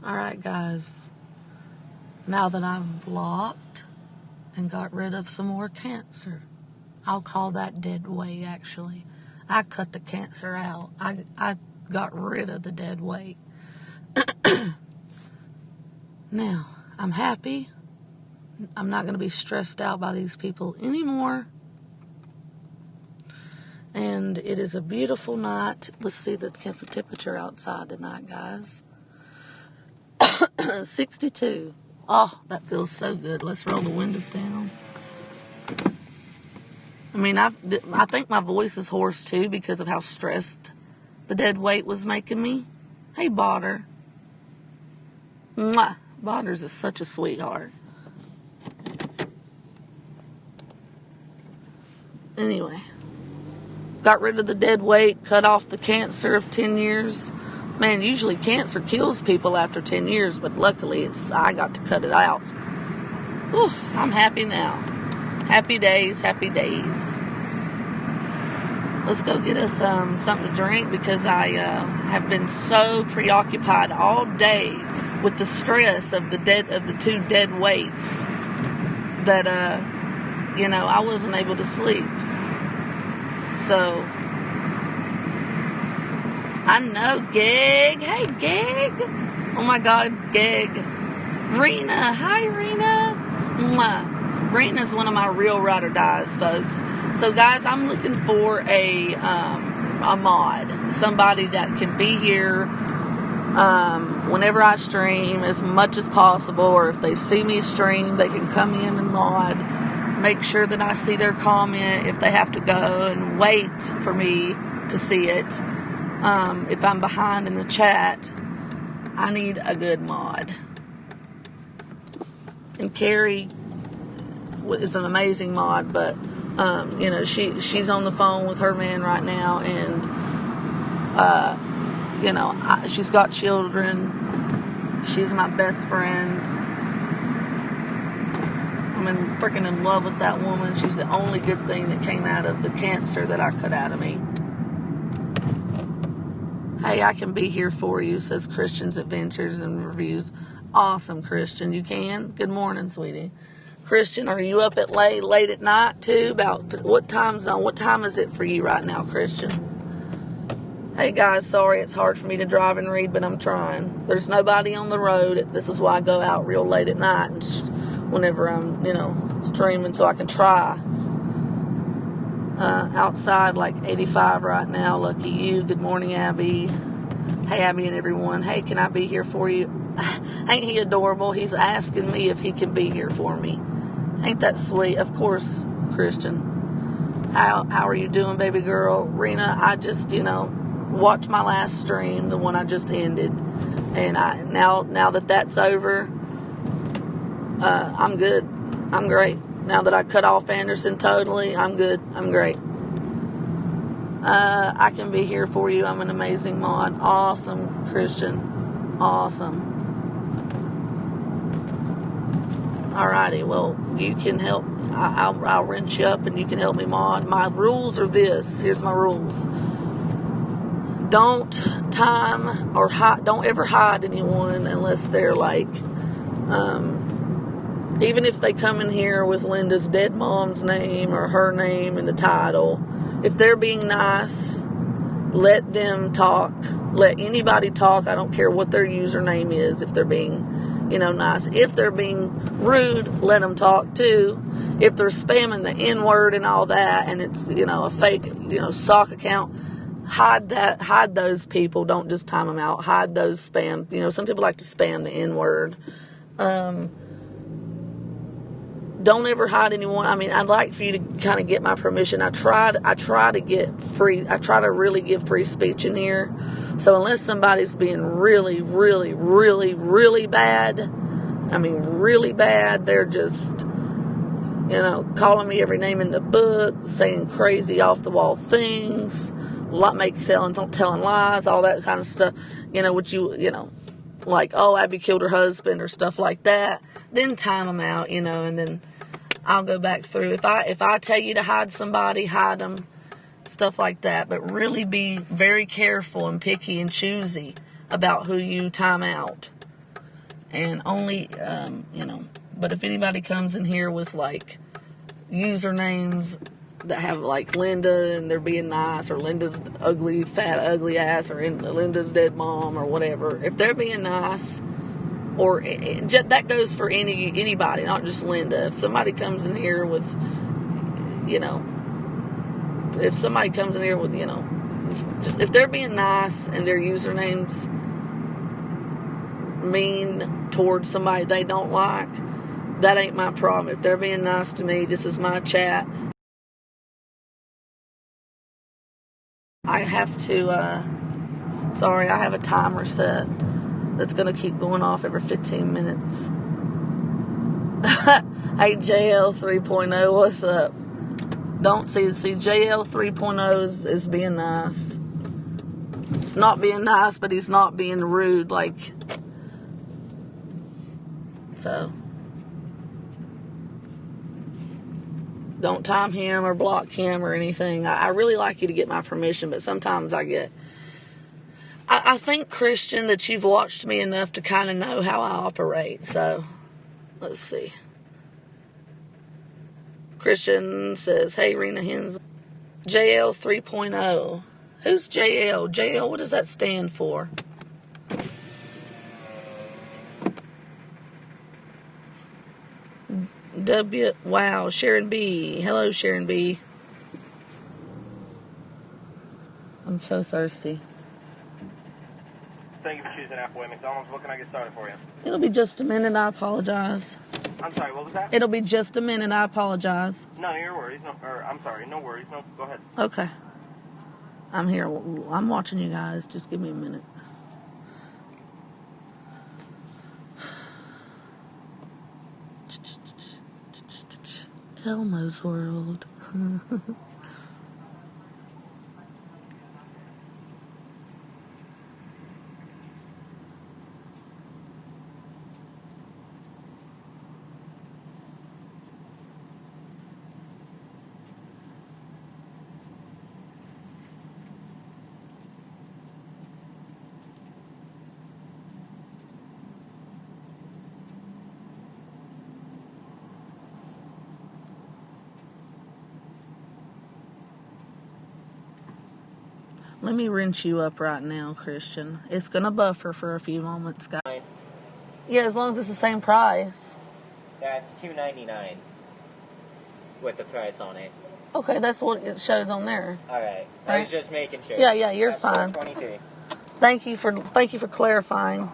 Alright guys, now that I've blocked and got rid of some more cancer, I'll call that dead weight actually. I cut the cancer out. I got rid of the dead weight. Now, I'm happy. I'm not going to be stressed out by these people anymore. And it is a beautiful night. Let's see the temperature outside tonight, guys. 62. Oh, that feels so good. Let's roll the windows down. I mean, I think my voice is hoarse too because of how stressed the dead weight was making me. Hey, Botter. Mwah. Botters is such a sweetheart. Anyway, got rid of the dead weight, cut off the cancer of 10 years. Man, usually cancer kills people after 10 years, but luckily I got to cut it out. Whew, I'm happy now. Happy days, happy days. Let's go get us something to drink because I have been so preoccupied all day with the stress of the two dead weights that I wasn't able to sleep. So I know Geg. Hey Geg. Oh my God, Geg. Rena. Hi Rena. Mwah. Rena's one of my real ride or dies, folks. So guys, I'm looking for a mod. Somebody that can be here whenever I stream as much as possible, or if they see me stream, they can come in and mod. Make sure that I see their comment if they have to go and wait for me to see it. If I'm behind in the chat, I need a good mod. And Carrie is an amazing mod, but she's on the phone with her man right now, and she's got children. She's my best friend. I'm freaking in love with that woman. She's the only good thing that came out of the cancer that I cut out of me. Hey, I can be here for you, says Christian's Adventures and Reviews. Awesome, Christian. You can? Good morning, sweetie. Christian, are you up at late at night, too? About what time zone? What time is it for you right now, Christian? Hey, guys, sorry it's hard for me to drive and read, but I'm trying. There's nobody on the road. This is why I go out real late at night and whenever I'm, streaming so I can try. Outside like 85 right now. Lucky you. Good morning, Abby. Hey, Abby and everyone. Hey, can I be here for you? Ain't he adorable? He's asking me if he can be here for me. Ain't that sweet? Of course, Christian. How are you doing, baby girl? Rena, I just, watched my last stream, the one I just ended. And now that that's over, I'm good. I'm great. Now that I cut off Anderson totally, I'm good. I'm great. I can be here for you. I'm an amazing mod. Awesome, Christian. Awesome. Alrighty, well, you can help. I'll wrench you up and you can help me mod. My rules are this. Here's my rules. Don't time or don't ever hide anyone unless they're like, even if they come in here with Linda's dead mom's name or her name in the title, if they're being nice, let them talk. Let anybody talk. I don't care what their username is if they're being, nice. If they're being rude, let them talk too. If they're spamming the N-word and all that, and it's, a fake, sock account, hide those people. Don't just time them out. Hide those spam. Some people like to spam the N-word. Don't ever hide anyone. I mean, I'd like for you to kind of get my permission. I try to get free. I try to really give free speech in here. So unless somebody's being really, really, really, really bad, really bad, they're just, calling me every name in the book, saying crazy off the wall things, telling lies, all that kind of stuff. Like, oh, Abby killed her husband or stuff like that. Then time them out, and then I'll go back through. If I tell you to hide somebody, hide them, stuff like that. But really be very careful and picky and choosy about who you time out. and only, but if anybody comes in here with like usernames that have like Linda and they're being nice, or Linda's ugly, fat, ugly ass, or Linda's dead mom, or whatever, if they're being nice, or that goes for anybody, not just Linda. If somebody comes in here with, if somebody comes in here with, just if they're being nice and their usernames mean towards somebody they don't like, that ain't my problem. If they're being nice to me, this is my chat. I have to, I have a timer set that's going to keep going off every 15 minutes. Hey, JL 3.0, what's up? Don't see JL 3.0 is being nice. Not being nice, but he's not being rude, like, so. Don't time him or block him or anything. I really like you to get my permission, but sometimes I think, Christian, that you've watched me enough to kind of know how I operate. So, let's see. Christian says, hey, Rena Hens. JL 3.0. Who's JL? JL, what does that stand for? Wow, Sharon B. Hello, Sharon B. I'm so thirsty. Thank you for choosing Appleway McDonald's. What can I get started for you? It'll be just a minute. I apologize. I'm sorry, what was that? It'll be just a minute. I apologize. No, your worries. I'm sorry, no worries. No, go ahead. Okay. I'm here. I'm watching you guys. Just give me a minute. Elmo's World. Let me rinse you up right now, Christian. It's going to buffer for a few moments, guys. Yeah, as long as it's the same price. That's $2.99 with the price on it. Okay, that's what it shows on there. All right. I was just making sure. Yeah, you're fine. $4.23. Thank you for clarifying.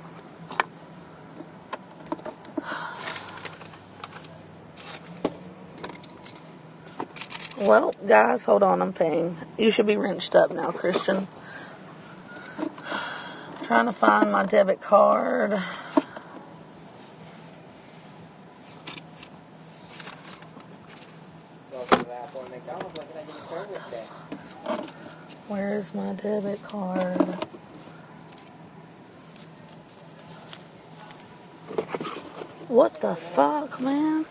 Well, guys, hold on, I'm paying. You should be rinsed up now, Christian. Trying to find my debit card. Welcome to Appleway McDonald's. What can I get you started with today? Where's my debit card? What the fuck, man?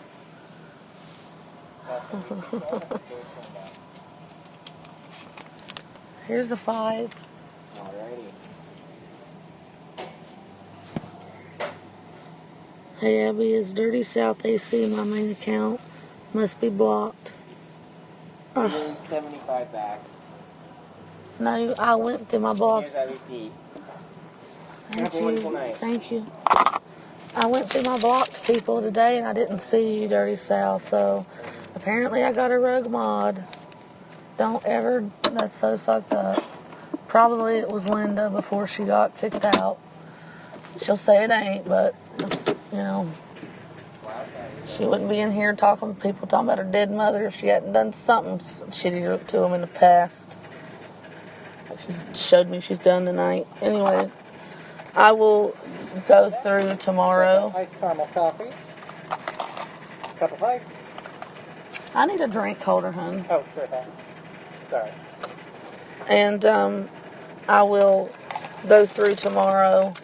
Here's a 5. Alrighty. Hey, Abby, is Dirty South AC my main account? Must be blocked. 75 back. No, I went through my blocks. Here's that receipt. Thank you. Thank you. I went through my blocked people today and I didn't see you, Dirty South, so apparently I got a rogue mod. Don't ever, that's so fucked up. Probably it was Linda before she got kicked out. She'll say it ain't, but, it's, she wouldn't be in here talking about her dead mother if she hadn't done something shitty to them in the past. She showed me she's done tonight. Anyway, I will go through tomorrow. Iced caramel coffee. Cup of ice. I need a drink holder, hon. Oh, sure thing. Sorry. And I will go through tomorrow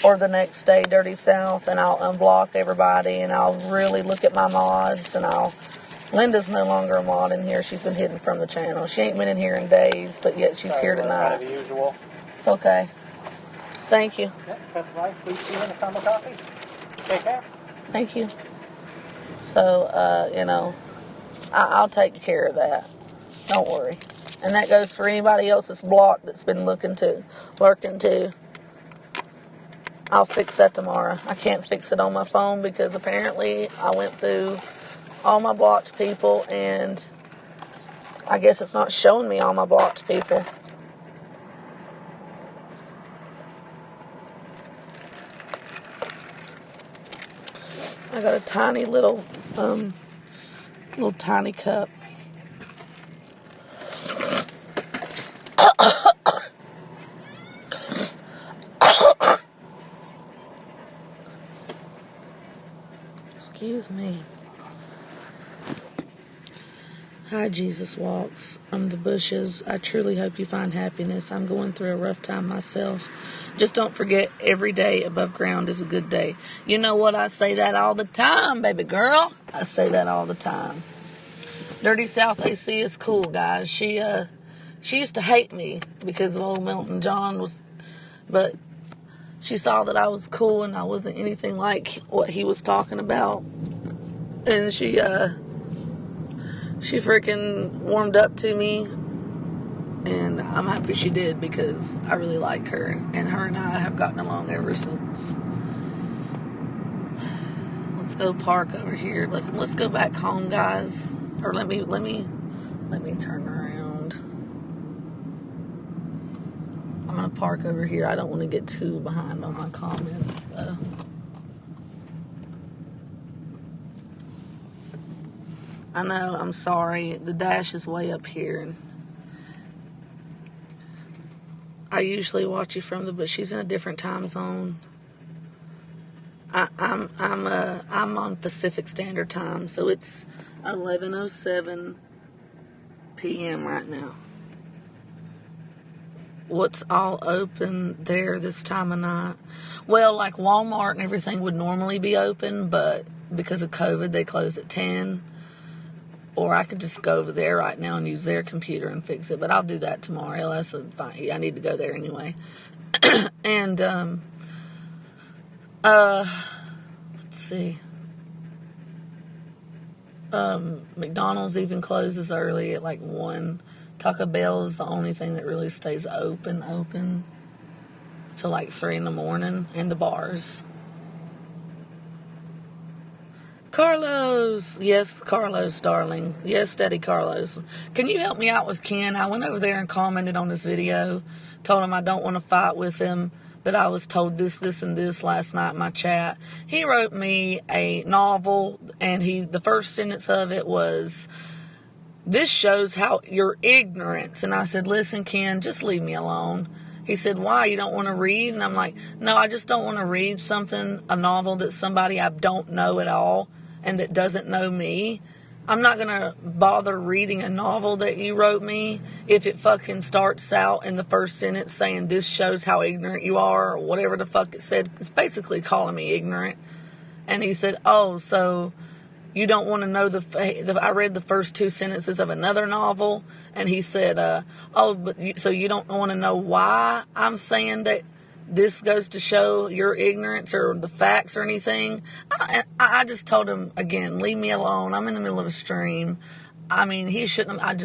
or the next day, Dirty South, and I'll unblock everybody, and I'll really look at my mods, and Linda's no longer a mod in here. She's been hidden from the channel. She ain't been in here in days, but yet she's here tonight. Kind of the usual. It's okay. Thank you. Yeah, cut the rice, sweet tea, and a caramel coffee. Take care. Thank you. So, I'll take care of that. Don't worry. And that goes for anybody else that's blocked that's been lurking too. I'll fix that tomorrow. I can't fix it on my phone because apparently I went through all my blocked people and I guess it's not showing me all my blocked people. I got a tiny little tiny cup. Excuse me. Hi, Jesus Walks. I'm the bushes. I truly hope you find happiness. I'm going through a rough time myself. Just don't forget, every day above ground is a good day. You know what? I say that all the time, baby girl. I say that all the time. Dirty South AC is cool, guys. She used to hate me because of old Milton John but she saw that I was cool and I wasn't anything like what he was talking about. And she freaking warmed up to me, and I'm happy she did because I really like her, and her and I have gotten along ever since. Let's go park over here. Let's go back home, guys. Or let me turn around. I'm gonna park over here. I don't want to get too behind on my comments though. I know, I'm sorry. The dash is way up here. And I usually watch you but she's in a different time zone. I'm on Pacific Standard Time, so it's 11:07 p.m. right now. What's all open there this time of night? Well, like Walmart and everything would normally be open, but because of COVID, they close at 10. Or I could just go over there right now and use their computer and fix it. But I'll do that tomorrow. That's fine. I need to go there anyway. And, let's see. McDonald's even closes early at like 1. Taco Bell is the only thing that really stays open till like 3 in the morning. And the bars. Carlos. Yes, Carlos, darling. Yes, Daddy Carlos. Can you help me out with Ken? I went over there and commented on this video. Told him I don't want to fight with him. That I was told this, and this last night in my chat. He wrote me a novel. And the first sentence of it was, "This shows how your ignorance." And I said, "Listen, Ken, just leave me alone." He said, "Why? You don't want to read?" And I'm like, "No, I just don't want to read a novel that somebody I don't know at all and that doesn't know me. I'm not going to bother reading a novel that you wrote me if it fucking starts out in the first sentence saying this shows how ignorant you are," or whatever the fuck it said. It's basically calling me ignorant. And he said, "Oh, so you don't want to know I read the first 2 sentences of another novel." And he said, so you don't want to know why I'm saying that this goes to show your ignorance or the facts or anything. I just told him, again, leave me alone. I'm in the middle of a stream. I mean, he shouldn't have,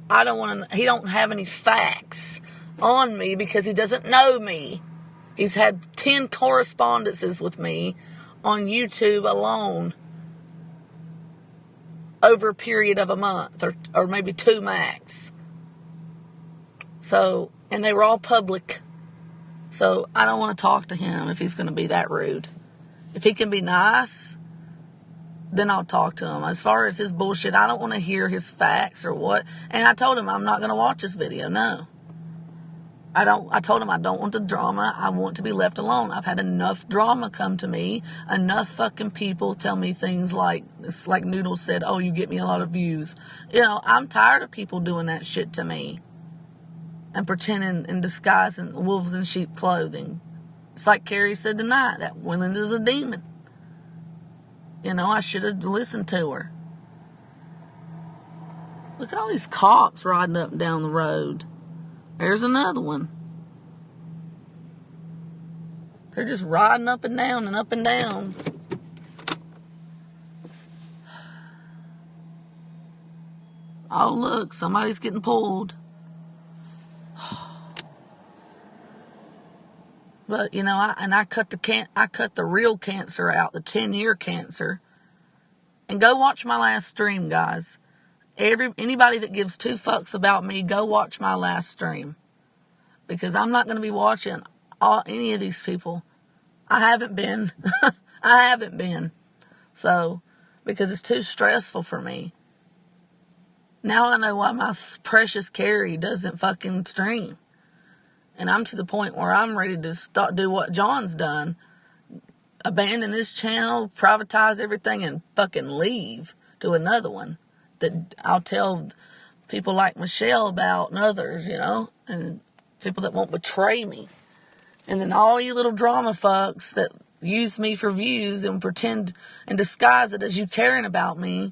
I don't want to, he don't have any facts on me because he doesn't know me. He's had 10 correspondences with me on YouTube alone over a period of a month or maybe 2 max. So, and they were all public. So I don't want to talk to him if he's going to be that rude. If he can be nice, then I'll talk to him. As far as his bullshit, I don't want to hear his facts or what. And I told him I'm not going to watch this video. No. I told him I don't want the drama. I want to be left alone. I've had enough drama come to me. Enough fucking people tell me things like Noodles said, "Oh, you get me a lot of views." I'm tired of people doing that shit to me. And pretending and disguising wolves in sheep clothing. It's like Carrie said tonight, that woman is a demon. I should have listened to her. Look at all these cops riding up and down the road. There's another one. They're just riding up and down and up and down. Oh, look, somebody's getting pulled. But, you know, I cut the real cancer out, the 10-year cancer. And go watch my last stream, guys. Anybody that gives two fucks about me, go watch my last stream. Because I'm not going to be watching any of these people. I haven't been. I haven't been. So, because it's too stressful for me. Now I know why my precious Carrie doesn't fucking stream. And I'm to the point where I'm ready to do what John's done. Abandon this channel, privatize everything, and fucking leave to another one that I'll tell people like Michelle about and others, you know, and people that won't betray me. And then all you little drama fucks that use me for views and pretend and disguise it as you caring about me.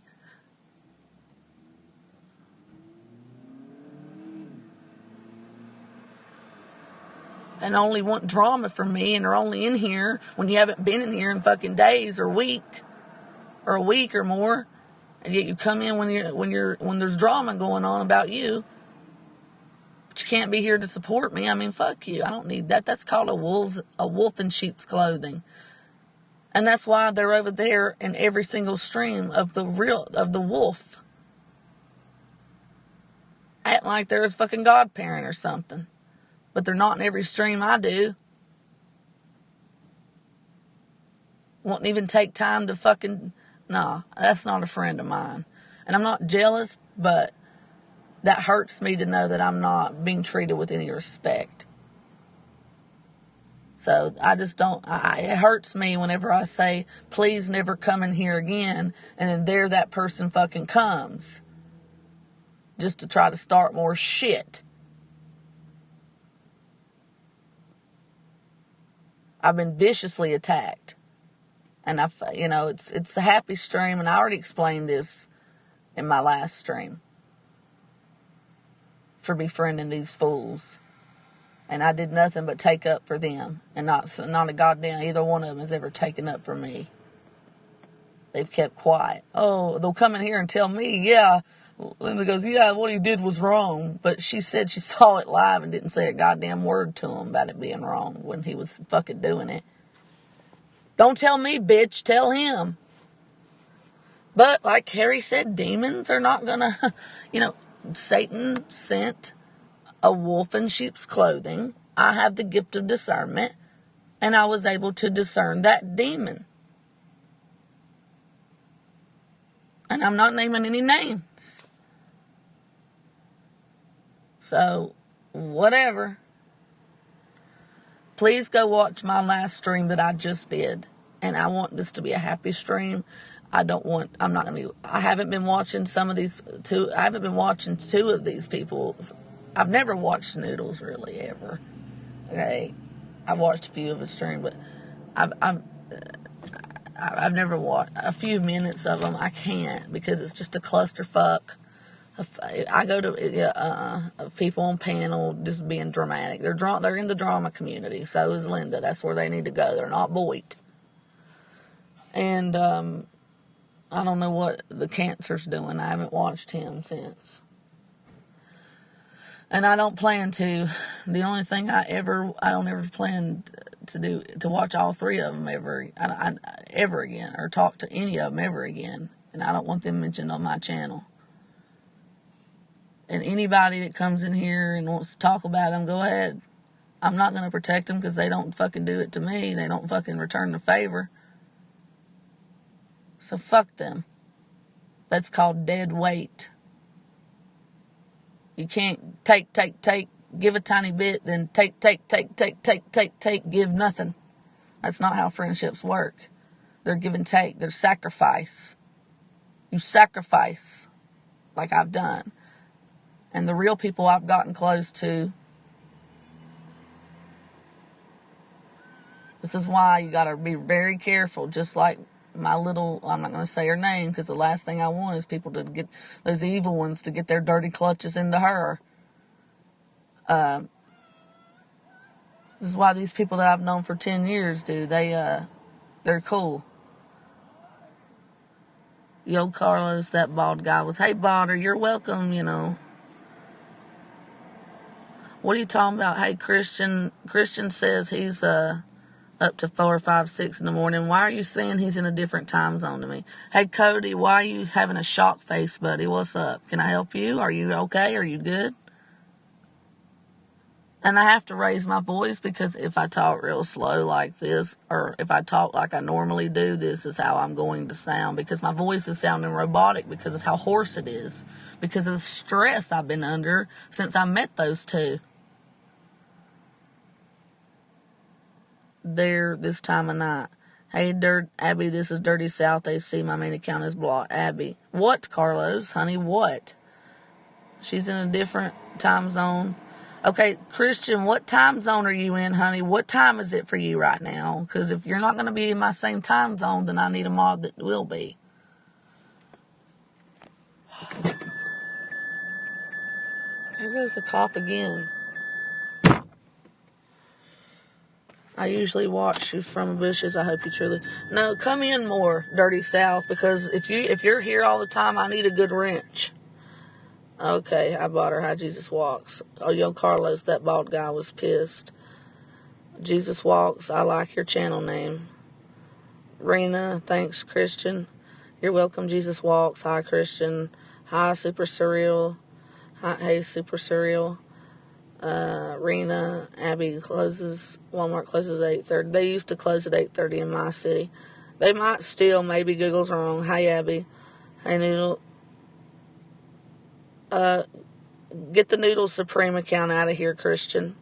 And only want drama from me and are only in here when you haven't been in here in fucking days or a week or more, and yet you come in when there's drama going on about you, but you can't be here to support me. I mean, fuck you. I don't need that. That's called a wolf in sheep's clothing, and that's why they're over there in every single stream of the wolf, acting like they're his fucking godparent or something. But they're not in every stream I do. Won't even take time to fucking... Nah, that's not a friend of mine. And I'm not jealous, but that hurts me to know that I'm not being treated with any respect. So I just don't... it hurts me whenever I say, please never come in here again, and then there that person fucking comes. Just to try to start more shit. I've been viciously attacked, and it's a happy stream, and I already explained this in my last stream for befriending these fools, and I did nothing but take up for them, and not a goddamn either one of them has ever taken up for me. They've kept quiet. Oh, they'll come in here and tell me, yeah. Linda goes, yeah, what he did was wrong. But she said she saw it live and didn't say a goddamn word to him about it being wrong when he was fucking doing it. Don't tell me, bitch. Tell him. But like Harry said, demons are not gonna, Satan sent a wolf in sheep's clothing. I have the gift of discernment, and I was able to discern that demon. And I'm not naming any names. So, whatever. Please go watch my last stream that I just did. And I want this to be a happy stream. I haven't been watching I haven't been watching two of these people. I've never watched Noodles really ever. Okay. I've watched a few of his streams, but I've never watched a few minutes of them. I can't because it's just a clusterfuck. I go to people on panel just being dramatic. They're in the drama community. So is Linda. That's where they need to go. They're not Boyd. And I don't know what the cancer's doing. I haven't watched him since. And I don't plan to. The only thing I don't ever plan to do, to watch all three of them ever again, or talk to any of them ever again. And I don't want them mentioned on my channel. And anybody that comes in here and wants to talk about them, go ahead. I'm not going to protect them because they don't fucking do it to me. They don't fucking return the favor. So fuck them. That's called dead weight. You can't take, give a tiny bit, then take, give nothing. That's not how friendships work. They're give and take. They're sacrifice. You sacrifice like I've done. And the real people I've gotten close to, this is why you got to be very careful, just like my little, I'm not going to say her name because the last thing I want is people to get, those evil ones to get their dirty clutches into her. This is why these people that I've known for 10 years do. They're cool. Yo, Carlos, that bald guy was, hey, Balder, you're welcome, you know. What are you talking about? Hey, Christian says he's up to 4, 5, 6 in the morning. Why are you saying he's in a different time zone to me? Hey, Cody, why are you having a shock face, buddy? What's up? Can I help you? Are you okay? Are you good? And I have to raise my voice because if I talk real slow like this, or if I talk like I normally do, this is how I'm going to sound. Because my voice is sounding robotic because of how hoarse it is. Because of the stress I've been under since I met those two. There this time of night. Hey, Abby, this is Dirty South AC. My main account is blocked. Abby. What, Carlos? Honey, what? She's in a different time zone. Okay, Christian, what time zone are you in, honey? What time is it for you right now? Because if you're not going to be in my same time zone, then I need a mod that will be. There goes the cop again. I usually watch you from the bushes. I hope you truly... No, come in more, Dirty South, because if you're here all the time, I need a good wrench. Okay, I bought her How Jesus Walks. Oh, yo, Carlos, that bald guy was pissed. Jesus Walks, I like your channel name. Rena, thanks, Christian. You're welcome, Jesus Walks. Hi, Christian. Hi, Super Surreal. Hi, hey, Super Surreal. Rena, Abby closes, Walmart closes at 8:30. They used to close at 8:30 in my city. They might still, maybe Google's wrong. Hey, Abby. Hey, Noodle. Get the Noodle Supreme account out of here, Christian.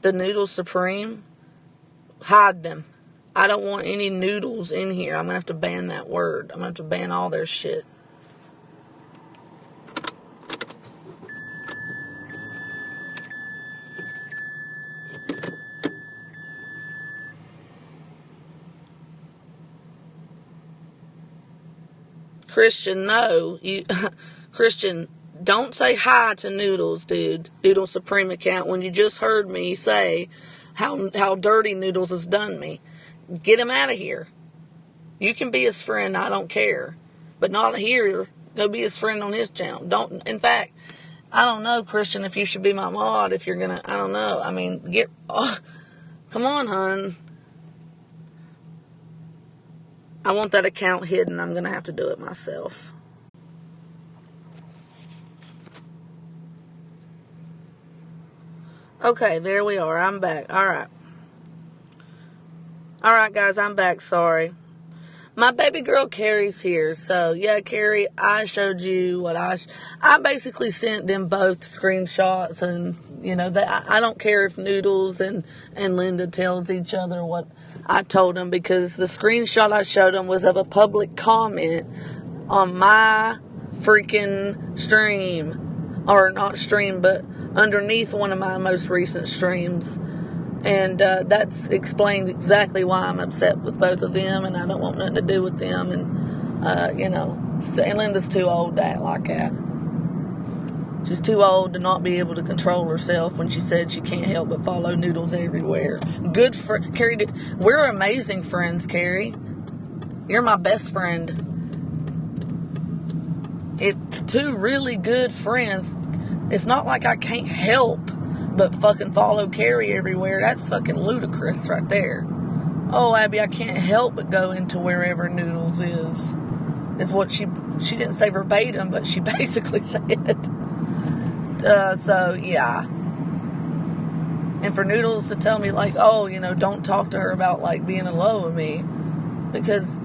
The Noodle Supreme, hide them. I don't want any noodles in here. I'm going to have to ban that word. I'm going to have to ban all their shit. Christian, no. Christian, don't say hi to Noodles, dude. Noodle Supreme account when you just heard me say how dirty Noodles has done me. Get him out of here. You can be his friend, I don't care. But not here. Go be his friend on his channel. Don't. In fact, I don't know, Christian, if you should be my mod, if you're going to, I don't know. I mean, come on, hon. I want that account hidden. I'm going to have to do it myself. Okay, there we are. I'm back. All right. All right, guys, I'm back. Sorry. My baby girl Carrie's here. So, yeah, Carrie, I showed you what I basically sent them both screenshots. And, you know, I don't care if Noodles and Linda tells each other what I told them. Because the screenshot I showed them was of a public comment on my freaking stream. Or not stream, but underneath one of my most recent streams. And that's explained exactly why I'm upset with both of them, and I don't want nothing to do with them. And, you know, and Linda's too old to act like that. She's too old to not be able to control herself when she said she can't help but follow Noodles everywhere. Good for Carrie. We're amazing friends, Carrie. You're my best friend. Two really good friends. It's not like I can't help but fucking follow Carrie everywhere. That's fucking ludicrous right there. Oh, Abby, I can't help but go into wherever Noodles is what she didn't say verbatim, but she basically said. So, yeah. And for Noodles to tell me, like, oh, you know, don't talk to her about, like, being in love with me. Because,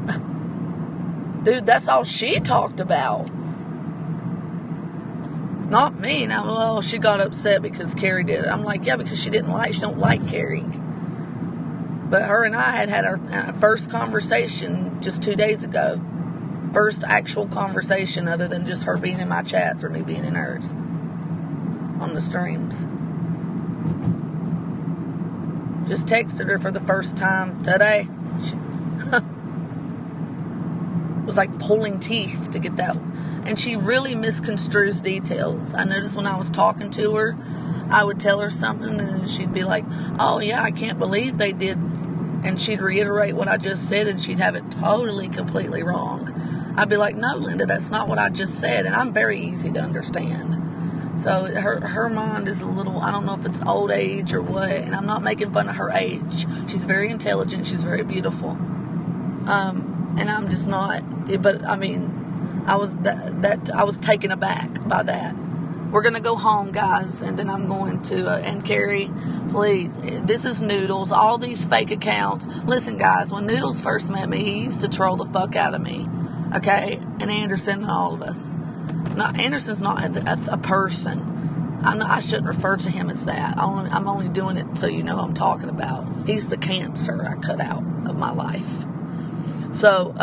dude, that's all she talked about. It's not me. Now, well, she got upset because Carrie did it. I'm like, yeah, because she don't like Carrie. But her and I had our first conversation just 2 days ago. First actual conversation other than just her being in my chats or me being in hers. On the streams. Just texted her for the first time today. It was like pulling teeth to get that. And she really misconstrues details. I noticed when I was talking to her, I would tell her something, and then she'd be like, oh, yeah, I can't believe they did. And she'd reiterate what I just said, and she'd have it totally, completely wrong. I'd be like, no, Linda, that's not what I just said. And I'm very easy to understand. So her mind is a little, I don't know if it's old age or what, and I'm not making fun of her age. She's very intelligent. She's very beautiful. And I'm just not, but I mean, I was taken aback by that. We're going to go home, guys, and then I'm going to, and Carrie, please, this is Noodles, all these fake accounts. Listen, guys, when Noodles first met me, he used to troll the fuck out of me, okay, and Anderson and all of us. Now, Anderson's not a person. I shouldn't refer to him as that. I'm only doing it so you know what I'm talking about. He's the cancer I cut out of my life. So,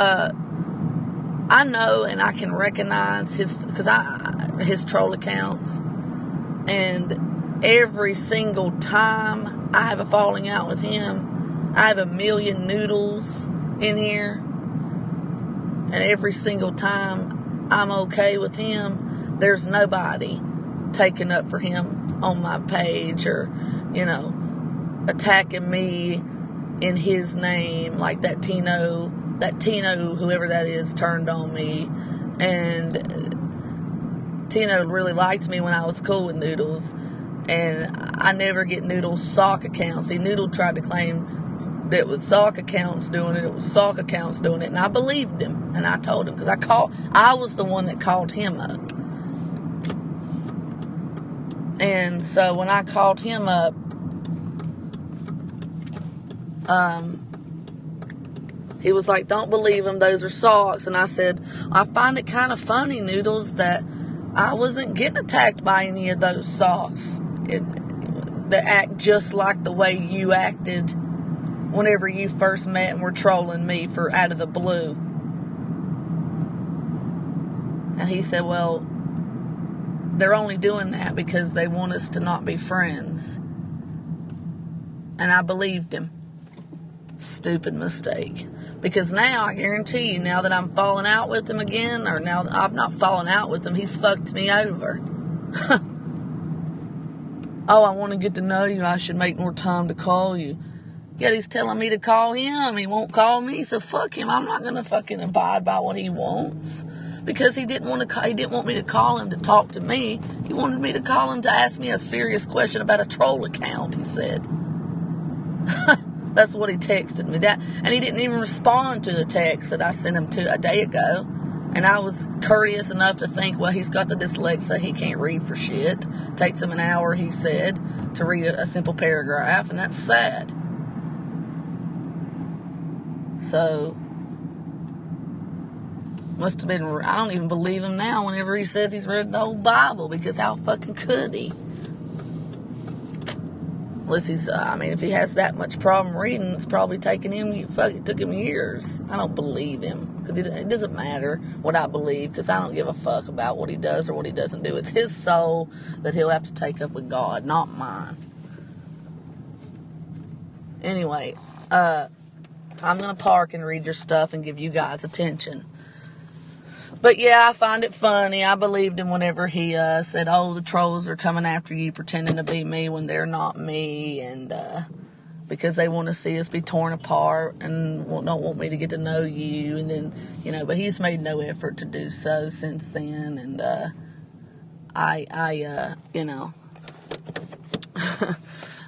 I know and I can recognize his troll accounts, and every single time I have a falling out with him, I have a million Noodles in here, and every single time I'm okay with him, there's nobody taking up for him on my page or, attacking me in his name, like that Tino, whoever that is, turned on me. And Tino really liked me when I was cool with Noodles. And I never get Noodles' sock accounts. See, Noodle tried to claim that it was sock accounts doing it. It was sock accounts doing it. And I believed him. And I told him, because I was the one that called him up. And so when I called him up, he was like, don't believe him, those are socks. And I said, I find it kind of funny, Noodles, that I wasn't getting attacked by any of those socks that act just like the way you acted whenever you first met and were trolling me for out of the blue. And he said, well, they're only doing that because they want us to not be friends. And I believed him. Stupid mistake. Because now, I guarantee you, now that I'm falling out with him again, or now that I've not fallen out with him, he's fucked me over. Oh, I want to get to know you. I should make more time to call you. Yet he's telling me to call him. He won't call me, so fuck him. I'm not going to fucking abide by what he wants. Because he didn't want me to call him to talk to me. He wanted me to call him to ask me a serious question about a troll account, he said. That's what he texted me. And he didn't even respond to the text that I sent him a day ago. And I was courteous enough to think, well, he's got the dyslexia. He can't read for shit. Takes him an hour, he said, to read a simple paragraph. And that's sad. So, must have been, I don't even believe him now whenever he says he's read the whole Bible. Because how fucking could he? Unless he's, if he has that much problem reading, it's probably took him years. I don't believe him. Because it doesn't matter what I believe, because I don't give a fuck about what he does or what he doesn't do. It's his soul that he'll have to take up with God, not mine. Anyway, I'm going to park and read your stuff and give you guys attention. But yeah, I find it funny. I believed him whenever he said, oh, the trolls are coming after you pretending to be me when they're not me. And because they want to see us be torn apart and don't want me to get to know you. And then, but he's made no effort to do so since then. And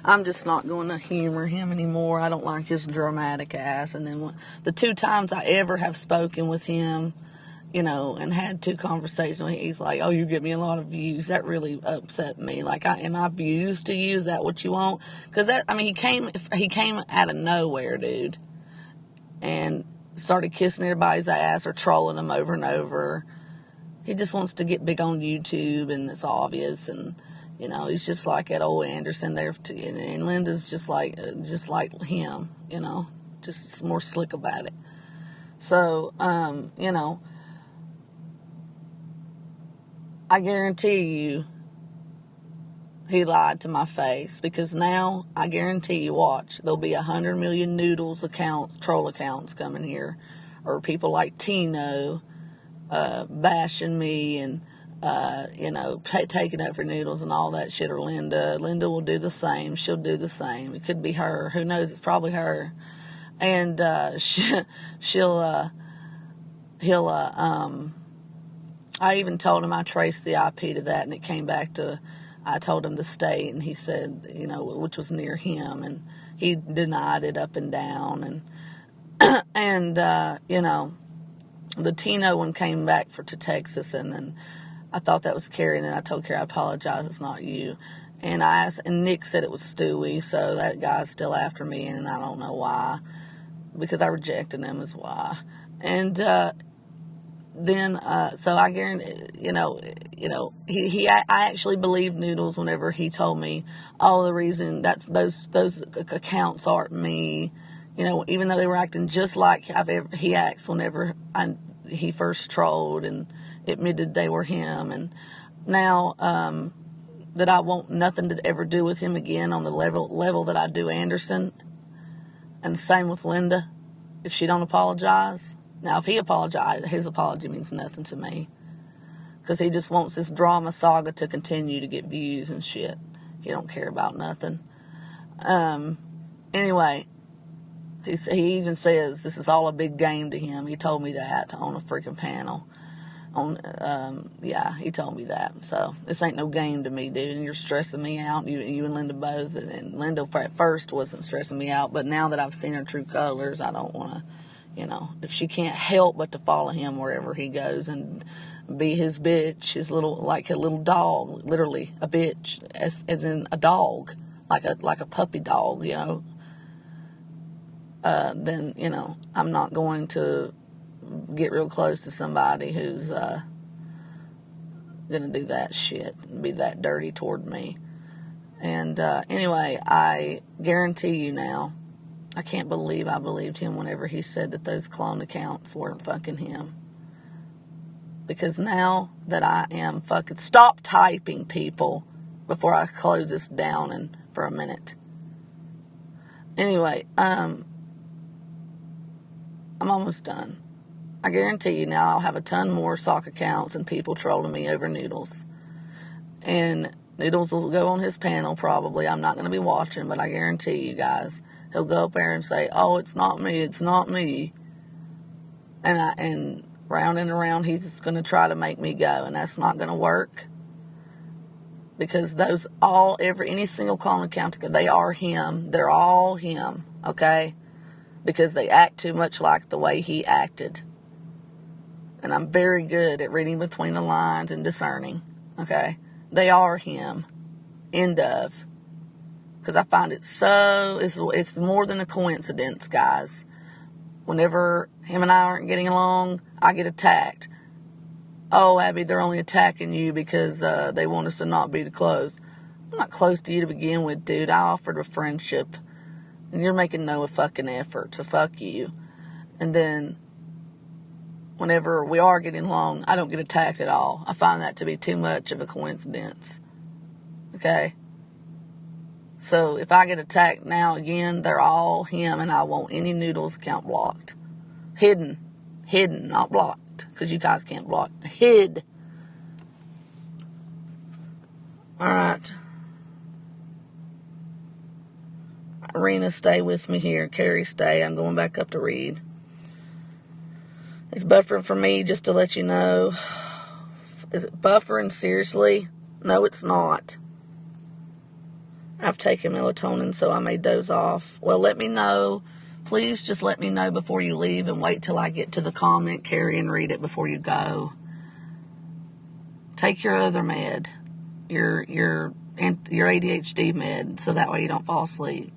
I'm just not going to humor him anymore. I don't like his dramatic ass. And then the 2 times I ever have spoken with him, and had 2 conversations, he's like, oh, you get me a lot of views. That really upset me. Like, am I views to you? Is that what you want? Because he came out of nowhere, dude, and started kissing everybody's ass or trolling them over and over. He just wants to get big on YouTube, and it's obvious. And he's just like that old Anderson there, and Linda's just like him, just more slick about it. So, I guarantee you he lied to my face, because now I guarantee you, watch, there'll be 100 million Noodles troll accounts coming here, or people like Tino bashing me, and taking up for noodles and all that shit, or Linda. Linda will do the same. She'll do the same. It could be her. Who knows? It's probably her. And I even told him I traced the IP to that, and it came back to, I told him the state, and he said, which was near him, and he denied it up and down, and the Tino one came back to Texas, and then I thought that was Carrie, and then I told Carrie, I apologize, it's not you. And I asked, and Nick said it was Stewie, so that guy's still after me, and I don't know why, because I rejected him is why. And then so I guarantee, I actually believed Noodles whenever he told me, oh, the reason that's those accounts aren't me, even though they were acting just like he acts whenever he first trolled and admitted they were him. And now that I want nothing to ever do with him again on the level that I do Anderson, and same with Linda, if she don't apologize. Now, if he apologized, his apology means nothing to me, because he just wants this drama saga to continue to get views and shit. He don't care about nothing. Anyway, he even says this is all a big game to him. He told me that on a freaking panel. He told me that. So this ain't no game to me, dude. And you're stressing me out. You and Linda both. And Linda at first wasn't stressing me out, but now that I've seen her true colors, I don't want to. If she can't help but to follow him wherever he goes and be his bitch, his little dog, literally a bitch, as in a dog, like a puppy dog, then, I'm not going to get real close to somebody who's going to do that shit and be that dirty toward me. And anyway, I guarantee you now, I can't believe I believed him whenever he said that those clone accounts weren't fucking him. Because now that I am fucking... Stop typing, people, before I close this down for a minute. Anyway, I'm almost done. I guarantee you now I'll have a ton more sock accounts and people trolling me over Noodles. And Noodles will go on his panel probably. I'm not going to be watching, but I guarantee you guys... He'll go up there and say, oh, it's not me, it's not me. And round and around, he's going to try to make me go. And that's not going to work. Because any single clone account, they are him. They're all him, okay? Because they act too much like the way he acted. And I'm very good at reading between the lines and discerning, okay? They are him. End of. Because I find it it's more than a coincidence, guys. Whenever him and I aren't getting along, I get attacked. Oh, Abby, they're only attacking you because they want us to not be too close. I'm not close to you to begin with, dude. I offered a friendship, and you're making no fucking effort to fuck you. And then, whenever we are getting along, I don't get attacked at all. I find that to be too much of a coincidence. Okay? So if I get attacked now again, they're all him, and I want any Noodles account blocked. Hidden, not blocked, because you guys can't block. Hid. All right. Irina, stay with me here. Carrie, stay. I'm going back up to read. It's buffering for me, just to let you know. Is it buffering? Seriously? No, it's not. I've taken melatonin, so I may doze off. Well, let me know. Please just let me know before you leave, and wait till I get to the comment, Carrie, and read it before you go. Take your other med, your ADHD med, so that way you don't fall asleep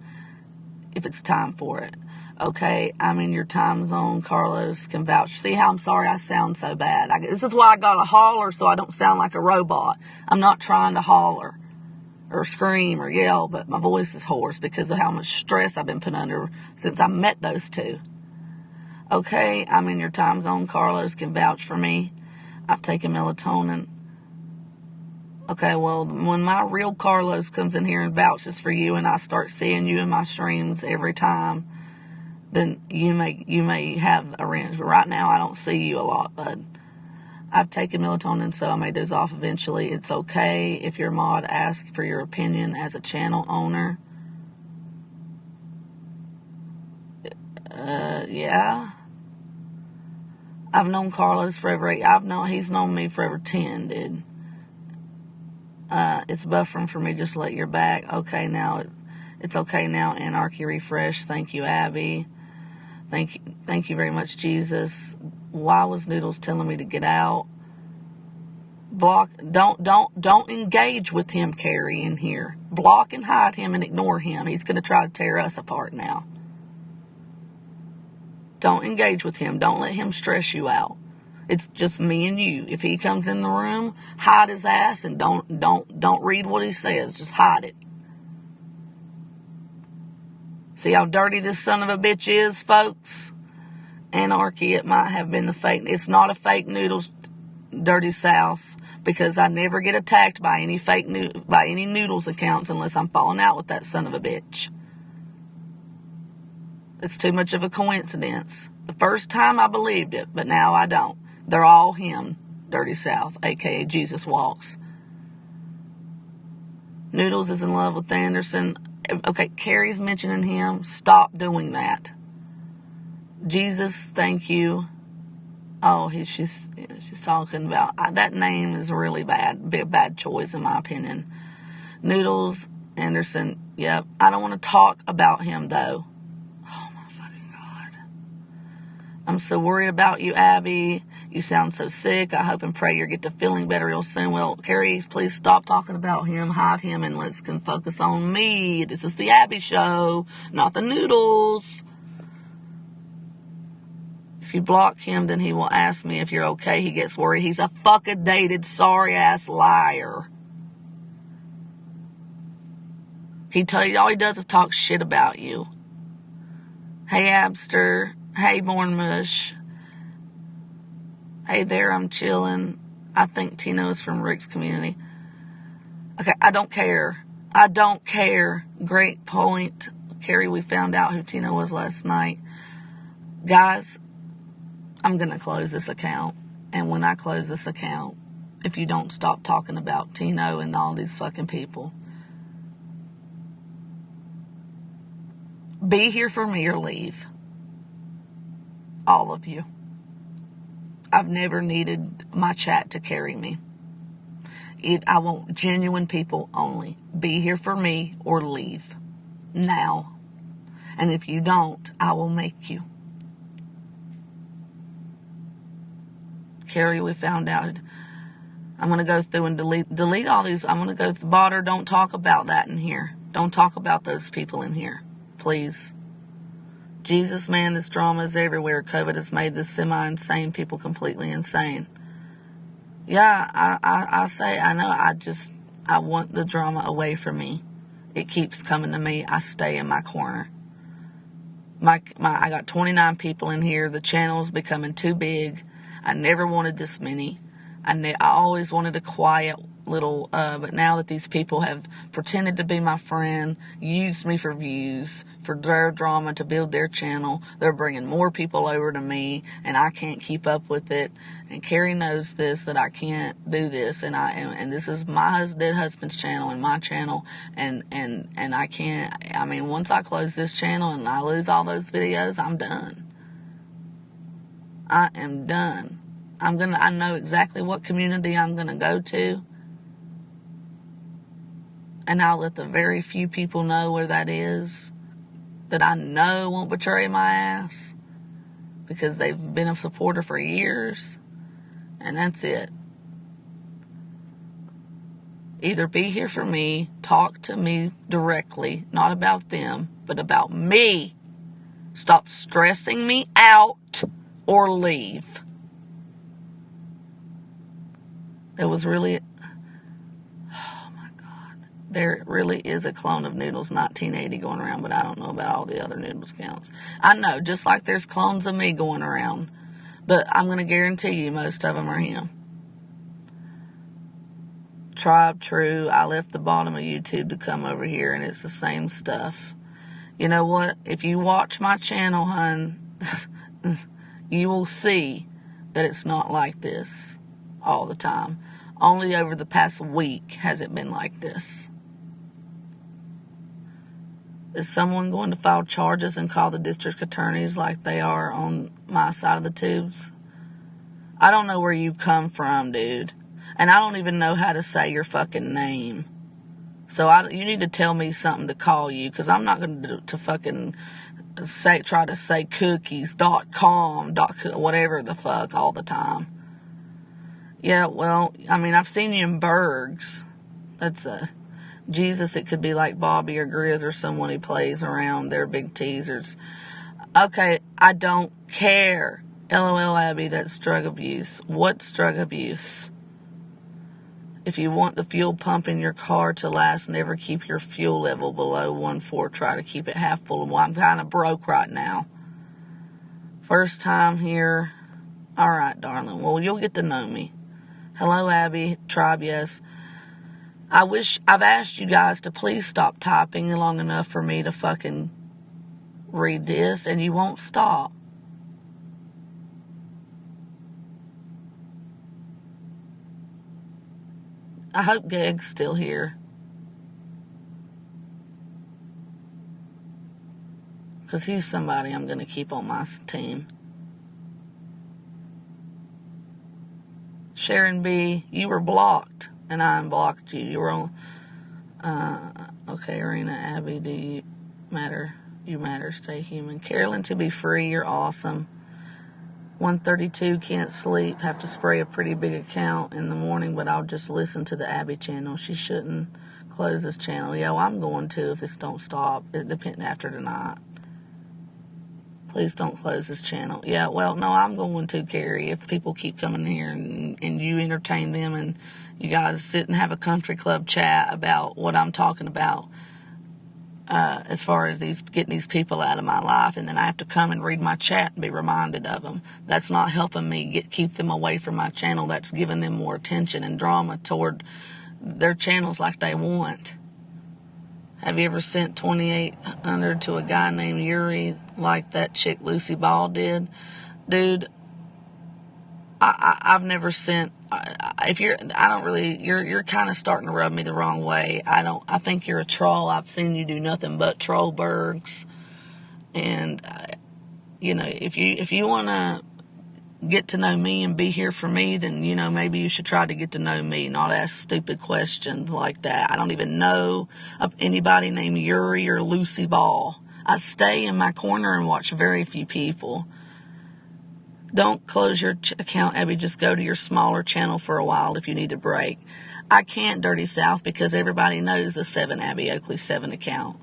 if it's time for it. Okay, I'm in your time zone. Carlos can vouch. See how I'm sorry I sound so bad. This is why I got to holler, so I don't sound like a robot. I'm not trying to holler or scream or yell, but my voice is hoarse because of how much stress I've been put under since I met those two. Okay, I'm in your time zone. Carlos can vouch for me. I've taken melatonin. Okay, well, when my real Carlos comes in here and vouches for you, and I start seeing you in my streams every time, then you may have a wrench. But right now, I don't see you a lot, bud. I've taken melatonin, so I may doze off eventually. It's okay if your mod asks for your opinion as a channel owner. Yeah. I've known Carlos forever. He's known me forever 10, dude. It's buffering for me. Just let your back. Okay, now it's okay now. Anarchy refresh. Thank you, Abby. Thank you very much, Jesus. Why was Noodles telling me to get out? Block. Don't engage with him, Carrie, in here. Block and hide him and ignore him. He's going to try to tear us apart now. Don't engage with him. Don't let him stress you out. It's just me and you. If he comes in the room, hide his ass and don't read what he says. Just hide it. See how dirty this son of a bitch is, folks? Anarchy, it might have been the fake. It's not a fake Noodles, Dirty South, because I never get attacked by any by any Noodles accounts unless I'm falling out with that son of a bitch. It's too much of a coincidence. The first time I believed it, but now I don't. They're all him, Dirty South, a.k.a. Jesus Walks. Noodles is in love with Anderson. Okay, Carrie's mentioning him. Stop doing that. Jesus, thank you. Oh, she's talking about... that name is really bad choice in my opinion. Noodles, Anderson, yep. I don't want to talk about him, though. I'm so worried about you, Abby. You sound so sick. I hope and pray you get to feeling better real soon. Well, Carrie, please stop talking about him, hide him, and let's focus on me. This is the Abby show, not the Noodles. If you block him, then he will ask me if you're okay. He gets worried. He's a fucking dated, sorry-ass liar. All he does is talk shit about you. Hey, Abster. Hey, Born Mush. Hey there, I'm chilling. I think Tino is from Rick's community. Okay, I don't care. I don't care. Great point. Carrie, we found out who Tino was last night. Guys, I'm going to close this account. And when I close this account, if you don't stop talking about Tino and all these fucking people, be here for me or leave. All of you. I've never needed my chat to carry me. I want genuine people only. Be here for me or leave. Now. And if you don't, I will make you. Carrie, we found out. I'm going to go through and delete all these. I'm going to go through Botter. Don't talk about that in here. Don't talk about those people in here. Please. Jesus, man, this drama is everywhere. COVID has made this semi-insane people completely insane. Yeah, I know, I want the drama away from me. It keeps coming to me. I stay in my corner. I got 29 people in here. The channel's becoming too big. I never wanted this many. I always wanted a quiet little, but now that these people have pretended to be my friend, used me for views, for their drama to build their channel, they're bringing more people over to me, and I can't keep up with it. And Carrie knows this, that I can't do this, and this is my dead husband's channel and my channel, and I can't. I mean, once I close this channel and I lose all those videos, I'm done. I am done. I know exactly what community I'm gonna go to. And I'll let the very few people know where that is, that I know won't betray my ass, because they've been a supporter for years, and that's it. Either be here for me, talk to me directly, not about them, but about me. Stop stressing me out, or leave. It was really... There really is a clone of Noodles 1980 going around, but I don't know about all the other Noodles counts. I know, just like there's clones of me going around, but I'm going to guarantee you most of them are him. Tribe True, I left the bottom of YouTube to come over here, and it's the same stuff. You know what? If you watch my channel, hun, you will see that it's not like this. all the time. Only over the past week has it been like this. Is someone going to file charges and call the district attorneys like they are on my side of the tubes? I don't know where you come from, dude. And I don't even know how to say your fucking name. So you need to tell me something to call you, because I'm not going to fucking try to say cookies.com, whatever the fuck all the time. Yeah, well, I mean, I've seen you in Bergs. That's Jesus. It could be like Bobby or Grizz or someone who plays around. They're big teasers. Okay, I don't care. LOL, Abby, that's drug abuse. What's drug abuse? If you want the fuel pump in your car to last, never keep your fuel level below 1.4. Try to keep it half full. Well, I'm kind of broke right now. First time here. All right, darling. Well, you'll get to know me. Hello, Abby. Tribe, yes. I've asked you guys to please stop typing long enough for me to fucking read this, and you won't stop. I hope Geg's still here. Because he's somebody I'm going to keep on my team. Sharon B., you were blocked, and I unblocked you. You were on... okay, Arena, Abby, do you matter? You matter, stay human. Carolyn, to be free, you're awesome. 132, can't sleep, have to spray a pretty big account in the morning, but I'll just listen to the Abby channel. She shouldn't close this channel. Yeah, well, I'm going to if this don't stop. It depends after tonight. Please don't close this channel. Yeah, well, no, I'm going to, Carrie, if people keep coming here and you entertain them and you guys sit and have a country club chat about what I'm talking about. As far as getting these people out of my life, and then I have to come and read my chat and be reminded of them. That's not helping me keep them away from my channel. That's giving them more attention and drama toward their channels like they want. Have you ever sent 2,800 to a guy named Yuri like that chick Lucy Ball did? Dude, I've never sent... You're kind of starting to rub me the wrong way. I think you're a troll. I've seen you do nothing but troll bergs. And, if you want to get to know me and be here for me, then, maybe you should try to get to know me, not ask stupid questions like that. I don't even know of anybody named Yuri or Lucy Ball. I stay in my corner and watch very few people. Don't close your account, Abby. Just go to your smaller channel for a while if you need a break. I can't, Dirty South, because everybody knows the 7 Abby Oakley 7 account.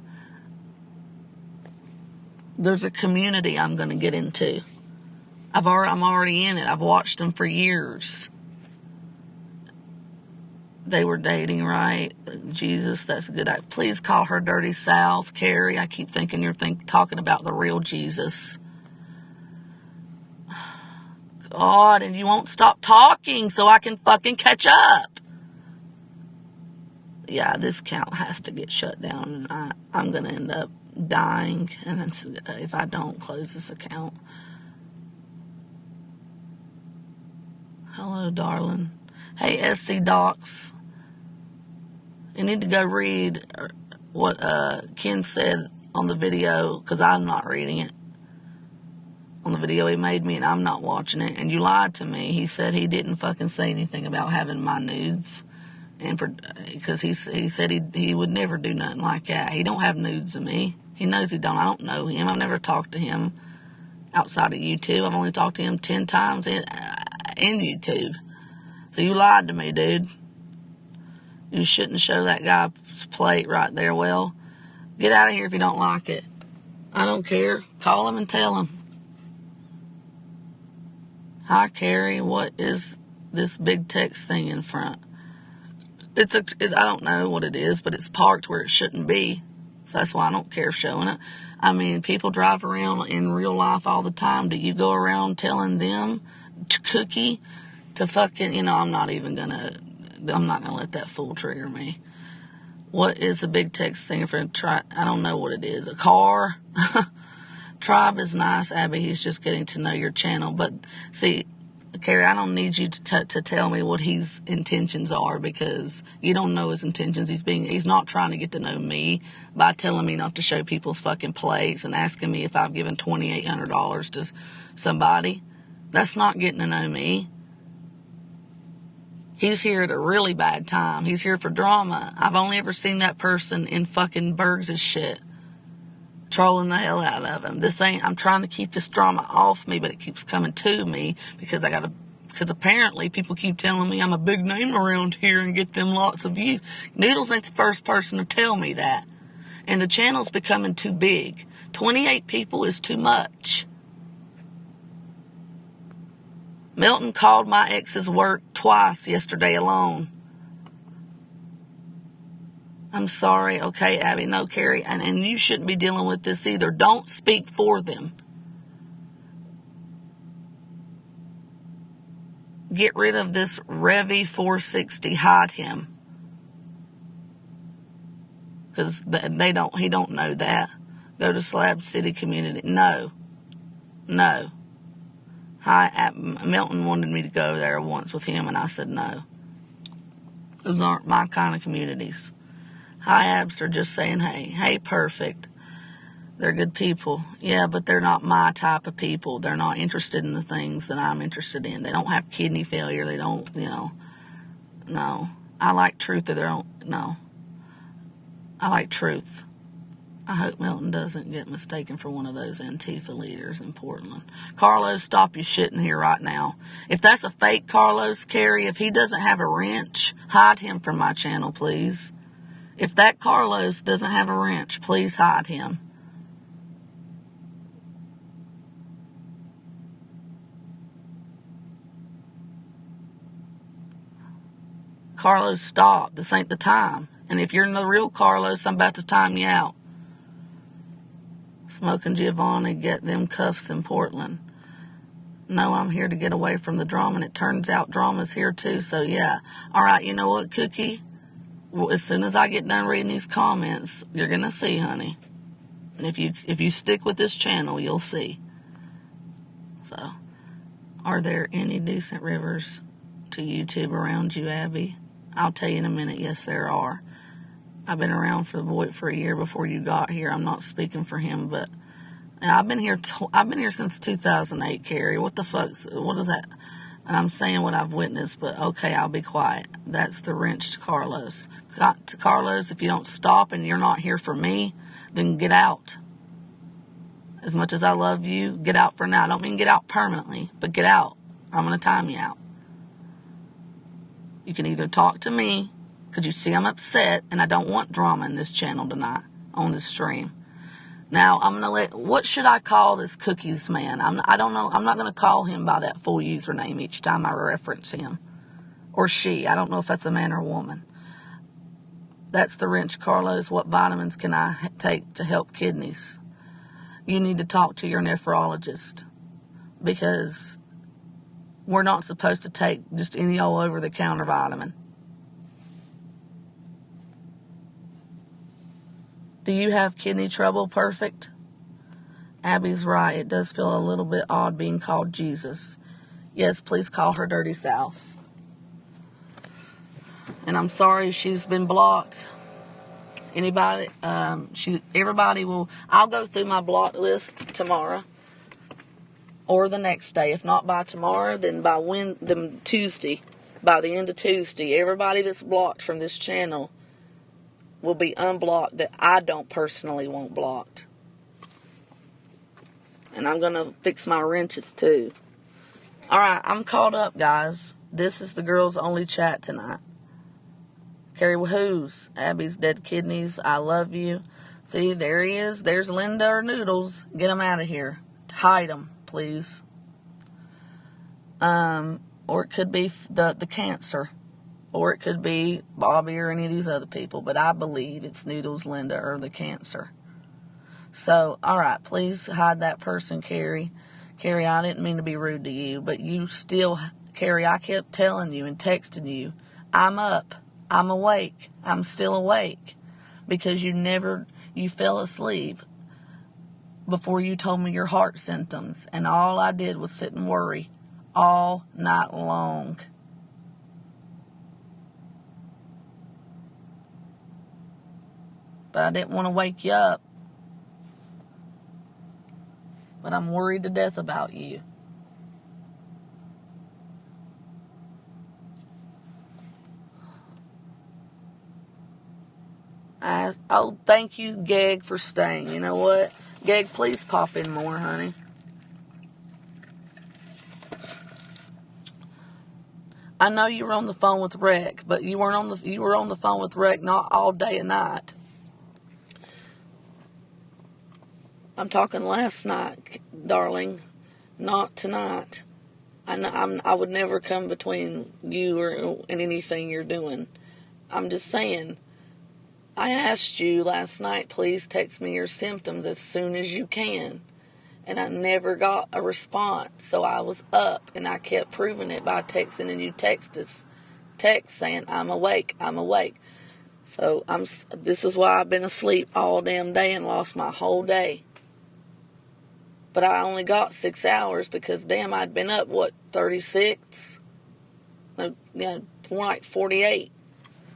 There's a community I'm going to get into. I'm already in it. I've watched them for years. They were dating, right? Jesus, that's a good idea. Please call her Dirty South, Carrie. I keep thinking you're talking about the real Jesus. God, and you won't stop talking so I can fucking catch up. Yeah, this account has to get shut down, and I'm going to end up dying and if I don't close this account. Hello, darling. Hey, SC Docs. You need to go read what Ken said on the video, because I'm not reading it. On the video he made me, and I'm not watching it. And you lied to me. He said he didn't fucking say anything about having my nudes, and because he said he would never do nothing like that. He don't have nudes of me. He knows he don't. I don't know him. I've never talked to him outside of YouTube. I've only talked to him 10 times in YouTube. So you lied to me, dude. You shouldn't show that guy's plate right there. Well, get out of here if you don't like it. I don't care. Call him and tell him. Hi, Carrie. What is this big text thing in front? I don't know what it is, but it's parked where it shouldn't be. So that's why I don't care showing it. I mean, people drive around in real life all the time. Do you go around telling them Cookie to fucking, I'm not going to let that fool trigger me. What is a big text thing for I don't know what it is. A car? Tribe is nice, Abby. He's just getting to know your channel. But see, Carrie, I don't need you to tell me what his intentions are, because you don't know his intentions. He's not trying to get to know me by telling me not to show people's fucking plates and asking me if I've given $2,800 to somebody. That's not getting to know me. He's here at a really bad time. He's here for drama. I've only ever seen that person in fucking Bergs' shit. Trolling the hell out of him. I'm trying to keep this drama off me, but it keeps coming to me because because apparently people keep telling me I'm a big name around here and get them lots of views. Noodles ain't the first person to tell me that. And the channel's becoming too big. 28 people is too much. Milton called my ex's work twice yesterday alone. I'm sorry. Okay, Abby. No, Carrie. And you shouldn't be dealing with this either. Don't speak for them. Get rid of this Revy 460. Hide him. Because he don't know that. Go to Slab City Community. No. Milton wanted me to go there once with him, and I said no. Those aren't my kind of communities. Hi, Abs, they're just saying hey. Hey, perfect. They're good people. Yeah, but they're not my type of people. They're not interested in the things that I'm interested in. They don't have kidney failure. They don't, no. I like truth. No. I like truth. I hope Milton doesn't get mistaken for one of those Antifa leaders in Portland. Carlos, stop your shitting here right now. If that's a fake Carlos, Carrie, if he doesn't have a wrench, hide him from my channel, please. If that Carlos doesn't have a wrench, please hide him. Carlos, stop. This ain't the time. And if you're the real Carlos, I'm about to time you out. Smoking Giovanni, get them cuffs in Portland. No, I'm here to get away from the drama, and it turns out drama's here too, so yeah. All right, you know what, Cookie? Well, as soon as I get done reading these comments, you're going to see, honey. And if you stick with this channel, you'll see. So, are there any decent rivers to YouTube around you, Abby? I'll tell you in a minute. Yes, there are. I've been around for a year before you got here. I'm not speaking for him, but I've been here since 2008, Carrie. What the fuck? What is that? And I'm saying what I've witnessed, but okay, I'll be quiet. That's the wrenched Carlos. Carlos, if you don't stop and you're not here for me, then get out. As much as I love you, get out for now. I don't mean get out permanently, but get out. Or I'm going to time you out. You can either talk to me, because you see I'm upset, and I don't want drama in this channel tonight, on this stream. Now, what should I call this Cookies man? I don't know. I'm not going to call him by that full username each time I reference him. Or she. I don't know if that's a man or a woman. That's the wrench, Carlos. What vitamins can I take to help kidneys? You need to talk to your nephrologist. Because we're not supposed to take just any all over-the-counter vitamin. Do you have kidney trouble? Perfect. Abby's right. It does feel a little bit odd being called Jesus. Yes, please call her Dirty South. And I'm sorry she's been blocked. Anybody? Everybody will. I'll go through my block list tomorrow or the next day. If not by tomorrow, then by Tuesday. By the end of Tuesday, everybody that's blocked from this channel will be unblocked that I don't personally want blocked. And I'm going to fix my wrenches too. Alright, I'm caught up, guys. This is the girls' only chat tonight. Carrie Wahoo's. Abby's dead kidneys. I love you. See, there he is. There's Linda or Noodles. Get them out of here. Hide them, please. Or it could be the cancer. Or it could be Bobby or any of these other people. But I believe it's Noodles, Linda, or the cancer. So, alright, please hide that person, Carrie. Carrie, I didn't mean to be rude to you. But you still, Carrie, I kept telling you and texting you, I'm up. I'm awake. I'm still awake. Because you fell asleep before you told me your heart symptoms. And all I did was sit and worry all night long. But I didn't want to wake you up. But I'm worried to death about you. Oh, thank you, Geg, for staying. You know what? Geg, please pop in more, honey. I know you were on the phone with Rick, but you were on the phone with Rick not all day and night. I'm talking last night, darling, not tonight. I would never come between you and anything you're doing. I'm just saying, I asked you last night, please text me your symptoms as soon as you can. And I never got a response. So I was up and I kept proving it by texting, and you text saying, I'm awake. So this is why I've been asleep all damn day and lost my whole day. But I only got 6 hours because, damn, I'd been up, 36? No, more like 48.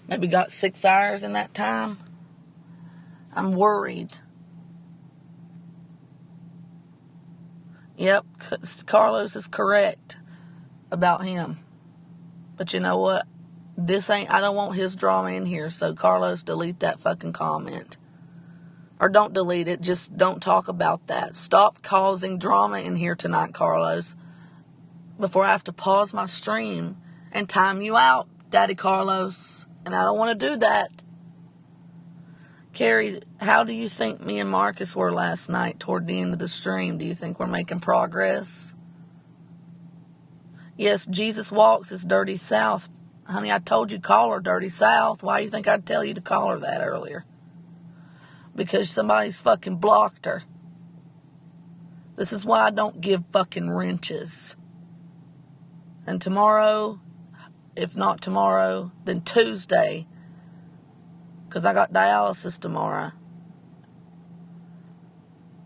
Maybe got 6 hours in that time. I'm worried. Yep, Carlos is correct about him. But you know what? I don't want his drama in here, so Carlos, delete that fucking comment. Or don't delete it, just don't talk about that. Stop causing drama in here tonight, Carlos, before I have to pause my stream and time you out, Daddy Carlos. And I don't want to do that. Carrie, how do you think me and Marcus were last night toward the end of the stream? Do you think we're making progress? Yes, Jesus Walks is Dirty South. Honey, I told you call her Dirty South. Why do you think I'd tell you to call her that earlier? Because somebody's fucking blocked her. This is why I don't give fucking wrenches. And tomorrow, if not tomorrow, then Tuesday, because I got dialysis tomorrow,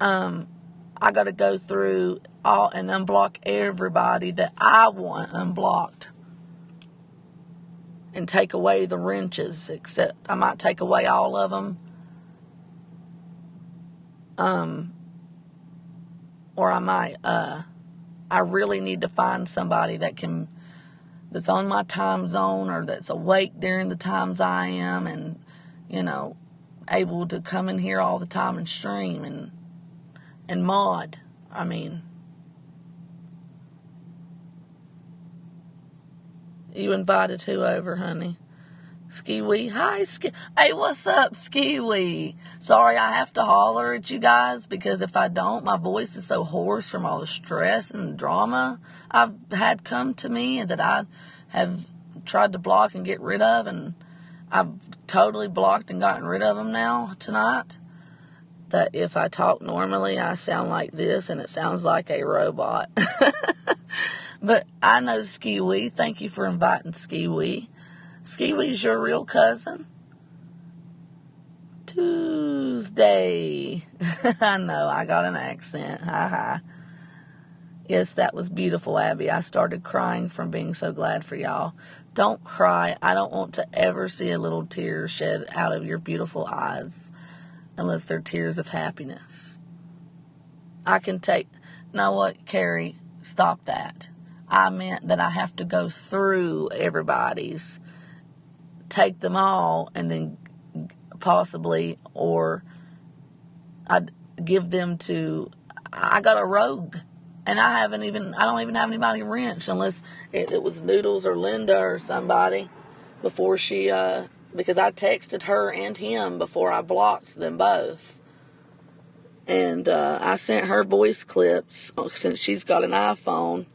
I got to go through all and unblock everybody that I want unblocked. And take away the wrenches, except I might take away all of them. Or I might, I really need to find somebody that's on my time zone or that's awake during the times I am and, able to come in here all the time and stream and mod. I mean, you invited who over, honey? Ski-wee. Hi, Ski. Hey, what's up, Ski-wee? Sorry, I have to holler at you guys because if I don't, my voice is so hoarse from all the stress and drama I've had come to me and that I have tried to block and get rid of, and I've totally blocked and gotten rid of them now tonight. That if I talk normally, I sound like this and it sounds like a robot. But I know Ski-wee. Thank you for inviting Ski-wee. Ski-wee's your real cousin? Tuesday. I know, I got an accent. Ha. Yes, that was beautiful, Abby. I started crying from being so glad for y'all. Don't cry. I don't want to ever see a little tear shed out of your beautiful eyes unless they're tears of happiness. Know what, Carrie? Stop that. I meant that I have to go through everybody's, take them all, and then possibly, or I'd give them to, I got a rogue, and I don't even have anybody wrench unless it was Noodles or Linda or somebody before she, because I texted her and him before I blocked them both. And I sent her voice clips since she's got an iPhone,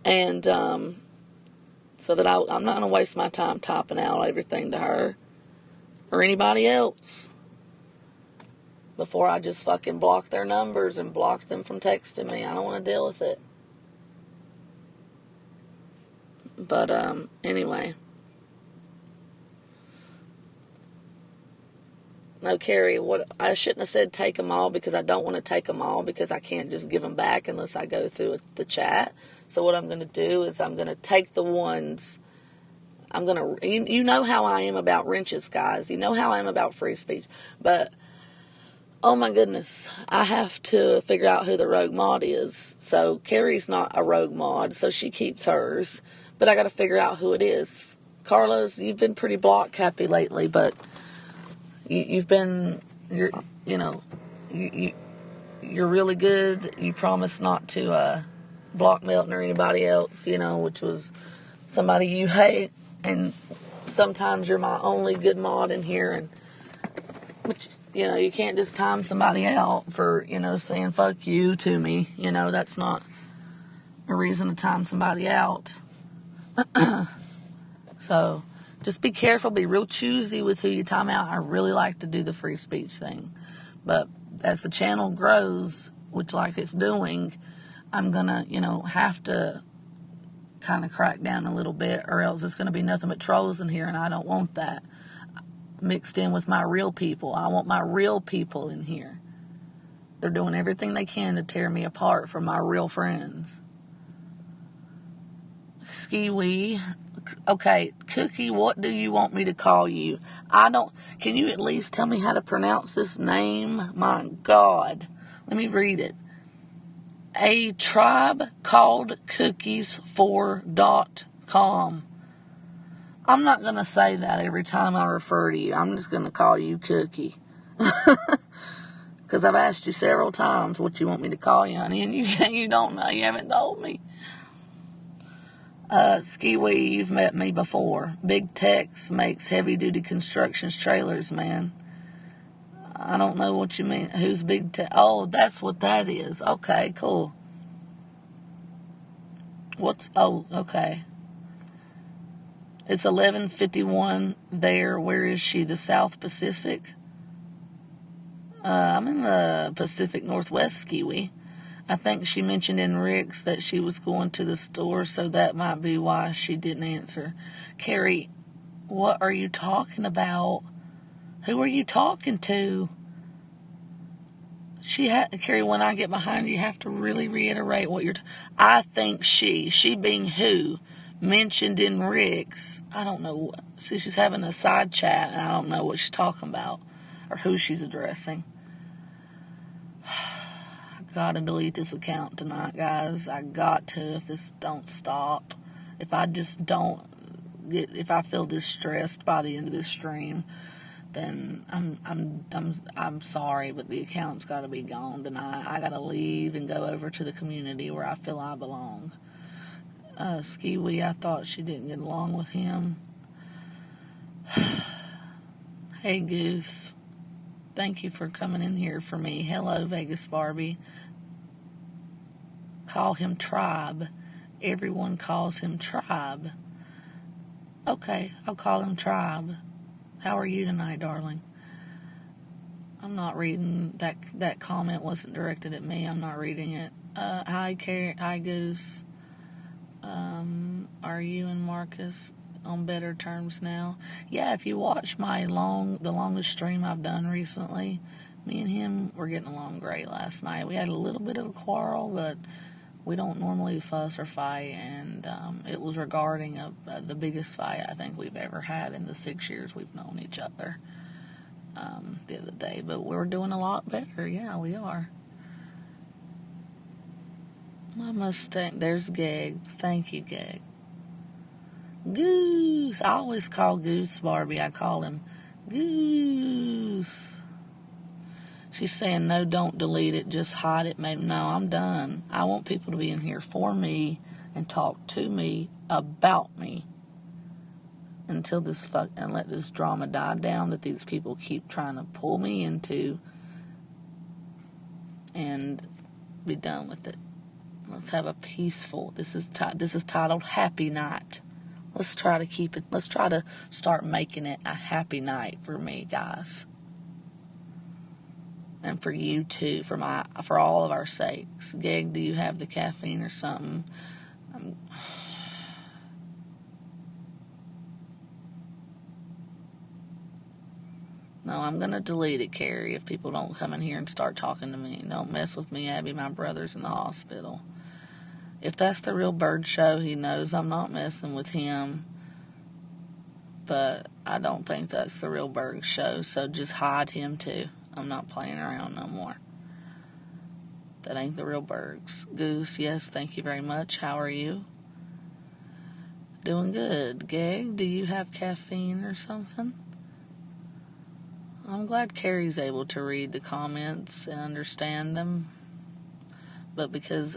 and so that I'm not going to waste my time typing out everything to her or anybody else before I just fucking block their numbers and block them from texting me. I don't want to deal with it. But anyway. No, Carrie, what I shouldn't have said take them all, because I don't want to take them all, because I can't just give them back unless I go through the chat. So what I'm going to do is I'm going to take the ones, I'm going to, you know how I am about wrenches, guys. You know how I am about free speech. But, oh my goodness, I have to figure out who the rogue mod is. So Carrie's not a rogue mod, so she keeps hers. But I got to figure out who it is. Carlos, you've been pretty block happy lately, but you're really good. You promised not to block Milton or anybody else, which was somebody you hate. And sometimes you're my only good mod in here, and you can't just time somebody out for saying fuck you to me. That's not a reason to time somebody out. So just be careful, be real choosy with who you time out. I really like to do the free speech thing. But as the channel grows, which like it's doing, I'm going to, have to kind of crack down a little bit, or else it's going to be nothing but trolls in here, and I don't want that mixed in with my real people. I want my real people in here. They're doing everything they can to tear me apart from my real friends. Ski-wee. Okay, Cookie, what do you want me to call you? Can you at least tell me how to pronounce this name? My God. Let me read it. A tribe called cookies4.com. I'm not going to say that every time I refer to you. I'm just going to call you Cookie. Because I've asked you several times what you want me to call you, honey, and you don't know. You haven't told me. Ski-wee, you've met me before. Big Tex makes heavy-duty constructions trailers, man. I don't know what you mean. Who's Big Tex? Oh, that's what that is. Okay, cool. Okay. It's 11:51 there. Where is she? The South Pacific? I'm in the Pacific Northwest, Ski-wee. I think she mentioned in Rick's that she was going to the store, so that might be why she didn't answer. Carrie, what are you talking about? Who are you talking to? Carrie, when I get behind you have to really reiterate what you're I think she being who, mentioned in Rick's, I don't know. See, she's having a side chat, and I don't know what she's talking about or who she's addressing. Gotta delete this account tonight, guys. I got to, if this don't stop. If I just don't if I feel distressed by the end of this stream, then I'm sorry, but the account's gotta be gone tonight. I gotta leave and go over to the community where I feel I belong. Ski-wee, I thought she didn't get along with him. Hey, Goose. Thank you for coming in here for me. Hello, Vegas Barbie. Call him Tribe. Everyone calls him Tribe. Okay, I'll call him Tribe. How are you tonight, darling? I'm not reading that comment. Wasn't directed at me. I'm not reading it. Hi, Goose. Are you and Marcus on better terms now? Yeah, if you watch the longest stream I've done recently, me and him were getting along great last night. We had a little bit of a quarrel, but we don't normally fuss or fight, and it was regarding the biggest fight I think we've ever had in the 6 years we've known each other the other day. But we're doing a lot better. Yeah, we are. My Mustang. There's Geg. Thank you, Geg. Goose. I always call Goose Barbie. I call him Goose. She's saying, no, don't delete it. Just hide it. Maybe. No, I'm done. I want people to be in here for me and talk to me about me until and let this drama die down that these people keep trying to pull me into, and be done with it. Let's have a peaceful. This is titled Happy Night. Let's try to keep it. Let's try to start making it a happy night for me, guys. And for you too, for all of our sakes. Geg, do you have the caffeine or something? No, I'm going to delete it, Carrie, if people don't come in here and start talking to me. Don't mess with me, Abby. My brother's in the hospital. If that's the real bird show, he knows I'm not messing with him. But I don't think that's the real bird show, so just hide him too. I'm not playing around no more. That ain't the real Bergs. Goose, yes, thank you very much. How are you? Doing good. Gag, do you have caffeine or something? I'm glad Carrie's able to read the comments and understand them. But because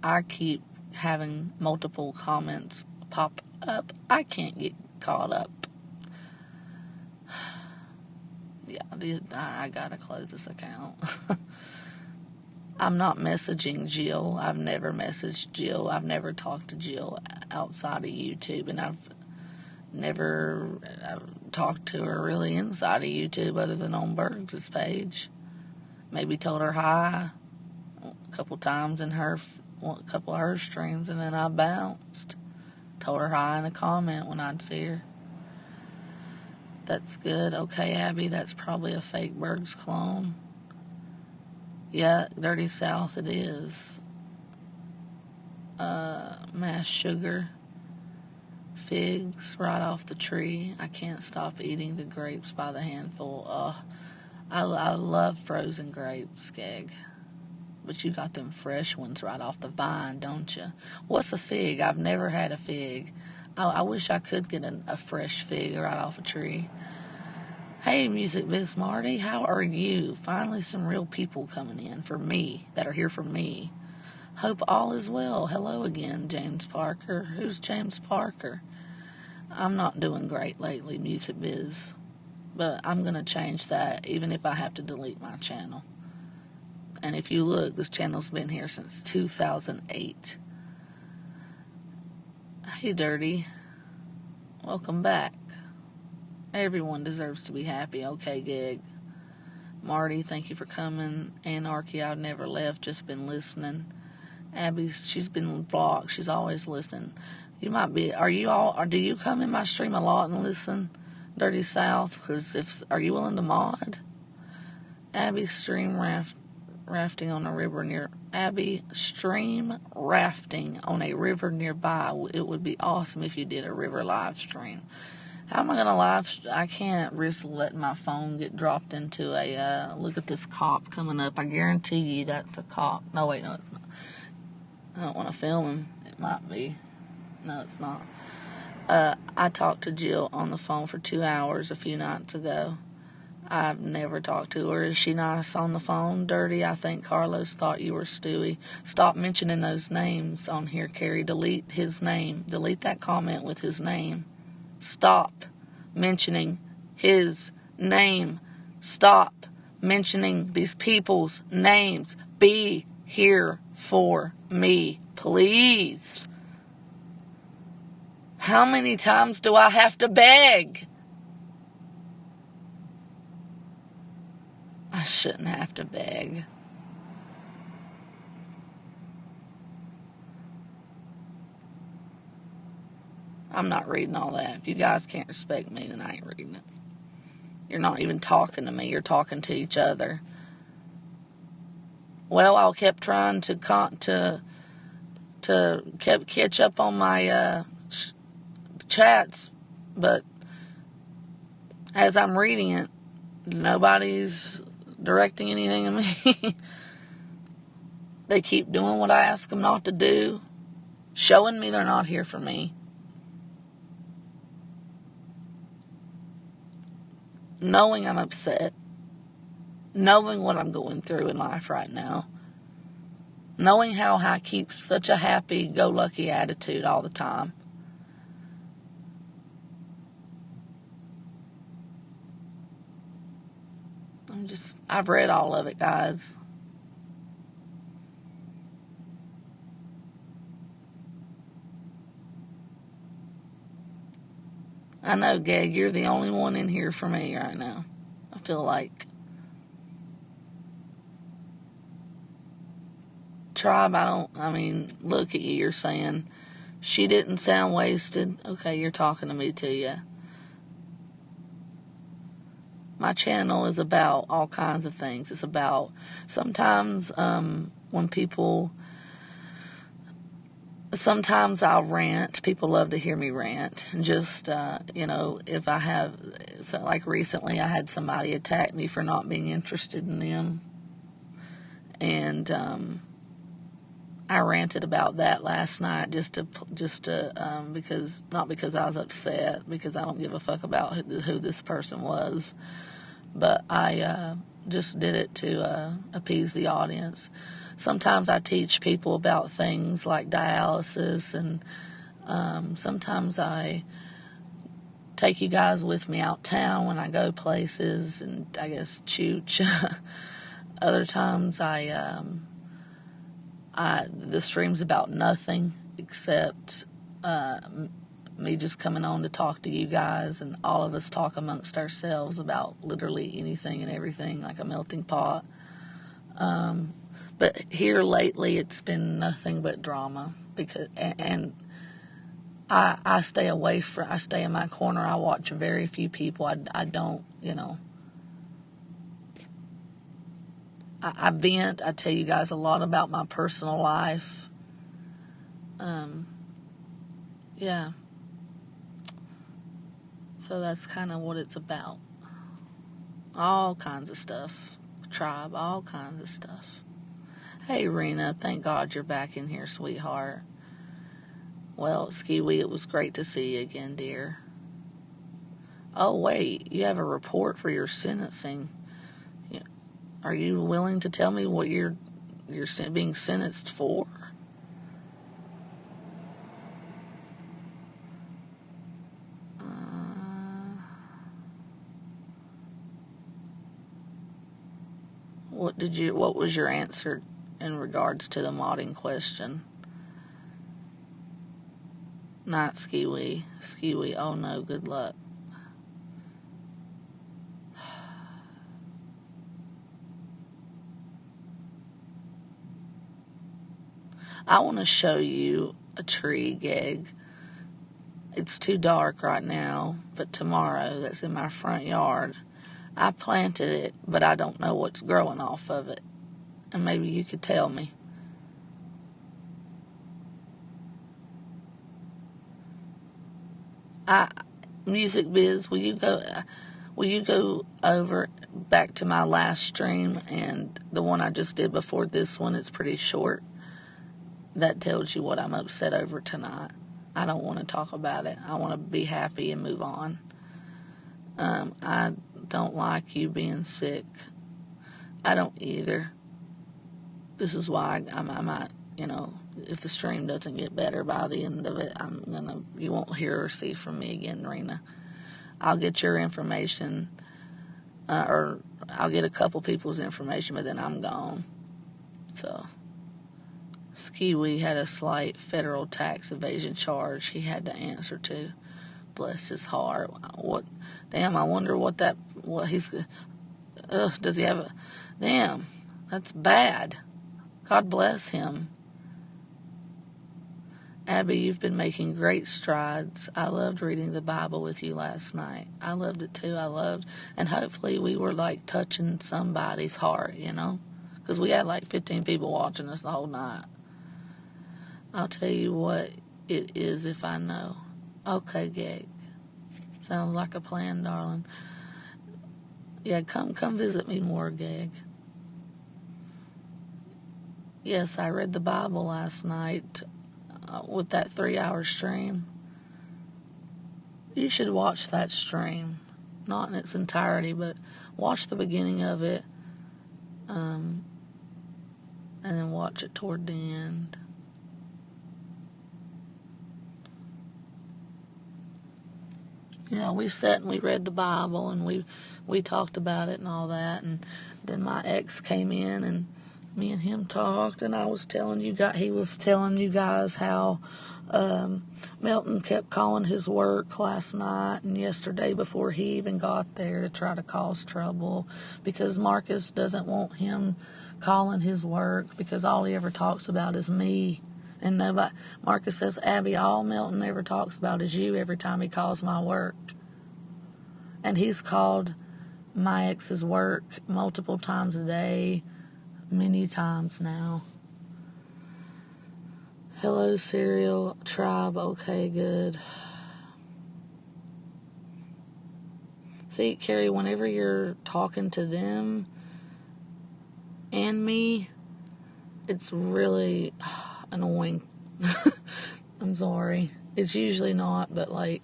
I keep having multiple comments pop up, I can't get caught up. Yeah, I gotta close this account. I'm not messaging Jill. I've never messaged Jill. I've never talked to Jill outside of YouTube, and I've never talked to her really inside of YouTube other than on Bergs' page. Maybe told her hi a couple times in a couple of her streams, and then I bounced. Told her hi in a comment when I'd see her. That's good. Okay, Abby, that's probably a fake Bergs clone. Yeah, Dirty South it is. Mashed sugar. Figs right off the tree. I can't stop eating the grapes by the handful. I love frozen grapes, Skeg. But you got them fresh ones right off the vine, don't you? What's a fig? I've never had a fig. I wish I could get a fresh fig right off a tree. Hey, Music Biz Marty, how are you? Finally some real people coming in for me, that are here for me. Hope all is well. Hello again, James Parker. Who's James Parker? I'm not doing great lately, Music Biz. But I'm going to change that, even if I have to delete my channel. And if you look, this channel's been here since 2008. Hey, Dirty. Welcome back. Everyone deserves to be happy. Okay, Gig. Marty, thank you for coming. Anarchy, I've never left, just been listening. Abby, she's been blocked. She's always listening. You might be, do you come in my stream a lot and listen? Dirty South, because are you willing to mod? Abby, stream rafting on a river near, Abby, stream rafting on a river nearby. It would be awesome if you did a river live stream. How am I going to I can't risk letting my phone get dropped into look at this cop coming up. I guarantee you that's a cop. No, wait, no, it's not. I don't want to film him. It might be. No, it's not. I talked to Jill on the phone for 2 hours a few nights ago. I've never talked to her. Is she nice on the phone? Dirty, I think Carlos thought you were Stewie. Stop mentioning those names on here, Carrie. Delete his name. Delete that comment with his name. Stop mentioning his name. Stop mentioning these people's names. Be here for me, please. How many times do I have to beg? I shouldn't have to beg. I'm not reading all that. If you guys can't respect me, then I ain't reading it. You're not even talking to me. You're talking to each other. Well, I kept trying to catch up on my chats, but as I'm reading it, nobody's directing anything to me. They keep doing what I ask them not to do, showing me they're not here for me. Knowing I'm upset, knowing what I'm going through in life right now, knowing how I keep such a happy-go-lucky attitude all the time. I've read all of it, guys. I know, Gag, you're the only one in here for me right now. I feel like. Tribe, look at you, you're saying, she didn't sound wasted. Okay, you're talking to me too, yeah. my channel is about all kinds of things. It's about sometimes when people, sometimes I'll rant. People love to hear me rant. Just, if I have, so like recently I had somebody attack me for not being interested in them. And I ranted about that last night just to because, not because I was upset, because I don't give a fuck about who this person was, but I just did it to appease the audience. Sometimes I teach people about things like dialysis, and sometimes I take you guys with me out town when I go places, and I guess chooch. Other times the stream's about nothing except me just coming on to talk to you guys, and all of us talk amongst ourselves about literally anything and everything, like a melting pot. But here lately it's been nothing but drama, because and I stay away from, I stay in my corner. I watch very few people. I don't, I vent. I tell you guys a lot about my personal life. Yeah. So that's kind of what it's about. All kinds of stuff. Tribe, all kinds of stuff. Hey, Rena, thank God you're back in here, sweetheart. Well, Skiwee, it was great to see you again, dear. Oh, wait, you have a report for your sentencing. Are you willing to tell me what you're being sentenced for? What was your answer in regards to the modding question? Not Skiwee. Skiwee, oh no, good luck. I want to show you a tree, Geg. It's too dark right now, but tomorrow, that's in my front yard. I planted it, but I don't know what's growing off of it. And maybe you could tell me. Music Biz, will you go over back to my last stream, and the one I just did before this one? It's pretty short. That tells you what I'm upset over tonight. I don't want to talk about it. I want to be happy and move on. I don't like you being sick. I don't either. This is why I might, if the stream doesn't get better by the end of it, you won't hear or see from me again, Rena. I'll get your information, or I'll get a couple people's information, but then I'm gone. So, Skiwee had a slight federal tax evasion charge he had to answer to. Bless his heart. Damn, I wonder does he have a, damn, that's bad. God bless him. Abby, you've been making great strides. I loved reading the Bible with you last night. I loved it too. And hopefully we were like touching somebody's heart, because we had like 15 people watching us the whole night. I'll tell you what it is if I know. Okay, Geg. Sounds like a plan, darling. Yeah, come visit me more, Geg. Yes, I read the Bible last night with that 3-hour stream. You should watch that stream. Not in its entirety, but watch the beginning of it. And then watch it toward the end. We sat and we read the Bible, and we talked about it and all that, and then my ex came in, and me and him talked, and he was telling you guys how Milton kept calling his work last night and yesterday before he even got there to try to cause trouble, because Marcus doesn't want him calling his work, because all he ever talks about is me. And Marcus says, Abby, all Milton ever talks about is you every time he calls my work. And he's called my ex's work multiple times a day, many times now. Hello, Serial Tribe. Okay, good. See, Carrie, whenever you're talking to them and me, it's really annoying. I'm sorry. It's usually not, but like,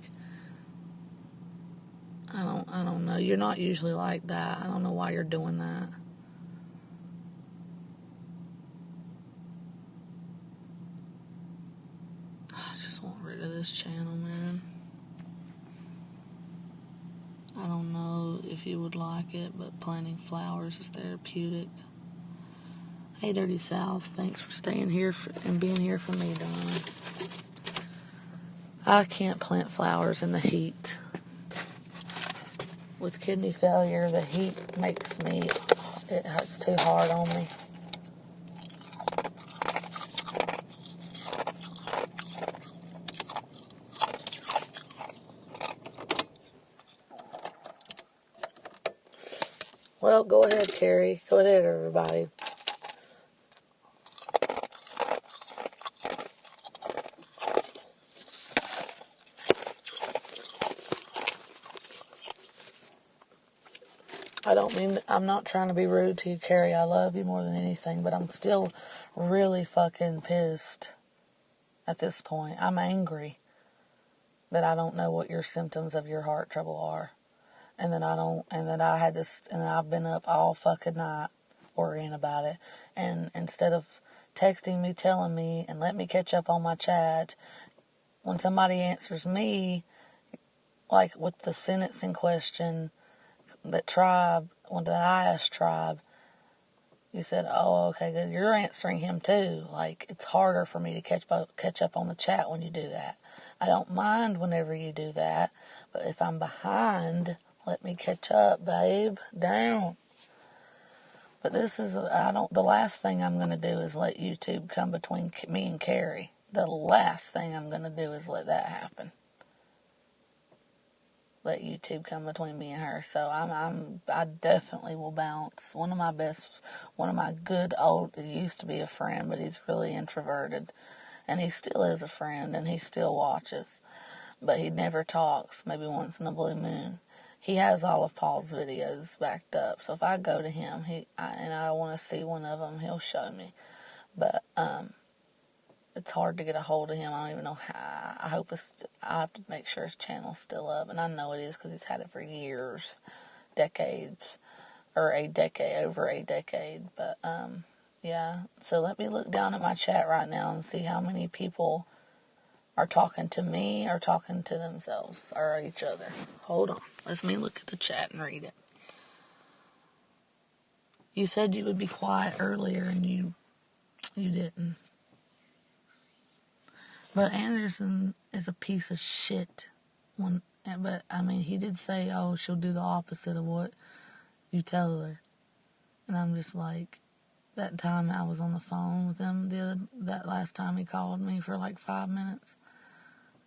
I don't know. You're not usually like that. I don't know why you're doing that. I just want rid of this channel, man. I don't know if you would like it, but planting flowers is therapeutic. Hey, Dirty South, thanks for staying here and being here for me, darling. I can't plant flowers in the heat. With kidney failure, the heat makes me, it's too hard on me. Well, go ahead, Carrie. Go ahead, everybody. I'm not trying to be rude to you, Carrie. I love you more than anything, but I'm still really fucking pissed at this point. I'm angry that I don't know what your symptoms of your heart trouble are. And that I've been up all fucking night worrying about it. And instead of texting me, telling me, and let me catch up on my chat, when somebody answers me, like with the sentencing question, that I asked Tribe, you said, oh, okay, good. You're answering him too. Like, it's harder for me to catch up on the chat when you do that. I don't mind whenever you do that, but if I'm behind, let me catch up, babe. Down. But the last thing I'm going to do is let YouTube come between me and Carrie. The last thing I'm going to do is let that happen. Let YouTube come between me and her. So I definitely will bounce. One of my good old, he used to be a friend, but he's really introverted. And he still is a friend, and he still watches. But he never talks, maybe once in a blue moon. He has all of Paul's videos backed up. So if I go to him, and I want to see one of them, he'll show me. But it's hard to get a hold of him. I don't even know how. I have to make sure his channel's still up. And I know it is because he's had it for years, decades, or over a decade. But, yeah. So let me look down at my chat right now and see how many people are talking to me or talking to themselves or each other. Hold on. Let me look at the chat and read it. You said you would be quiet earlier and you didn't. But Anderson is a piece of shit. But I mean, he did say, oh, she'll do the opposite of what you tell her. And I'm just like, that time I was on the phone with him, that last time he called me for like 5 minutes.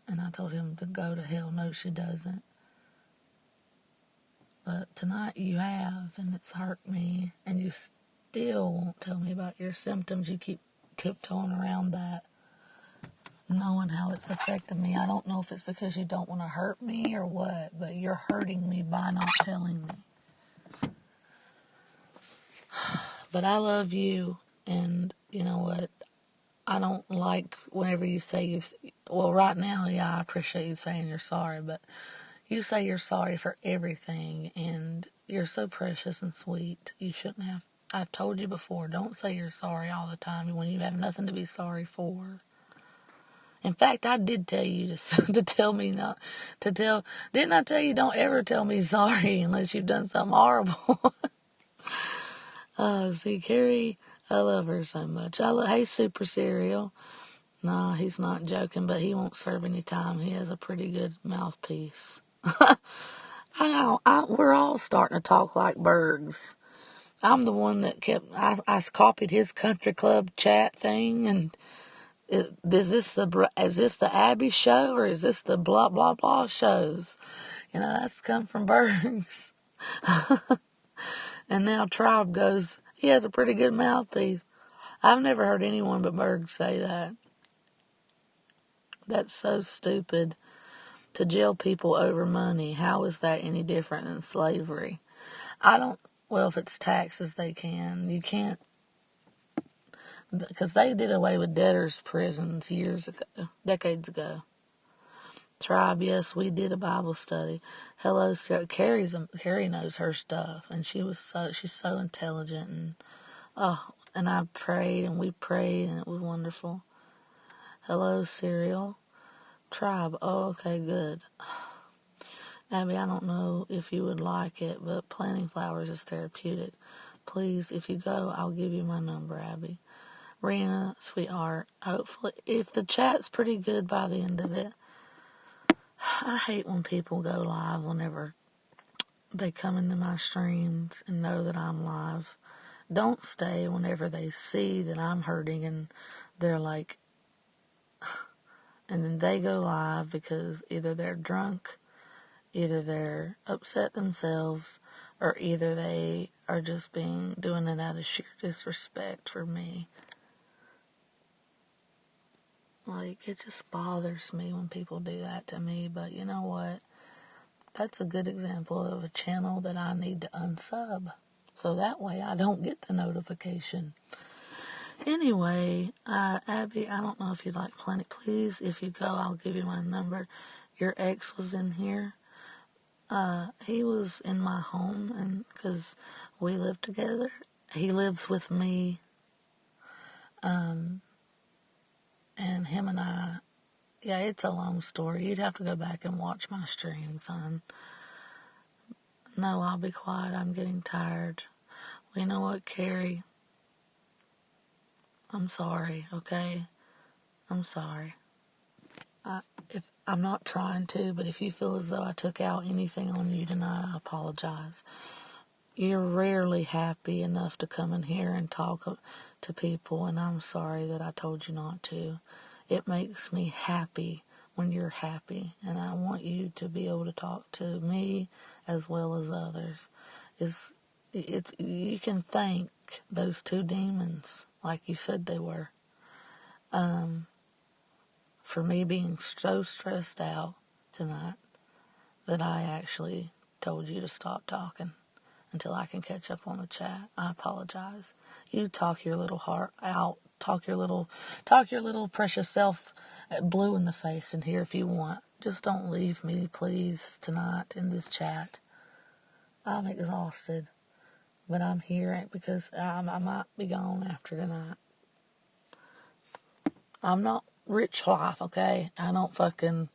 And I told him to go to hell. No, she doesn't. But tonight you have, and it's hurt me. And you still won't tell me about your symptoms. You keep tiptoeing around that, knowing how it's affected me. I don't know if it's because you don't want to hurt me or what, but you're hurting me by not telling me. But I love you, and you know what? I don't like whenever you say well, right now, yeah, I appreciate you saying you're sorry, but you say you're sorry for everything, and you're so precious and sweet. You shouldn't have. I've told you before, don't say you're sorry all the time when you have nothing to be sorry for. In fact, I did tell you to tell me not to tell. Didn't I tell you don't ever tell me sorry unless you've done something horrible? See, Carrie, I love her so much. Hey, Super Cereal. Nah, he's not joking, but he won't serve any time. He has a pretty good mouthpiece. We're all starting to talk like birds. I'm the one that I copied his country club chat thing, and is this the Abby show, or is this the blah blah blah shows? You know, that's come from birds. And now Tribe goes, he has a pretty good mouthpiece. I've never heard anyone but Berg say that. That's so stupid. To jail people over money, how is that any different than slavery? Well, if it's taxes, they can. You can't, because they did away with debtors' prisons decades ago. Tribe, yes, we did a Bible study. Hello, Sarah. Carrie knows her stuff, and she's so intelligent, and I prayed, and we prayed, and it was wonderful. Hello, Cereal. Tribe, oh, okay, good. Abby, I don't know if you would like it, but planting flowers is therapeutic. Please, if you go, I'll give you my number, Abby. Rena, sweetheart, hopefully, if the chat's pretty good by the end of it. I hate when people go live whenever they come into my streams and know that I'm live. Don't stay whenever they see that I'm hurting and they're like, and then they go live because either they're drunk, either they're upset themselves, or either they are just doing it out of sheer disrespect for me. Like, it just bothers me when people do that to me, but you know what? That's a good example of a channel that I need to unsub, so that way I don't get the notification. Anyway, Abby, I don't know if you'd like Planet. Please, if you go, I'll give you my number. Your ex was in here. He was in my home, and because we live together, he lives with me. And him and I, yeah, it's a long story. You'd have to go back and watch my stream, son. No, I'll be quiet. I'm getting tired. Well, you know what, Carrie? I'm sorry, okay? I'm sorry. If I'm not trying to, but if you feel as though I took out anything on you tonight, I apologize. You're rarely happy enough to come in here and talk to people, and I'm sorry that I told you not to. It makes me happy when you're happy, and I want you to be able to talk to me as well as others. You can thank those two demons, like you said they were, for me being so stressed out tonight that I actually told you to stop talking until I can catch up on the chat. I apologize. You talk your little heart out. Talk your little precious self blue in the face in here if you want. Just don't leave me, please, tonight in this chat. I'm exhausted, but I'm here because I might be gone after tonight. I'm not rich life, okay? I don't fucking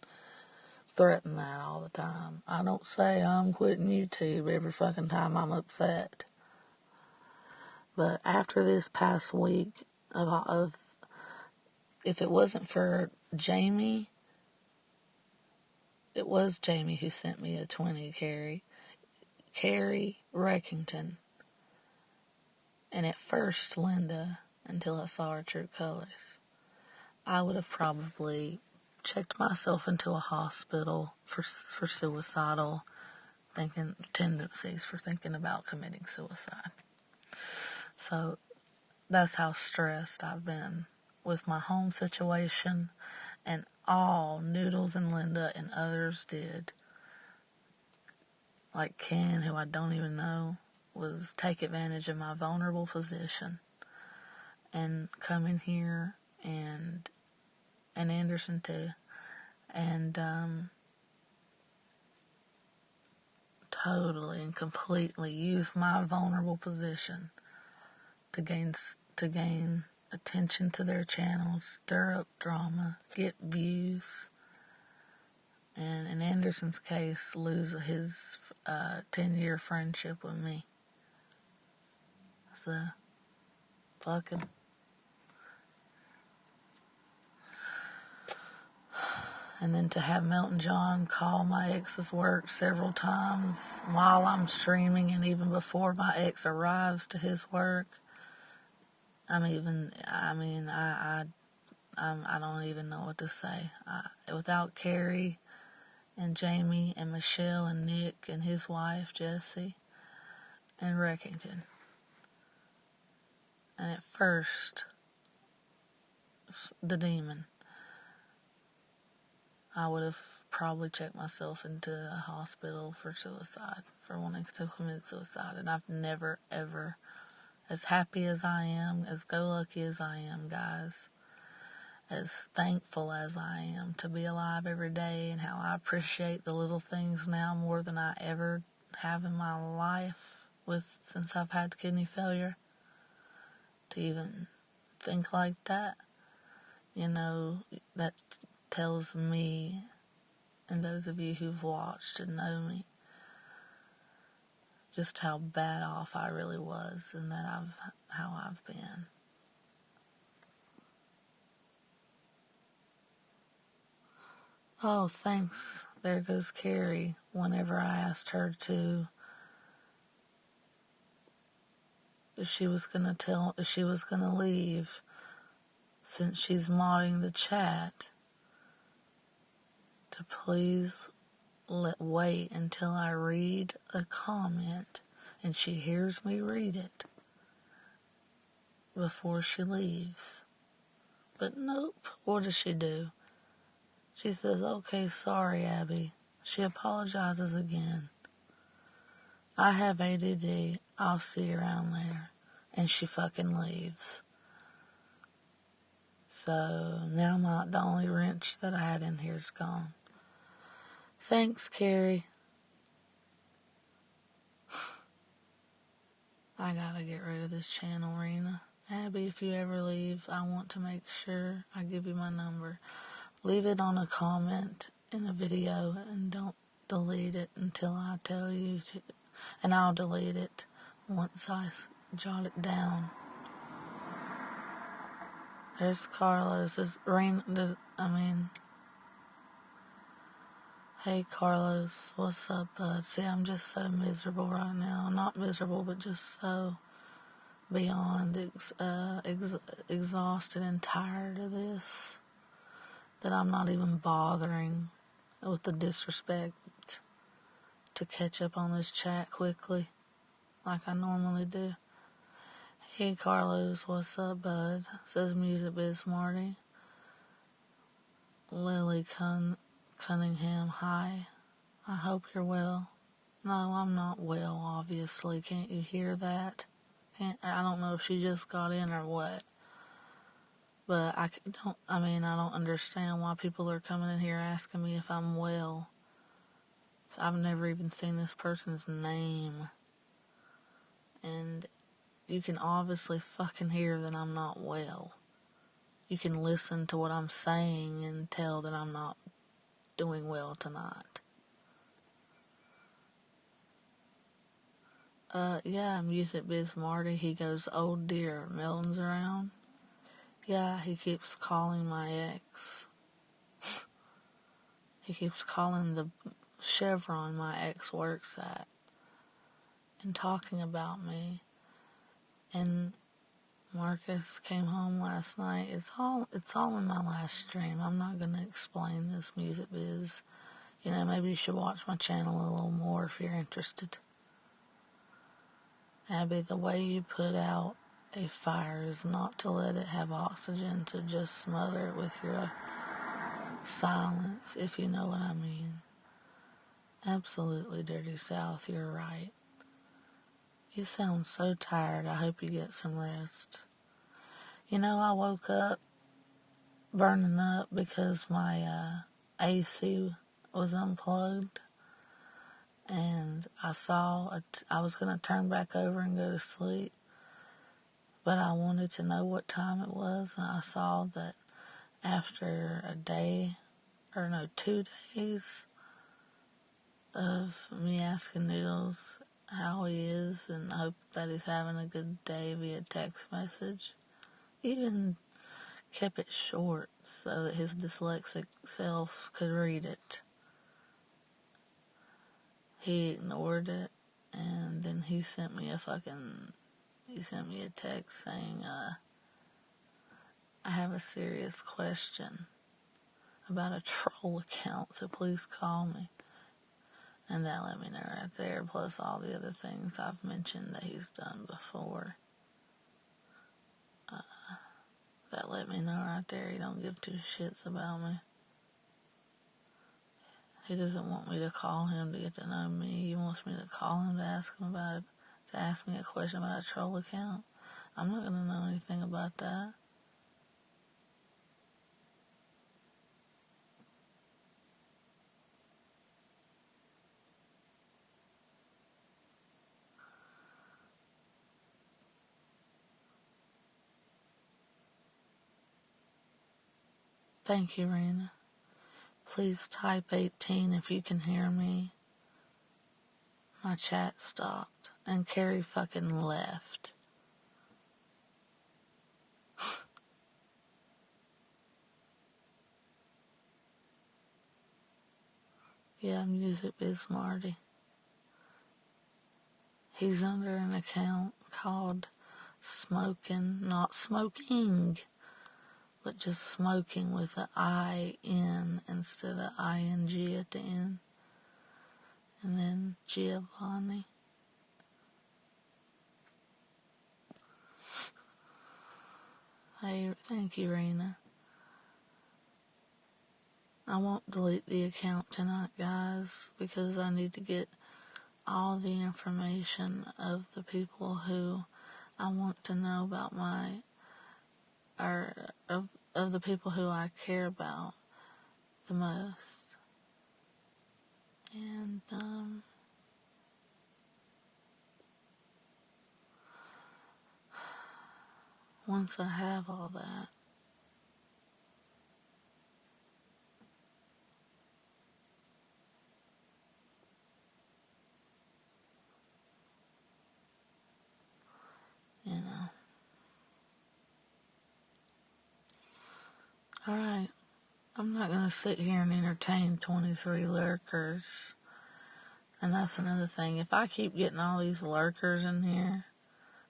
threaten that all the time. I don't say I'm quitting YouTube every fucking time I'm upset. But after this past week of if it wasn't for Jamie, it was Jamie who sent me a 20, Carrie Reckington, and at first Linda, until I saw her true colors. I would have probably checked myself into a hospital for suicidal tendencies, for thinking about committing suicide. So that's how stressed I've been with my home situation, and all Noodles and Linda and others did, like Ken, who I don't even know, was take advantage of my vulnerable position and come in here, and Anderson too, and totally and completely use my vulnerable position to gain attention to their channels, stir up drama, get views, and in Anderson's case, lose his 10-year friendship with me. So, fuck him. And then to have Melton John call my ex's work several times while I'm streaming and even before my ex arrives to his work. I don't even know what to say. Without Carrie and Jamie and Michelle and Nick and his wife Jessie and Reckington. And at first, the demon, I would have probably checked myself into a hospital for suicide, for wanting to commit suicide. And I've never, ever, as happy as I am, as go-lucky as I am, guys, as thankful as I am to be alive every day, and how I appreciate the little things now more than I ever have in my life since I've had kidney failure, to even think like that. You know, that tells me, and those of you who've watched and know me, just how bad off I really was, and how I've been. Oh, thanks. There goes Carrie. Whenever I asked her if she was gonna leave, since she's modding the chat, to please wait until I read a comment and she hears me read it before she leaves. But nope, what does she do? She says, okay, sorry, Abby. She apologizes again. I have ADD, I'll see you around later. And she fucking leaves. So now the only wrench that I had in here is gone. Thanks, Carrie. I gotta get rid of this channel, Rena. Abby, if you ever leave, I want to make sure I give you my number. Leave it on a comment in a video and don't delete it until I tell you to. And I'll delete it once I jot it down. There's Carlos. Hey Carlos, what's up, bud? See, I'm just so miserable right now. Not miserable, but just so beyond exhausted and tired of this, that I'm not even bothering with the disrespect to catch up on this chat quickly like I normally do. Hey Carlos, what's up, bud? Says Music Biz Marty. Lily Cunningham, hi. I hope you're well. No, I'm not well, obviously. Can't you hear that? I don't know if she just got in or what. But I don't understand why people are coming in here asking me if I'm well. I've never even seen this person's name. And you can obviously fucking hear that I'm not well. You can listen to what I'm saying and tell that I'm not doing well tonight. Yeah, Music Biz Marty, he goes, oh dear, Melton's around? Yeah, he keeps calling my ex. He keeps calling the Chevron my ex works at and talking about me. And Marcus came home last night. It's all in my last stream. I'm not going to explain this, Music Biz. You know, maybe you should watch my channel a little more if you're interested. Abby, the way you put out a fire is not to let it have oxygen, to just smother it with your silence, if you know what I mean. Absolutely, Dirty South, you're right. You sound so tired. I hope you get some rest. You know, I woke up burning up because my AC was unplugged, and I was going to turn back over and go to sleep, but I wanted to know what time it was, and I saw that after 2 days of me asking Noodles how he is and hope that he's having a good day via text message, even kept it short so that his dyslexic self could read it. He ignored it, and then he sent me a text saying, I have a serious question. about a troll account, so please call me. And that let me know right there, plus all the other things I've mentioned that he's done before. That let me know right there he don't give two shits about me. He doesn't want me to call him to get to know me. He wants me to call him to ask him about it, to ask me a question about a troll account. I'm not going to know anything about that. Thank you, Rena. Please type 18 if you can hear me. My chat stopped, and Carrie fucking left. Yeah, Music Biz Marty. He's under an account called Smoking, not Smoking, but just Smoking with an I-N instead of I-N-G at the end. And then Giovanni. Hey, thank you, Rena. I won't delete the account tonight, guys, because I need to get all the information of the people who I want to know about of the people who I care about the most. And, once I have all that, you know. Alright, I'm not going to sit here and entertain 23 lurkers. And that's another thing. If I keep getting all these lurkers in here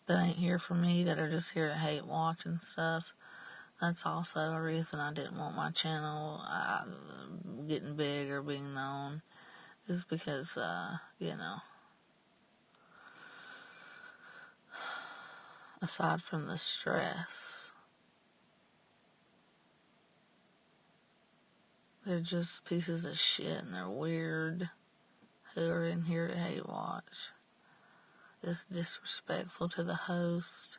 that ain't here for me, that are just here to hate watch and stuff, that's also a reason I didn't want my channel getting big or being known. Is because, you know, aside from the stress, they're just pieces of shit and they're weird who are in here to hate watch. It's disrespectful to the host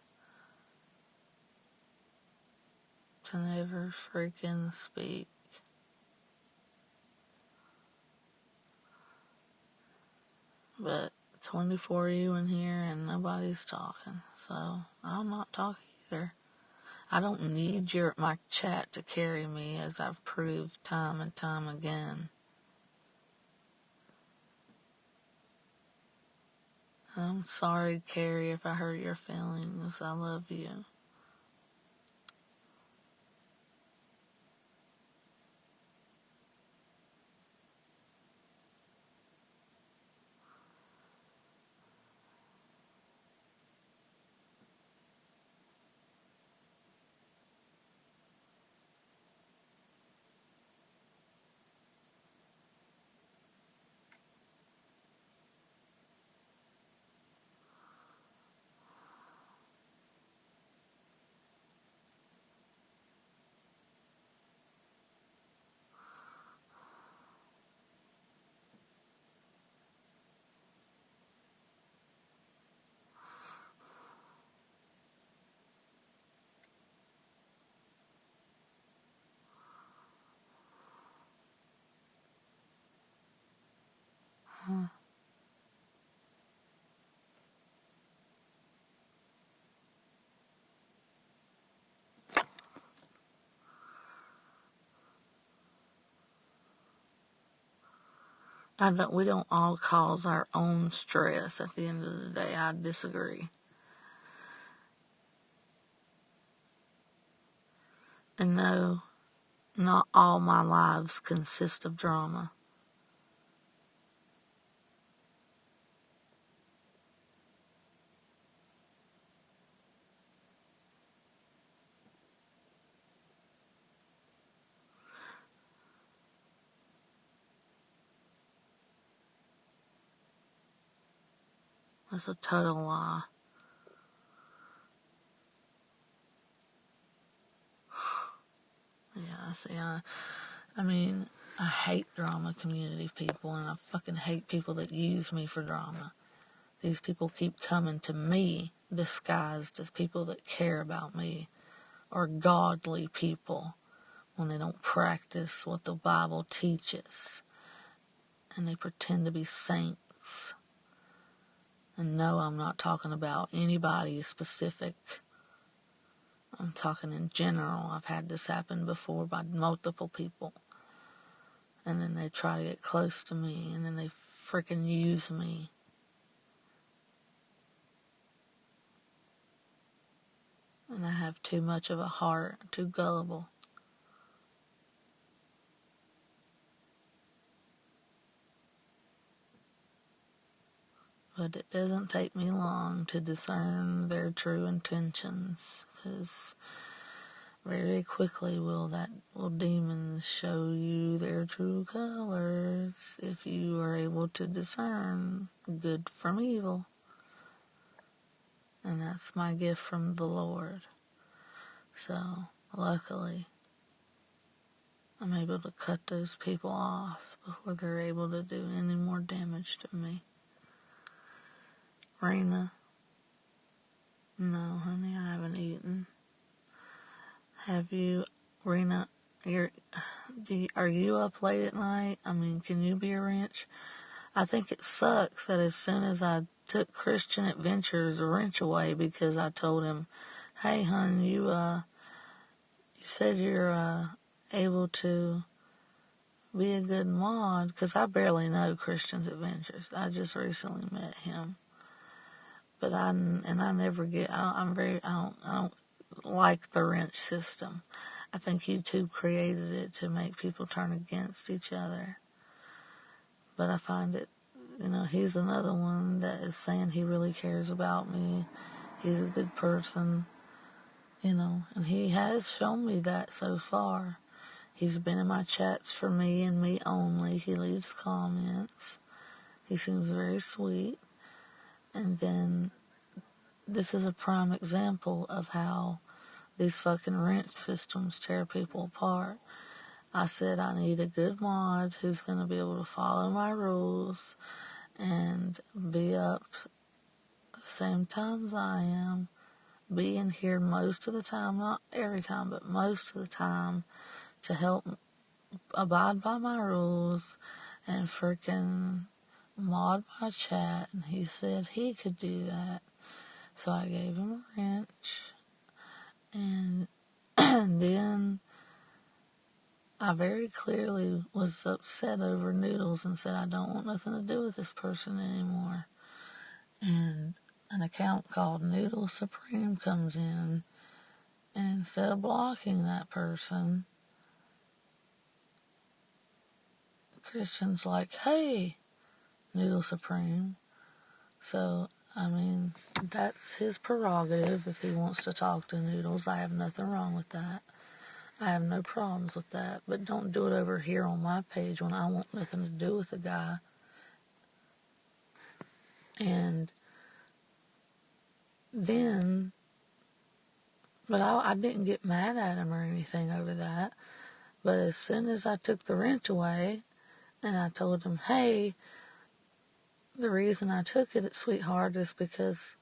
to never freaking speak. But 24 of you in here and nobody's talking, so I'm not talking either. I don't need my chat to carry me, as I've proved time and time again. I'm sorry, Carrie, if I hurt your feelings. I love you. We don't all cause our own stress at the end of the day. I disagree. And no, not all my lives consist of drama. That's a total lie. Yeah, see, I mean, I hate drama community people, and I fucking hate people that use me for drama. These people keep coming to me disguised as people that care about me or godly people when they don't practice what the Bible teaches. And they pretend to be saints. And no, I'm not talking about anybody specific. I'm talking in general. I've had this happen before by multiple people. And then they try to get close to me, and then they freaking use me. And I have too much of a heart, too gullible. But it doesn't take me long to discern their true intentions, because very quickly will demons show you their true colors if you are able to discern good from evil. And that's my gift from the Lord. So, luckily, I'm able to cut those people off before they're able to do any more damage to me. Rena? No, honey, I haven't eaten. Have you, Rena? Are you up late at night? I mean, can you be a wrench? I think it sucks that as soon as I took Christian Adventure's wrench away because I told him, hey, hon, you said you're able to be a good mod, because I barely know Christian's Adventures. I just recently met him. But I never get, I don't like the wrench system. I think YouTube created it to make people turn against each other. But I find it, he's another one that is saying he really cares about me. He's a good person, and he has shown me that so far. He's been in my chats for me and me only. He leaves comments. He seems very sweet. And then this is a prime example of how these fucking wrench systems tear people apart. I said I need a good mod who's going to be able to follow my rules and be up the same times I am, be in here most of the time, not every time, but most of the time, to help abide by my rules and freaking mod my chat. And he said he could do that. So I gave him a wrench. And then I very clearly was upset over Noodles and said I don't want nothing to do with this person anymore. And an account called Noodle Supreme comes in, and instead of blocking that person, Christian's like, hey, Noodle Supreme. So, I mean, that's his prerogative if he wants to talk to Noodles. I have nothing wrong with that. I have no problems with that. But don't do it over here on my page when I want nothing to do with the guy. And then, but I didn't get mad at him or anything over that. But as soon as I took the wrench away, and I told him, hey, the reason I took it, sweetheart, is because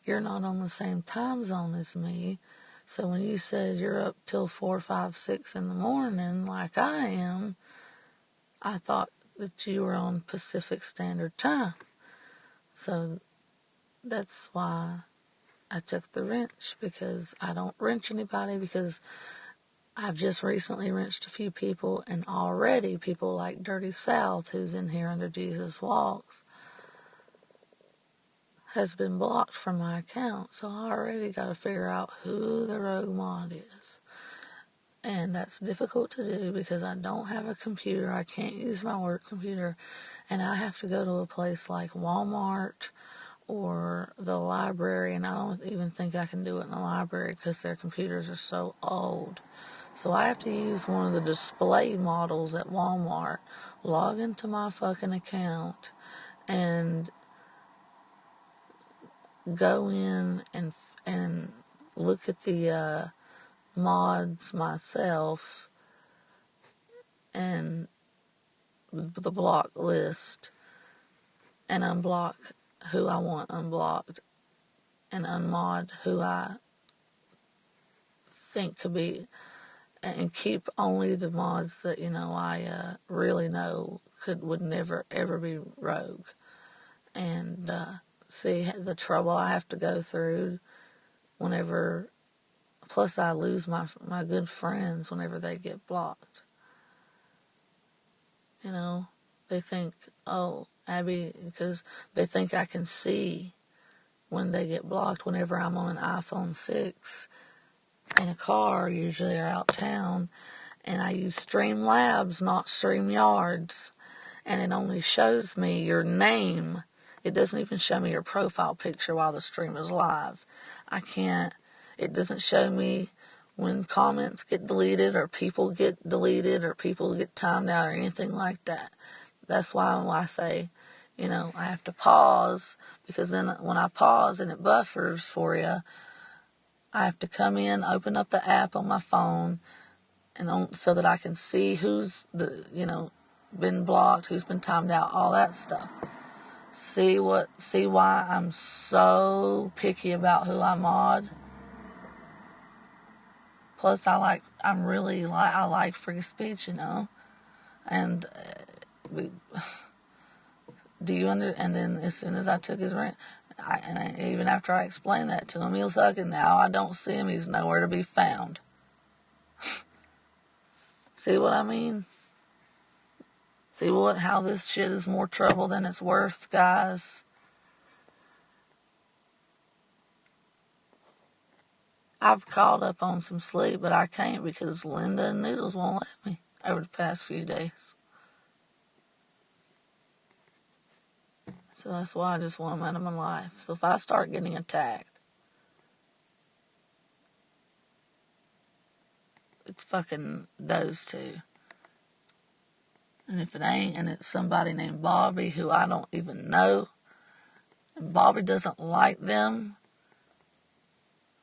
you're not on the same time zone as me. So when you said you're up till 4, 5, 6 in the morning like I am, I thought that you were on Pacific Standard Time. So that's why I took the wrench, because I don't wrench anybody, because I've just recently wrenched a few people, and already people like Dirty South, who's in here under Jesus Walks, has been blocked from my account. So I already got to figure out who the rogue mod is. And that's difficult to do because I don't have a computer. I can't use my work computer. And I have to go to a place like Walmart or the library. And I don't even think I can do it in the library because their computers are so old. So I have to use one of the display models at Walmart, log into my fucking account, and go in and look at the mods myself and the block list and unblock who I want unblocked and unmod who I think could be, and keep only the mods that I really know would never ever be rogue, and see the trouble I have to go through whenever. Plus, I lose my good friends whenever they get blocked. They think, oh, Abby, because they think I can see when they get blocked whenever I'm on an iPhone 6 in a car, usually, or out town, and I use Streamlabs, not StreamYards, and it only shows me your name. It doesn't even show me your profile picture while the stream is live. It doesn't show me when comments get deleted or people get deleted or people get timed out or anything like that. That's why I say, I have to pause, because then when I pause and it buffers for you, I have to come in, open up the app on my phone, and so that I can see who's been blocked, who's been timed out, all that stuff. See why I'm so picky about who I mod. Plus, I like free speech, and and then as soon as I took his rent, even after I explained that to him, he was hugging. Now I don't see him; he's nowhere to be found. See what I mean? See how this shit is more trouble than it's worth, guys. I've caught up on some sleep, but I can't because Linda and Noodles won't let me over the past few days. So that's why I just want them out of my life. So if I start getting attacked, it's fucking those two. And if it ain't, and it's somebody named Bobby who I don't even know, and Bobby doesn't like them,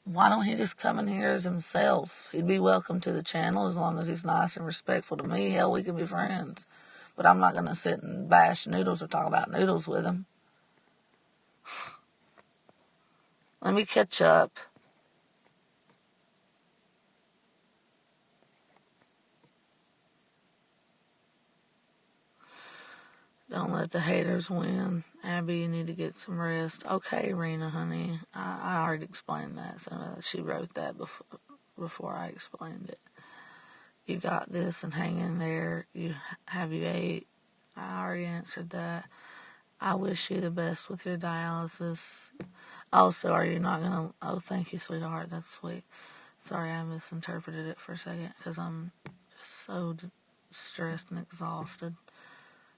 why don't he just come in here as himself? He'd be welcome to the channel as long as he's nice and respectful to me. Hell, we can be friends. But I'm not going to sit and bash Noodles or talk about Noodles with him. Let me catch up. Don't let the haters win. Abby, you need to get some rest. Okay, Rena, honey. I already explained that. So she wrote that before I explained it. You got this and hang in there. You ate? I already answered that. I wish you the best with your dialysis. Also, are you not going to... Oh, thank you, sweetheart. That's sweet. Sorry, I misinterpreted it for a second because I'm just so stressed and exhausted.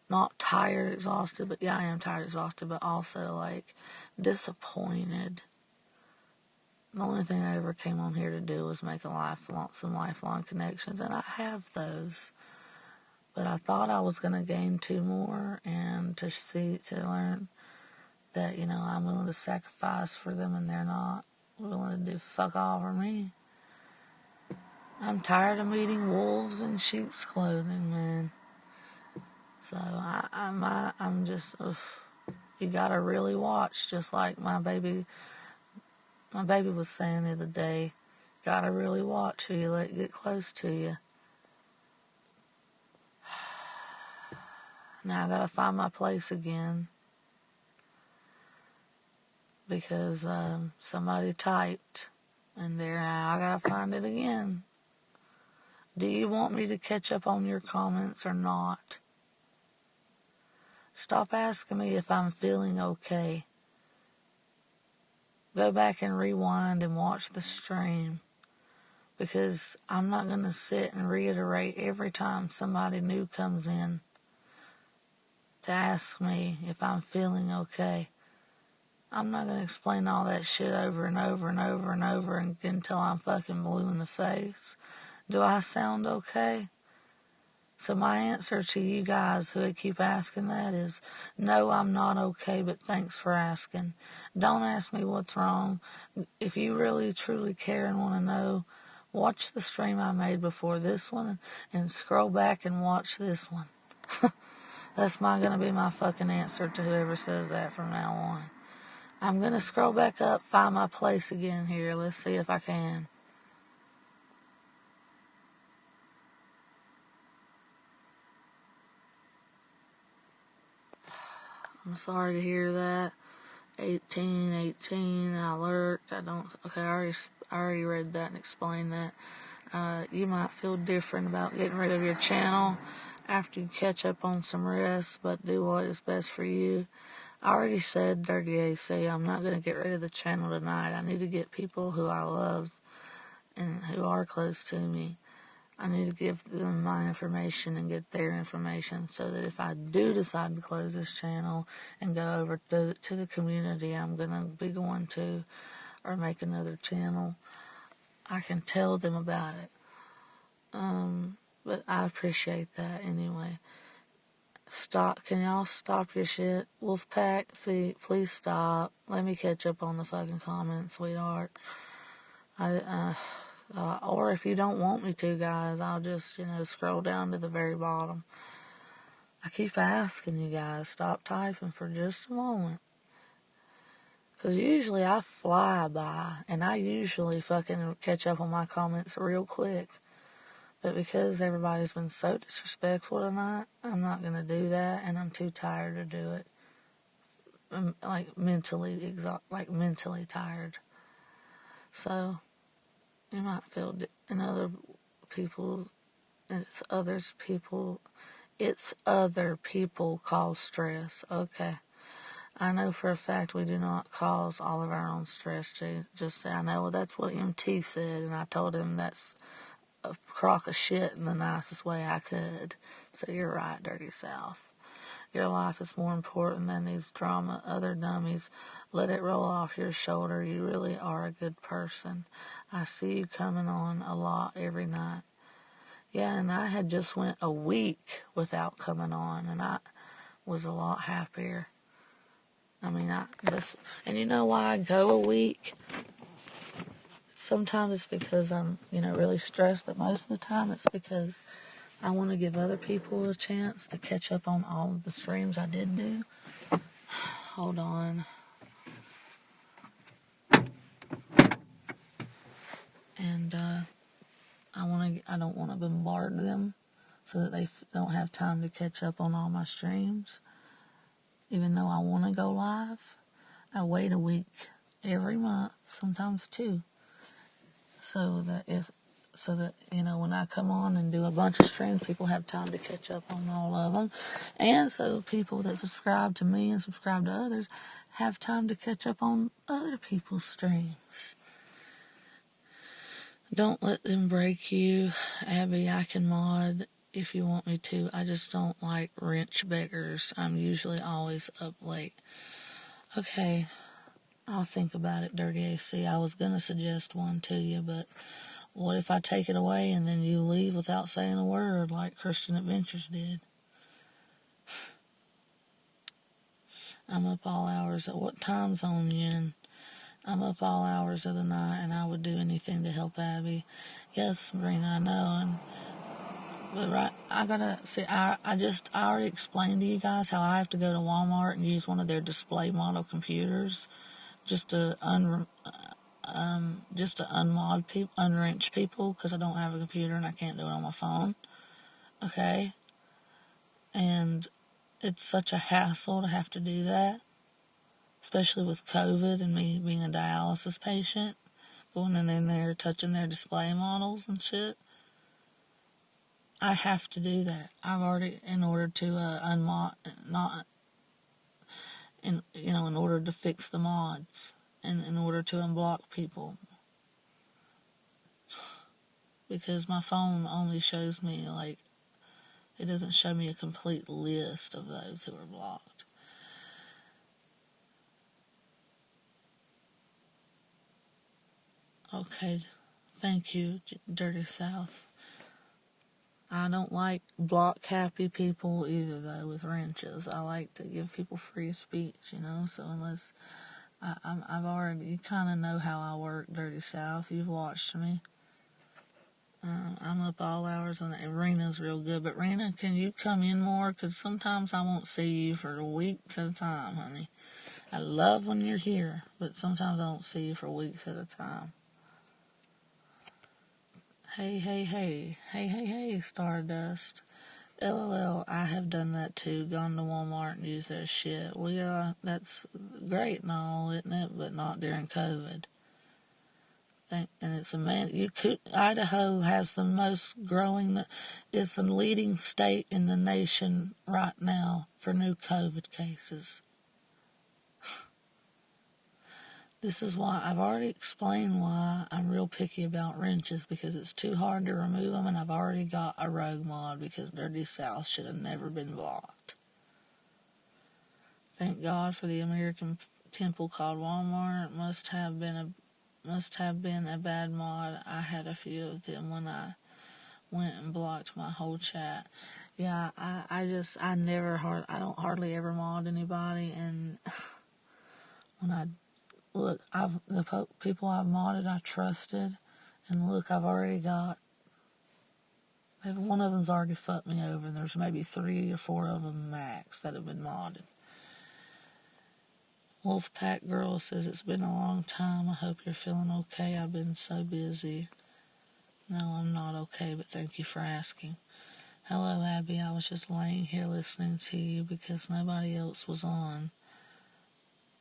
Not tired, exhausted, but yeah, I am tired, exhausted, but also, disappointed. The only thing I ever came on here to do was make some lifelong connections, and I have those. But I thought I was going to gain 2 more, and to learn that, I'm willing to sacrifice for them, and they're not willing to do fuck all for me. I'm tired of meeting wolves in sheep's clothing, man. So I'm just, you gotta really watch, just like my baby was saying the other day, gotta really watch who you let get close to you. Now I gotta find my place again, because somebody typed, and I gotta find it again. Do you want me to catch up on your comments or not? Stop asking me if I'm feeling okay. Go back and rewind and watch the stream, because I'm not going to sit and reiterate every time somebody new comes in to ask me if I'm feeling okay. I'm not going to explain all that shit over and over and over and over until I'm fucking blue in the face. Do I sound okay? So my answer to you guys who keep asking that is, no, I'm not okay, but thanks for asking. Don't ask me what's wrong. If you really, truly care and want to know, watch the stream I made before this one and scroll back and watch this one. That's going to be my fucking answer to whoever says that from now on. I'm going to scroll back up, find my place again here. Let's see if I can. I'm sorry to hear that. 18, alert. Okay, I already read that and explained that. You might feel different about getting rid of your channel after you catch up on some rest, but do what is best for you. I already said, Dirty AC, I'm not going to get rid of the channel tonight. I need to get people who I love and who are close to me. I need to give them my information and get their information so that if I do decide to close this channel and go over to the community I'm going to be going to or make another channel, I can tell them about it. But I appreciate that anyway. Stop. Can y'all stop your shit? Wolfpack, see, please stop. Let me catch up on the fucking comments, sweetheart. Or if you don't want me to, guys, I'll just, scroll down to the very bottom. I keep asking you guys, stop typing for just a moment. Because usually I fly by, and I usually fucking catch up on my comments real quick. But because everybody's been so disrespectful tonight, I'm not going to do that, and I'm too tired to do it. I'm mentally tired. So, you might feel, and other people, it's other people cause stress. Okay. I know for a fact we do not cause all of our own stress. Just say, I know, well, that's what MT said, and I told him that's a crock of shit in the nicest way I could. So you're right, Dirty South. Your life is more important than these other dummies. Let it roll off your shoulder. You really are a good person. I see you coming on a lot every night. Yeah, and I had just went a week without coming on, and I was a lot happier. And you know why I go a week? Sometimes it's because I'm, really stressed, but most of the time it's because I want to give other people a chance to catch up on all of the streams I did do. Hold on. And I don't want to bombard them so that they don't have time to catch up on all my streams. Even though I want to go live, I wait a week every month, sometimes two, so that when I come on and do a bunch of streams, people have time to catch up on all of them, and so people that subscribe to me and subscribe to others have time to catch up on other people's streams. Don't let them break you, Abby. I can mod if you want me to. I just don't like wrench beggars. I'm usually always up late. Okay, I'll think about it, Dirty AC. I was going to suggest one to you, but what if I take it away and then you leave without saying a word like Christian Adventures did? I'm up all hours. At what time zone you in? I'm up all hours of the night, and I would do anything to help Abby. Yes, Sabrina, I know. But right, I gotta see. I already explained to you guys how I have to go to Walmart and use one of their display model computers just to unwrench people because I don't have a computer and I can't do it on my phone. Okay, and it's such a hassle to have to do that, especially with COVID and me being a dialysis patient, going in there touching their display models and shit. I have to do that. I've already, in order to in order to fix the mods, and in order to unblock people, because my phone only shows me it doesn't show me a complete list of those who are blocked. Okay, thank you, Dirty South. I don't like block happy people either, though, with wrenches. I like to give people free speech, so unless I've already, you kind of know how I work, Dirty South. You've watched me. I'm up all hours, and Rena's real good. But Rena, can you come in more? Because sometimes I won't see you for weeks at a time, honey. I love when you're here, but sometimes I don't see you for weeks at a time. Hey, Stardust. LOL, I have done that too. Gone to Walmart and used their shit. Well, yeah, that's great and all, isn't it? But not during COVID. And it's Idaho has the most growing, it's the leading state in the nation right now for new COVID cases. This is why I've already explained why I'm real picky about wrenches, because it's too hard to remove them, and I've already got a rogue mod because Dirty South should have never been blocked. Thank God for the American temple called Walmart. Must have been a bad mod. I had a few of them when I went and blocked my whole chat. Yeah, I don't hardly ever mod anybody, and when the people I've modded I trusted, and look, I've already got, one of them's already fucked me over, and there's maybe 3 or 4 of them max that have been modded. Wolfpack Girl says, it's been a long time. I hope you're feeling okay. I've been so busy. No, I'm not okay, but thank you for asking. Hello, Abby. I was just laying here listening to you because nobody else was on.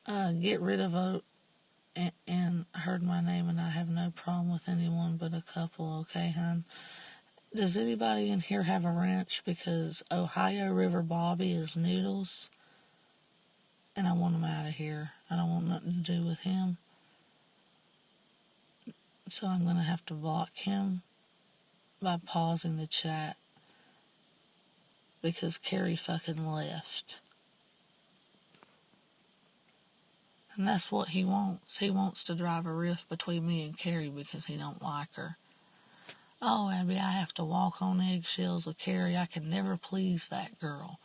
Get rid of vote and heard my name, and I have no problem with anyone but a couple, okay, hon? Does anybody in here have a wrench? Because Ohio River Bobby is noodles, and I want him out of here. I don't want nothing to do with him. So I'm going to have to block him by pausing the chat because Carrie fucking left. And that's what he wants. He wants to drive a rift between me and Carrie because he don't like her. Oh, Abby, I have to walk on eggshells with Carrie. I can never please that girl.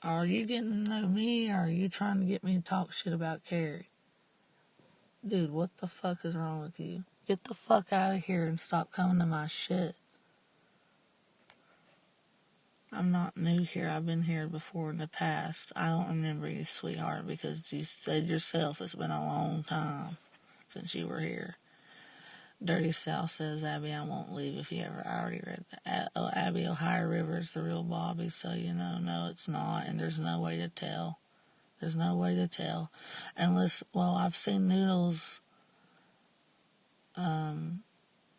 Are you getting to know me, or are you trying to get me to talk shit about Carrie? Dude, what the fuck is wrong with you? Get the fuck out of here and stop coming to my shit. I'm not new here. I've been here before in the past. I don't remember you, sweetheart, because you said yourself it's been a long time since you were here. Dirty South says, Abby, I won't leave if you ever. I already read that. Abby, Ohio River is the real Bobby, so no, it's not, and there's no way to tell. There's no way to tell. Unless, I've seen Noodles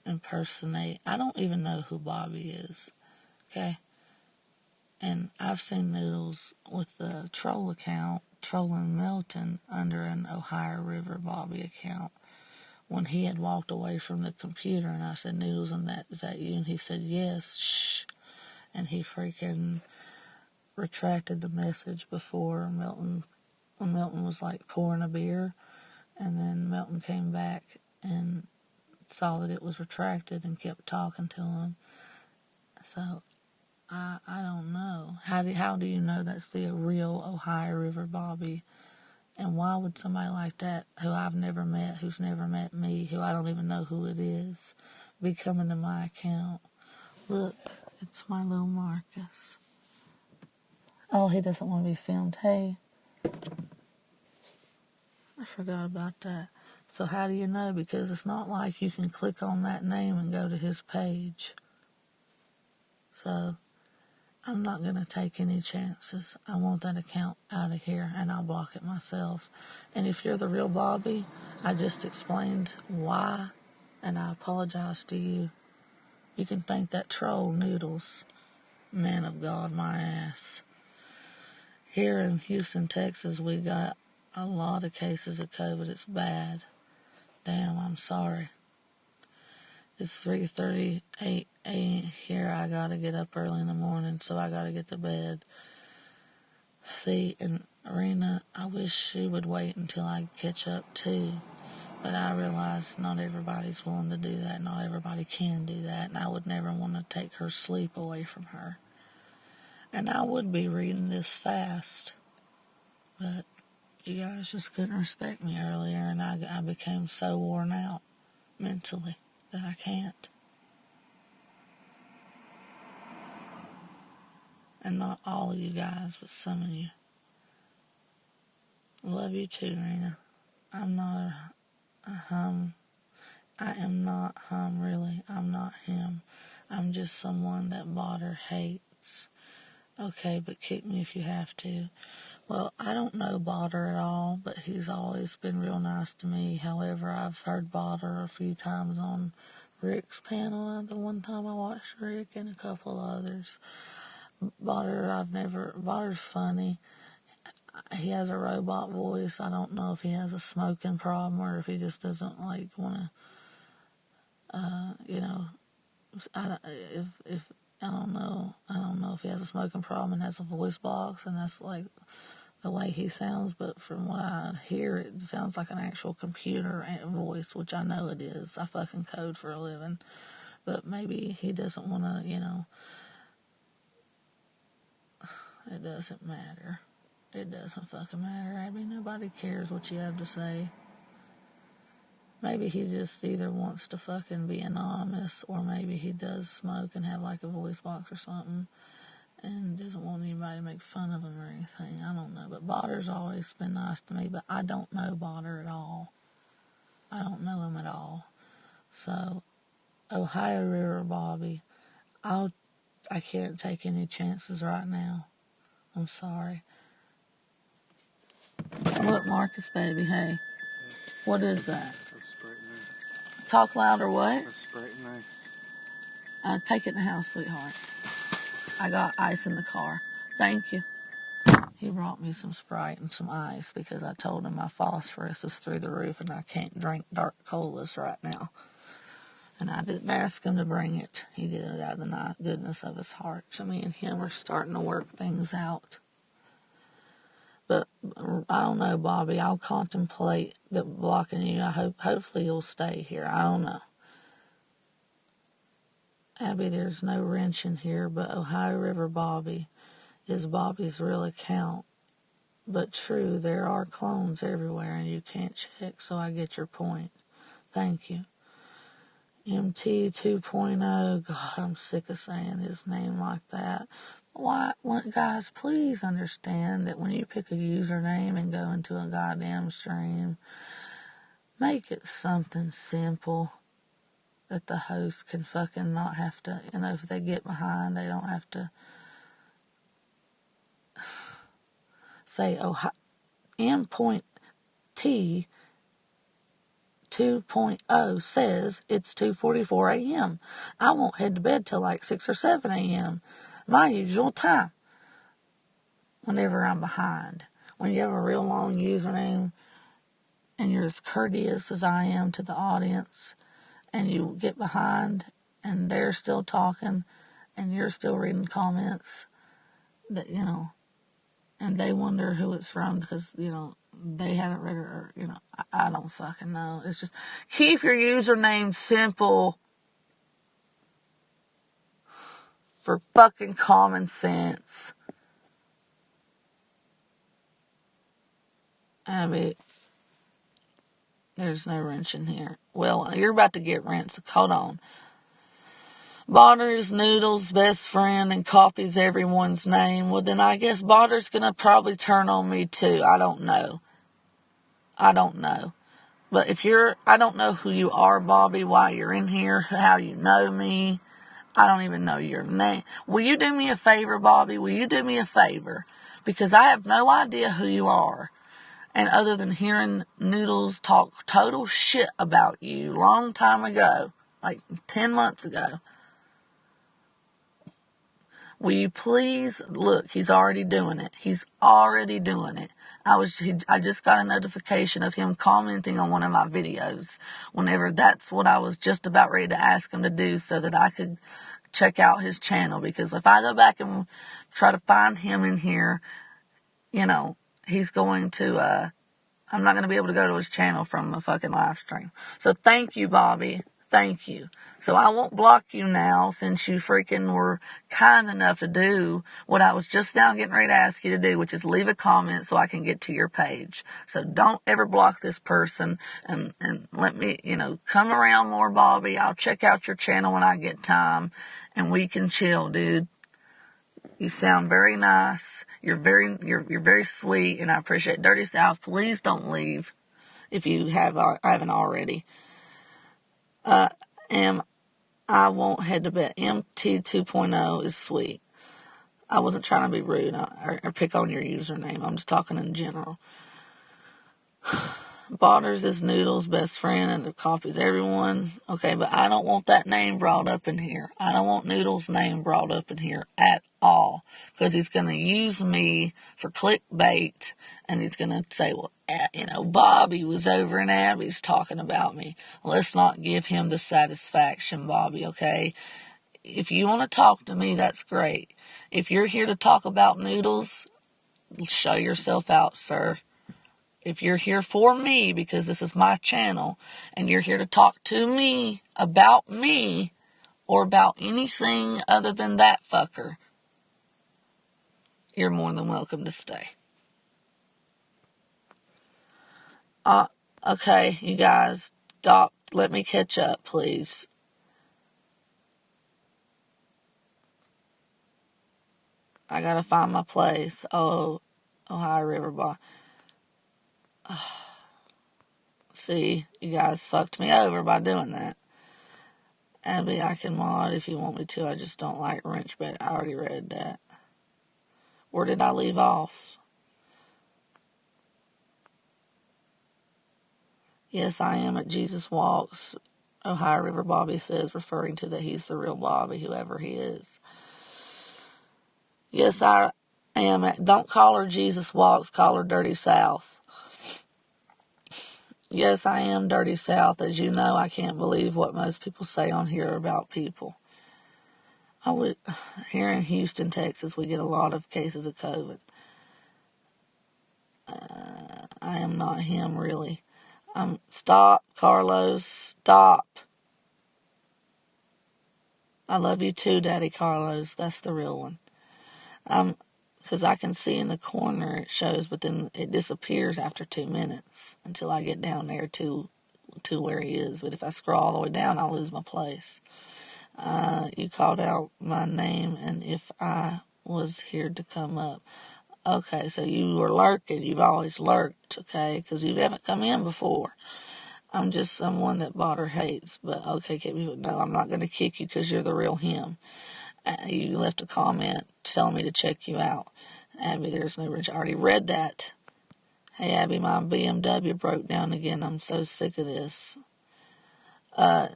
impersonate. I don't even know who Bobby is, okay? And I've seen Noodles with the troll account trolling Milton under an Ohio River Bobby account when he had walked away from the computer, and I said, Noodles, is that you? And he said, yes, shh. And he freaking retracted the message before when Milton was like pouring a beer, and then Milton came back and saw that it was retracted and kept talking to him. So I don't know. How do you know that's the real Ohio River Bobby? And why would somebody like that, who I've never met, who's never met me, who I don't even know who it is, be coming to my account? Look, it's my little Marcus. Oh, he doesn't want to be filmed. Hey, I forgot about that. So how do you know? Because it's not like you can click on that name and go to his page. So I'm not going to take any chances. I want that account out of here, and I'll block it myself. And if you're the real Bobby, I just explained why, and I apologize to you. You can thank that troll Noodles. Man of God, my ass. Here in Houston, Texas, we got a lot of cases of COVID. It's bad. Damn, I'm sorry. It's 3:38 a.m. here. I gotta get up early in the morning, so I gotta get to bed. See, and Arena, I wish she would wait until I catch up too, But I realize not everybody's willing to do that. Not everybody can do that. And I would never want to take her sleep away from her. And I would be reading this fast. But you guys just couldn't respect me earlier. And I became so worn out mentally that I can't. And not all of you guys, but some of you. I love you too, Rena. I'm not a hum. I am not hum, really. I'm not him. I'm just someone that Botter hates. Okay, but kick me if you have to. Well, I don't know Botter at all, but he's always been real nice to me. However, I've heard Botter a few times on Rick's panel. The one time I watched Rick and a couple others. Botter's funny. He has a robot voice. I don't know if he has a smoking problem or if he just doesn't want to, I don't know. I don't know if he has a smoking problem and has a voice box and that's like the way he sounds. But from what I hear, it sounds like an actual computer voice, which I know it is. I fucking code for a living. But maybe he doesn't want to, it doesn't matter. It doesn't fucking matter, Abby. Nobody cares what you have to say. Maybe he just either wants to fucking be anonymous or maybe he does smoke and have like a voice box or something and doesn't want anybody to make fun of him or anything. I don't know. But Botter's always been nice to me, but I don't know Botter at all. I don't know him at all. So, Ohio River Bobby, I can't take any chances right now. I'm sorry. Look, Marcus, baby, hey. What is that? Talk loud or what? Take it in the house, sweetheart. I got ice in the car. Thank you. He brought me some Sprite and some ice because I told him my phosphorus is through the roof and I can't drink dark colas right now. And I didn't ask him to bring it. He did it out of the goodness of his heart. So me and him are starting to work things out. But I don't know, Bobby. I'll contemplate blocking you. Hopefully you'll stay here. I don't know. Abby, there's no wrench in here, but Ohio River Bobby is Bobby's real account. But true, there are clones everywhere and you can't check, so I get your point. Thank you. MT 2.0, God, I'm sick of saying his name like that. Guys, please understand that when you pick a username and go into a goddamn stream, make it something simple that the host can fucking not have to, if they get behind, they don't have to say, M.T 2.0 says it's 2:44 a.m. I won't head to bed till like 6 or 7 a.m. My usual time. Whenever I'm behind. When you have a real long username and you're as courteous as I am to the audience and you get behind and they're still talking and you're still reading comments that, and they wonder who it's from because, they haven't read it or, I don't fucking know. It's just keep your username simple for fucking common sense. Abby, there's no wrench in here. Well, you're about to get wrenched. Hold on. Botter is Noodle's best friend and copies everyone's name. Well, then I guess Botter's going to probably turn on me too. I don't know. But I don't know who you are, Bobby, why you're in here, how you know me. I don't even know your name. Will you do me a favor, Bobby? Will you do me a favor? Because I have no idea who you are. And other than hearing Noodles talk total shit about you long time ago, like 10 months ago, will you please, look, he's already doing it. I just got a notification of him commenting on one of my videos whenever that's what I was just about ready to ask him to do so that I could check out his channel. Because if I go back and try to find him in here, he's going to, I'm not going to be able to go to his channel from a fucking live stream. So thank you, Bobby. Thank you. So I won't block you now since you freaking were kind enough to do what I was just now getting ready to ask you to do, which is leave a comment so I can get to your page. So don't ever block this person and let me, come around more, Bobby. I'll check out your channel when I get time and we can chill, dude. You sound very nice. You're very sweet, and I appreciate Dirty South. Please don't leave if you haven't already. I won't head to bed. MT 2.0 is sweet. I wasn't trying to be rude or pick on your username. I'm just talking in general. Botters is Noodles' best friend and it copies everyone. Okay, but I don't want that name brought up in here. I don't want Noodles' name brought up in here at all. Because he's going to use me for clickbait. And he's going to say, well, Bobby was over in Abby's talking about me. Let's not give him the satisfaction, Bobby, okay? If you want to talk to me, that's great. If you're here to talk about Noodles, show yourself out, sir. If you're here for me, because this is my channel, and you're here to talk to me, or about anything other than that fucker, you're more than welcome to stay. Okay, you guys, stop. Let me catch up, please. I gotta find my place. Ohio River Bar. See, you guys fucked me over by doing that. Abby, I can mod if you want me to. I just don't like wrench, but I already read that. Where did I leave off? Yes, I am at Jesus Walks. Ohio River Bobby says, referring to that he's the real Bobby, whoever he is. Yes, I am at, don't call her Jesus Walks, call her Dirty South. Yes, I am Dirty South. As you know, I can't believe what most people say on here about people. Here in Houston, Texas, we get a lot of cases of COVID. I am not him, really. Stop, Carlos, stop. I love you too, Daddy Carlos. That's the real one. Because I can see in the corner it shows, but then it disappears after 2 minutes until I get down there to where he is. But if I scroll all the way down, I'll lose my place. You called out my name, and if I was here to come up. Okay, so you were lurking. You've always lurked, okay, because you haven't come in before. I'm just someone that Botter hates, but okay, no, I'm not going to kick you because you're the real him. You left a comment telling me to check you out. Abby, there's no wrench. I already read that. Hey, Abby, my BMW broke down again. I'm so sick of this. I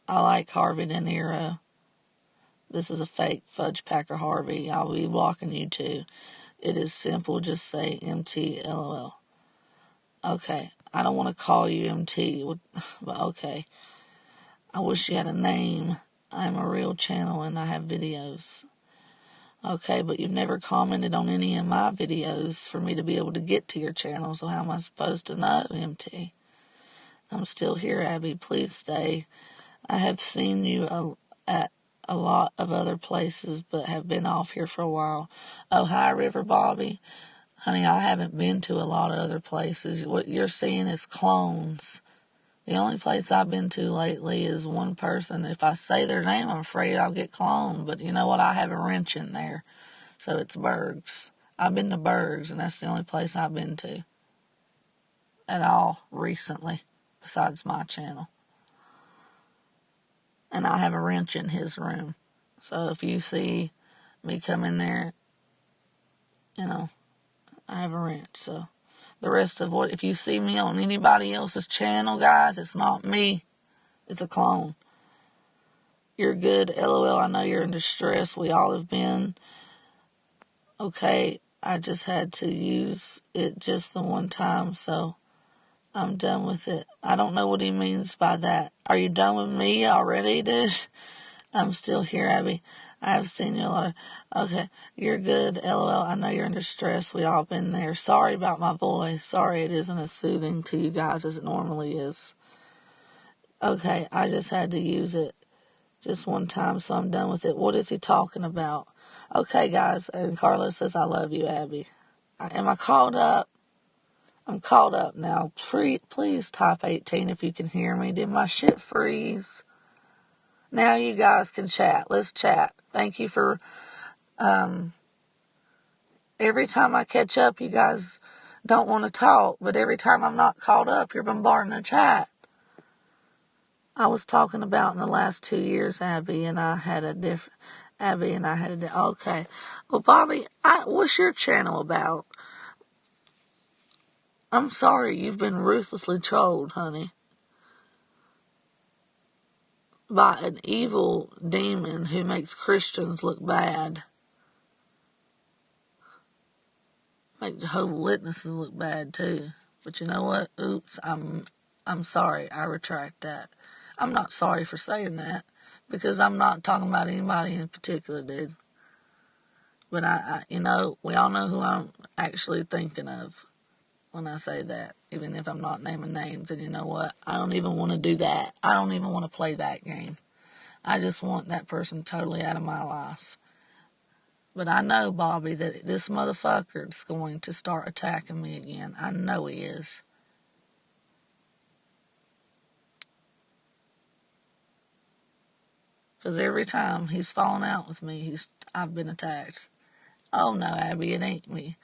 like Harvey De Niro. This is a fake fudge packer, Harvey. I'll be blocking you too. It is simple. Just say MT LOL. Okay. I don't want to call you MT, but okay. I wish you had a name. I'm a real channel and I have videos. Okay, but you've never commented on any of my videos for me to be able to get to your channel, so how am I supposed to know, MT? I'm still here, Abby. Please stay. I have seen you at a lot of other places, but have been off here for a while. Ohio River Bobby, honey, I haven't been to a lot of other places. What you're seeing is clones. The only place I've been to lately is one person. If I say their name, I'm afraid I'll get cloned. But you know what? I have a wrench in there. So it's Berg's. I've been to Berg's, and that's the only place I've been to at all recently, besides my channel. And I have a wrench in his room. So if you see me come in there, I have a wrench. So the rest of if you see me on anybody else's channel, guys, it's not me. It's a clone. You're good. LOL, I know you're in distress. We all have been. Okay, I just had to use it just the one time, so I'm done with it. I don't know what he means by that. Are you done with me already, dude? I'm still here, Abby. I have seen you a lot of... Okay, you're good, LOL. I know you're under stress. We all been there. Sorry about my voice. Sorry it isn't as soothing to you guys as it normally is. Okay, I just had to use it just one time, so I'm done with it. What is he talking about? Okay, guys, and Carlos says, I love you, Abby. Am I called up? I'm called up now. Please type 18 if you can hear me. Did my shit freeze? Now you guys can chat. Let's chat. Thank you for... every time I catch up, you guys don't want to talk, but every time I'm not called up, you're bombarding the chat. I was talking about in the last 2 years, Abby and I had a different... Okay. Well, Bobby, what's your channel about? I'm sorry, you've been ruthlessly trolled, honey. By an evil demon who makes Christians look bad. Make Jehovah's Witnesses look bad, too. But you know what? Oops, I'm sorry. I retract that. I'm not sorry for saying that, because I'm not talking about anybody in particular, dude. But we all know who I'm actually thinking of when I say that, even if I'm not naming names. And you know what? I don't even want to do that. I don't even want to play that game. I just want that person totally out of my life. But I know, Bobby, that this motherfucker's going to start attacking me again. I know he is. Because every time he's fallen out with me, I've been attacked. Oh no, Abby, it ain't me.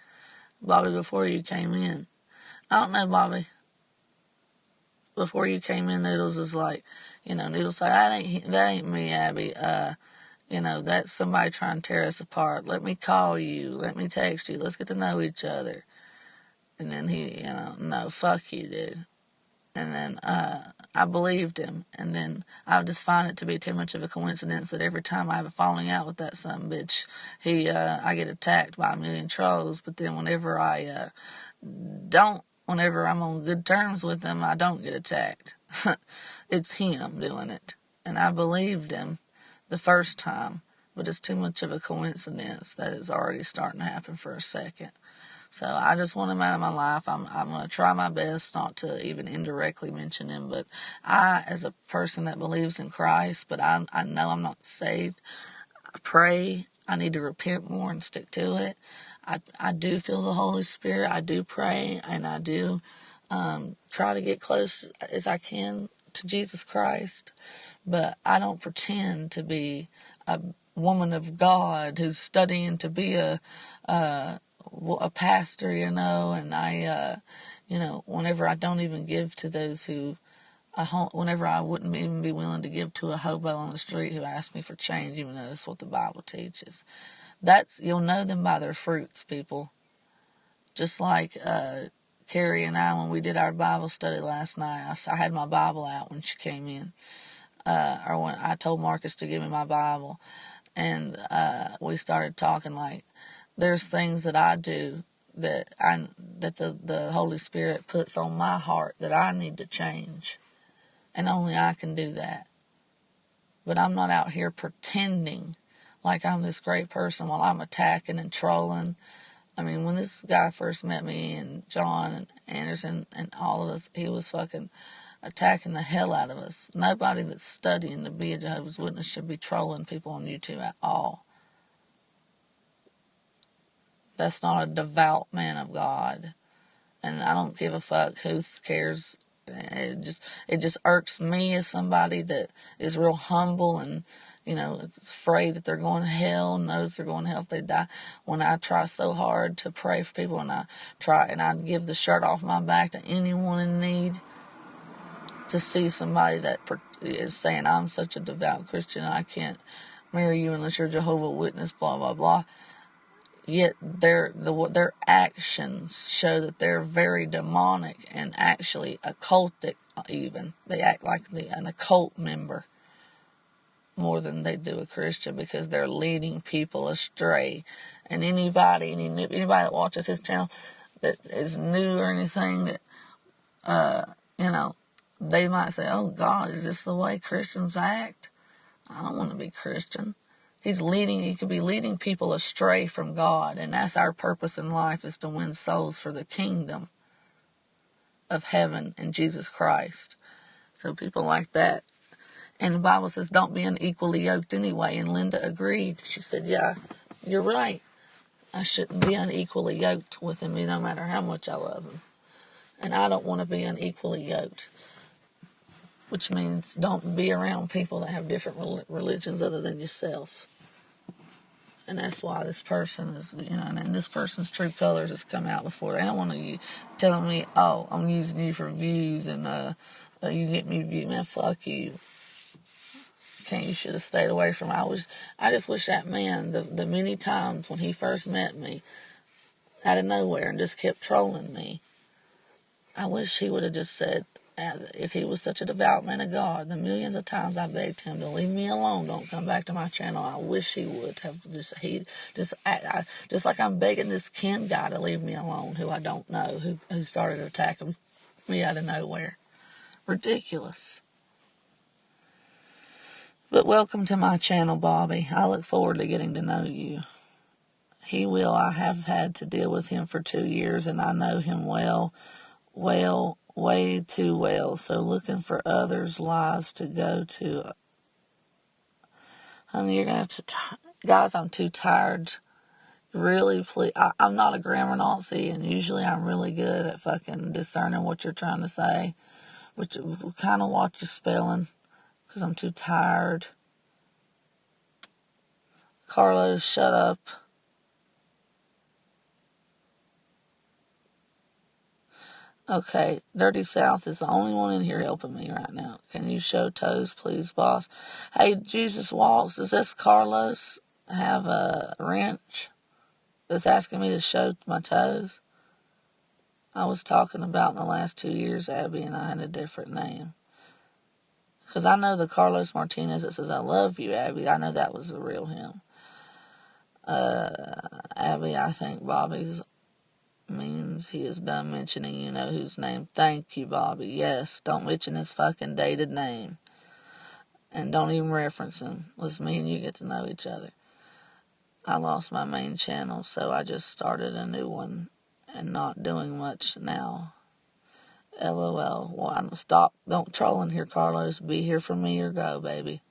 Bobby, before you came in. I don't know, Bobby. Before you came in, Noodles is like, Noodles say, that ain't me, Abby. That's somebody trying to tear us apart. Let me call you. Let me text you. Let's get to know each other. And then he, no, fuck you, dude. And then I believed him. And then I just find it to be too much of a coincidence that every time I have a falling out with that son bitch, I get attacked by a million trolls. But then whenever whenever I'm on good terms with him, I don't get attacked. It's him doing it. And I believed him the first time. But it's too much of a coincidence that it's already starting to happen for a second. So I just want him out of my life. I'm going to try my best not to even indirectly mention him. But I, as a person that believes in Christ, but I know I'm not saved, I pray. I need to repent more and stick to it. I do feel the Holy Spirit. I do pray, and I do try to get close as I can to Jesus Christ. But I don't pretend to be a woman of God who's studying to be a pastor, and I, whenever I don't even give to those whenever I wouldn't even be willing to give to a hobo on the street who asked me for change, even though that's what the Bible teaches. You'll know them by their fruits, people. Just like Carrie and I, when we did our Bible study last night, I had my Bible out when she came in, or when I told Marcus to give me my Bible, and we started talking like, there's things that I do that the Holy Spirit puts on my heart that I need to change. And only I can do that. But I'm not out here pretending like I'm this great person while I'm attacking and trolling. I mean, when this guy first met me, and John and Anderson and all of us, he was fucking attacking the hell out of us. Nobody that's studying to be a Jehovah's Witness should be trolling people on YouTube at all. That's not a devout man of God. And I don't give a fuck who cares. It just irks me as somebody that is real humble and, is afraid that they're going to hell, knows they're going to hell if they die. When I try so hard to pray for people, and I give the shirt off my back to anyone in need, to see somebody that is saying, I'm such a devout Christian, I can't marry you unless you're a Jehovah's Witness, blah, blah, blah. Yet their actions show that they're very demonic and actually occultic even. They act like an occult member more than they do a Christian, because they're leading people astray. And anybody that watches his channel that is new or anything, that, they might say, oh God, is this the way Christians act? I don't want to be Christian. He could be leading people astray from God. And that's our purpose in life, is to win souls for the kingdom of heaven in Jesus Christ. So people like that. And the Bible says, don't be unequally yoked anyway. And Linda agreed. She said, yeah, you're right. I shouldn't be unequally yoked with him, no matter how much I love him. And I don't want to be unequally yoked, which means don't be around people that have different religions other than yourself. And that's why this person is, and this person's true colors has come out before. They don't want to telling me, oh, I'm using you for views and you get me views. Man, fuck you. You should have stayed away from me. I just wish that man, the many times when he first met me, out of nowhere and just kept trolling me, I wish he would have just said, if he was such a devout man of God, the millions of times I begged him to leave me alone, don't come back to my channel. I wish he would have just like I'm begging this Ken guy to leave me alone, who I don't know, who started attacking me out of nowhere. Ridiculous. But welcome to my channel, Bobby. I look forward to getting to know you. He will. I have had to deal with him for 2 years, and I know him well, way too well. So looking for others' lives to go to. Honey, you're going to have to... Guys, I'm too tired. Really, please. I'm not a grammar Nazi, and usually I'm really good at fucking discerning what you're trying to say. Which kind of watch your spelling, because I'm too tired. Carlos, shut up. Okay, Dirty South is the only one in here helping me right now. Can you show toes, please, boss? Hey, Jesus Walks, does this Carlos have a wrench that's asking me to show my toes? I was talking about in the last 2 years, Abby and I had a different name. Because I know the Carlos Martinez that says, I love you, Abby. I know that was the real him. Abby, I think Bobby's means he is done mentioning you know whose name. Thank you, Bobby. Yes, don't mention his fucking dated name. And don't even reference him. Let's me and you get to know each other. I lost my main channel, so I just started a new one and not doing much now. LOL. Well, stop. Don't troll in here, Carlos. Be here for me or go, baby.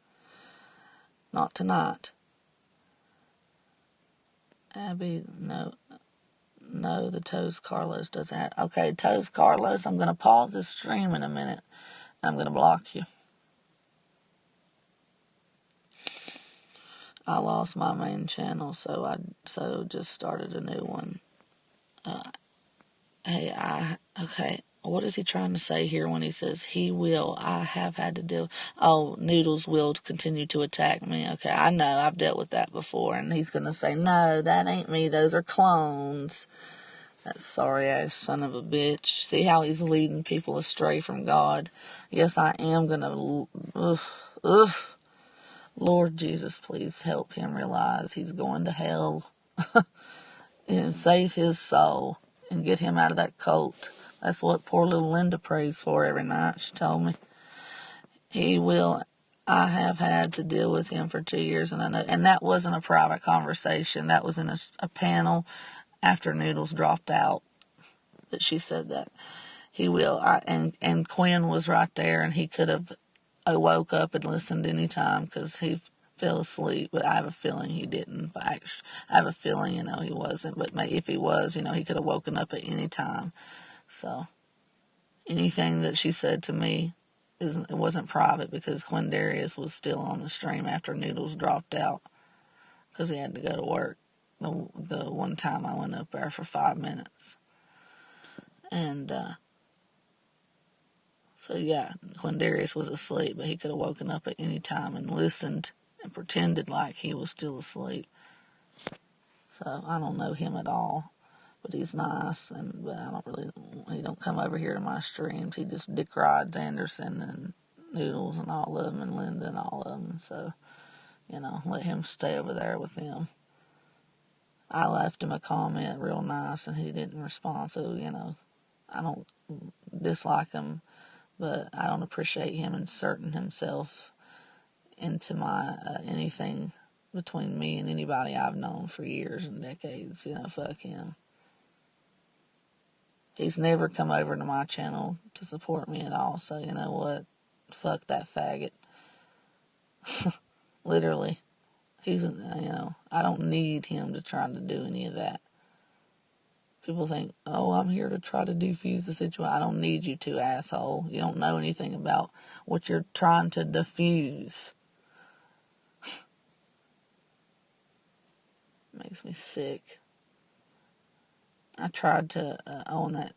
Not tonight. Abby, no, the Toes Carlos doesn't have. Okay, Toes Carlos, I'm going to pause this stream in a minute. I'm going to block you. I lost my main channel, so just started a new one. Okay. What is he trying to say here when he says he will? I have had to deal. Oh, Noodles will continue to attack me. Okay, I know. I've dealt with that before. And he's going to say, no, that ain't me. Those are clones. That sorry-ass son of a bitch. See how he's leading people astray from God? Yes, I am going to... Lord Jesus, please help him realize he's going to hell. And save his soul. And get him out of that cult. That's what poor little Linda prays for every night, she told me. He will. I have had to deal with him for 2 years, and I know. And that wasn't a private conversation. That was in a panel after Noodles dropped out that she said that. He will. And Quinn was right there, and he could have woke up and listened any time because he fell asleep, but I have a feeling he didn't. I have a feeling, he wasn't, but if he was, he could have woken up at any time. So anything that she said to me, it wasn't private because Quindarius was still on the stream after Noodles dropped out because he had to go to work. The one time I went up there for 5 minutes. And so yeah, Quindarius was asleep, but he could have woken up at any time and listened and pretended like he was still asleep. So I don't know him at all. But he's nice, but he don't come over here to my streams. He just dick rides Anderson and Noodles and all of them and Linda and all of them. So, let him stay over there with them. I left him a comment real nice and he didn't respond. So, I don't dislike him, but I don't appreciate him inserting himself into my anything between me and anybody I've known for years and decades. Fuck him. He's never come over to my channel to support me at all, so you know what? Fuck that faggot. Literally. I don't need him to try to do any of that. People think, oh, I'm here to try to defuse the situation. I don't need you to, asshole. You don't know anything about what you're trying to diffuse. Makes me sick. I tried to own that,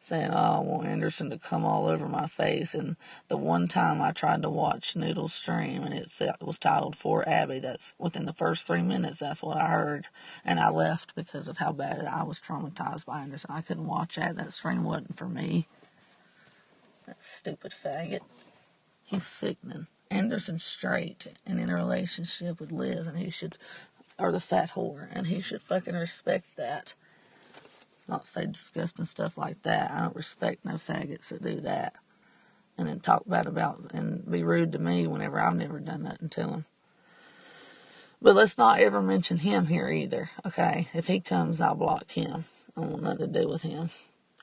saying, oh, I want Anderson to come all over my face. And the one time I tried to watch Noodle's stream, and it was titled For Abby, that's within the first 3 minutes, that's what I heard. And I left because of how bad I was traumatized by Anderson. I couldn't watch that. That stream wasn't for me. That stupid faggot. He's sickening. Anderson's straight and in a relationship with Liz, and or the fat whore, and he should fucking respect that. Let's not say disgusting stuff like that. I don't respect no faggots that do that. And then talk bad about and be rude to me whenever I've never done nothing to him. But let's not ever mention him here either, okay? If he comes, I'll block him. I want nothing to do with him.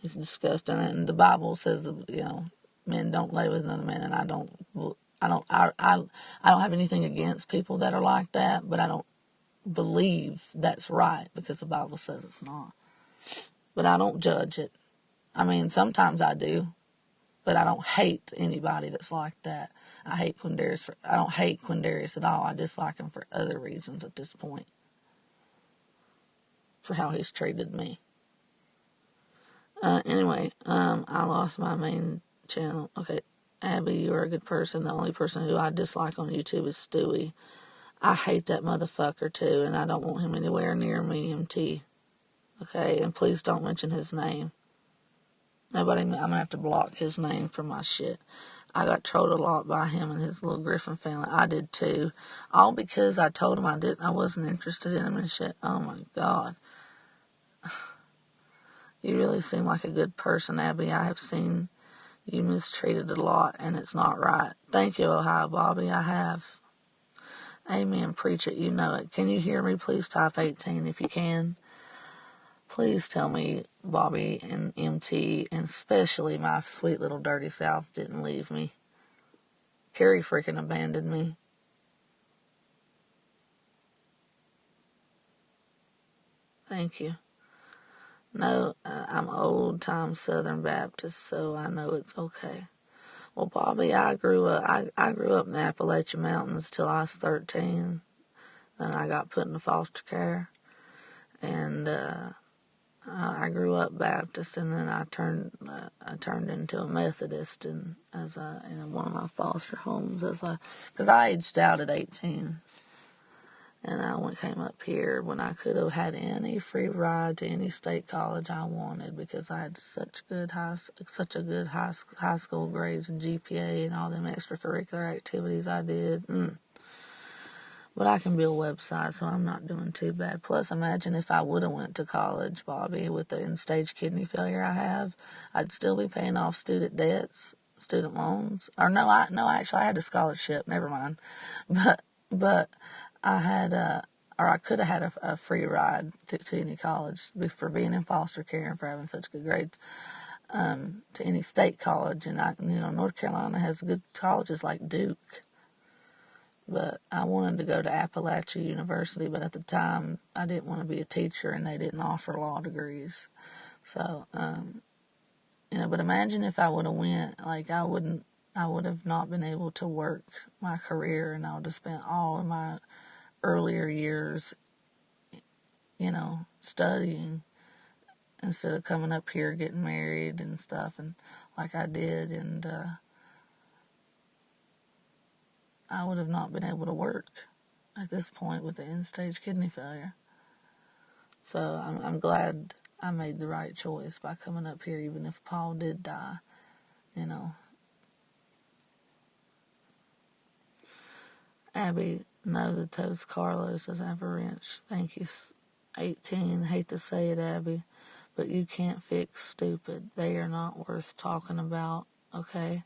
He's disgusting, and the Bible says, men don't lay with another man, and I don't have anything against people that are like that, but I don't believe that's right because the Bible says it's not. But I don't judge it. I mean, sometimes I do, but I don't hate anybody that's like that. I don't hate Quindarius at all. I dislike him for other reasons at this point, for how he's treated me. Anyway, I lost my main channel. Okay, Abby, you're a good person. The only person who I dislike on YouTube is Stewie. I hate that motherfucker too, and I don't want him anywhere near me, MT. Okay, and please don't mention his name. I'm gonna have to block his name from my shit. I got trolled a lot by him and his little Griffin family. I did too. All because I told him I wasn't interested in him and shit. Oh my God. You really seem like a good person, Abby. I have seen you mistreated a lot, and it's not right. Thank you, Ohio Bobby. I have. Amen. Preach it. You know it. Can you hear me? Please type 18 if you can. Please tell me Bobby and MT, and especially my sweet little dirty South, didn't leave me. Carrie freaking abandoned me. Thank you. No, I'm old-time Southern Baptist, so I know it's okay. Well, Bobby, I grew up in the Appalachian Mountains till I was 13. Then I got put into foster care, and I grew up Baptist, and then I turned into a Methodist, and in one of my foster homes, because I aged out at 18, and I came up here when I could have had any free ride to any state college I wanted, because I had such a good high school grades and GPA and all them extracurricular activities I did. But I can build websites, so I'm not doing too bad. Plus, imagine if I would have went to college, Bobby, with the end-stage kidney failure I have, I'd still be paying off student debts, student loans. Or actually, I had a scholarship. Never mind. But I had I could have had a free ride to any college for being in foster care and for having such good grades. To any state college, and North Carolina has good colleges like Duke. But I wanted to go to Appalachia University, but at the time I didn't want to be a teacher, and they didn't offer law degrees. So, but imagine if I would have went, I would have not been able to work my career, and I would have spent all of my earlier years, studying instead of coming up here, getting married and stuff, and like I did, and I would have not been able to work at this point with the end-stage kidney failure. So I'm glad I made the right choice by coming up here, even if Paul did die, Abby, no, the toast Carlos doesn't have a wrench. Thank you. 18, hate to say it, Abby, but you can't fix stupid. They are not worth talking about, okay?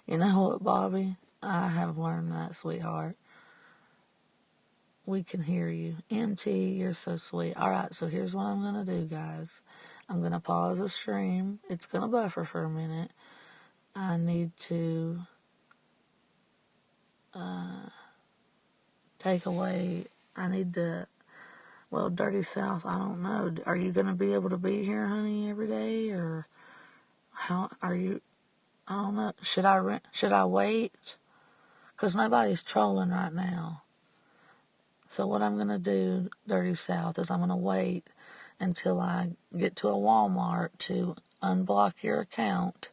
You know what, Bobby? I have learned that, sweetheart. We can hear you. MT, you're so sweet. All right, so here's what I'm going to do, guys. I'm going to pause the stream. It's going to buffer for a minute. I need to take away, well, Dirty South, I don't know. Are you going to be able to be here, honey, every day? Or how are you? I don't know. Should I wait? Because nobody's trolling right now. So what I'm going to do, Dirty South, is I'm going to wait until I get to a Walmart to unblock your account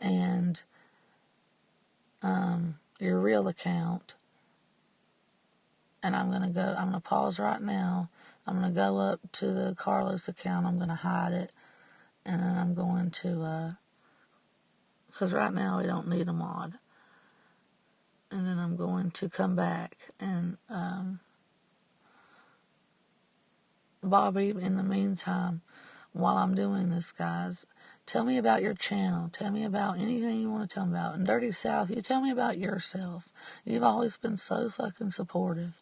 and your real account. And I'm going to pause right now. I'm going to go up to the Carlos account. I'm going to hide it. And then I'm going to, because right now we don't need a mod. And then I'm going to come back and, Bobby, in the meantime, while I'm doing this, guys, tell me about your channel. Tell me about anything you want to tell me about. And Dirty South, you tell me about yourself. You've always been so fucking supportive.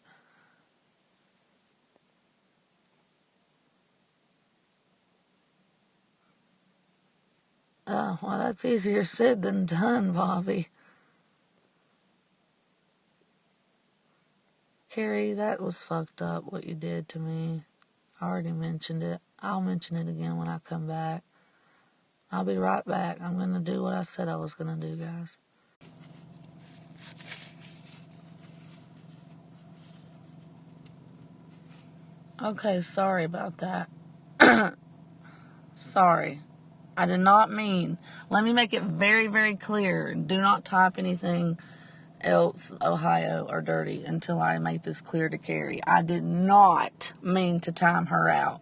Oh, well, that's easier said than done, Bobby. Carrie, that was fucked up, what you did to me. I already mentioned it. I'll mention it again when I come back. I'll be right back. I'm going to do what I said I was going to do, guys. Okay, sorry about that. Sorry. I did not mean. Let me make it very, very clear. Do not type anything else, Ohio or Dirty, until I make this clear to Carrie. I did not mean to time her out.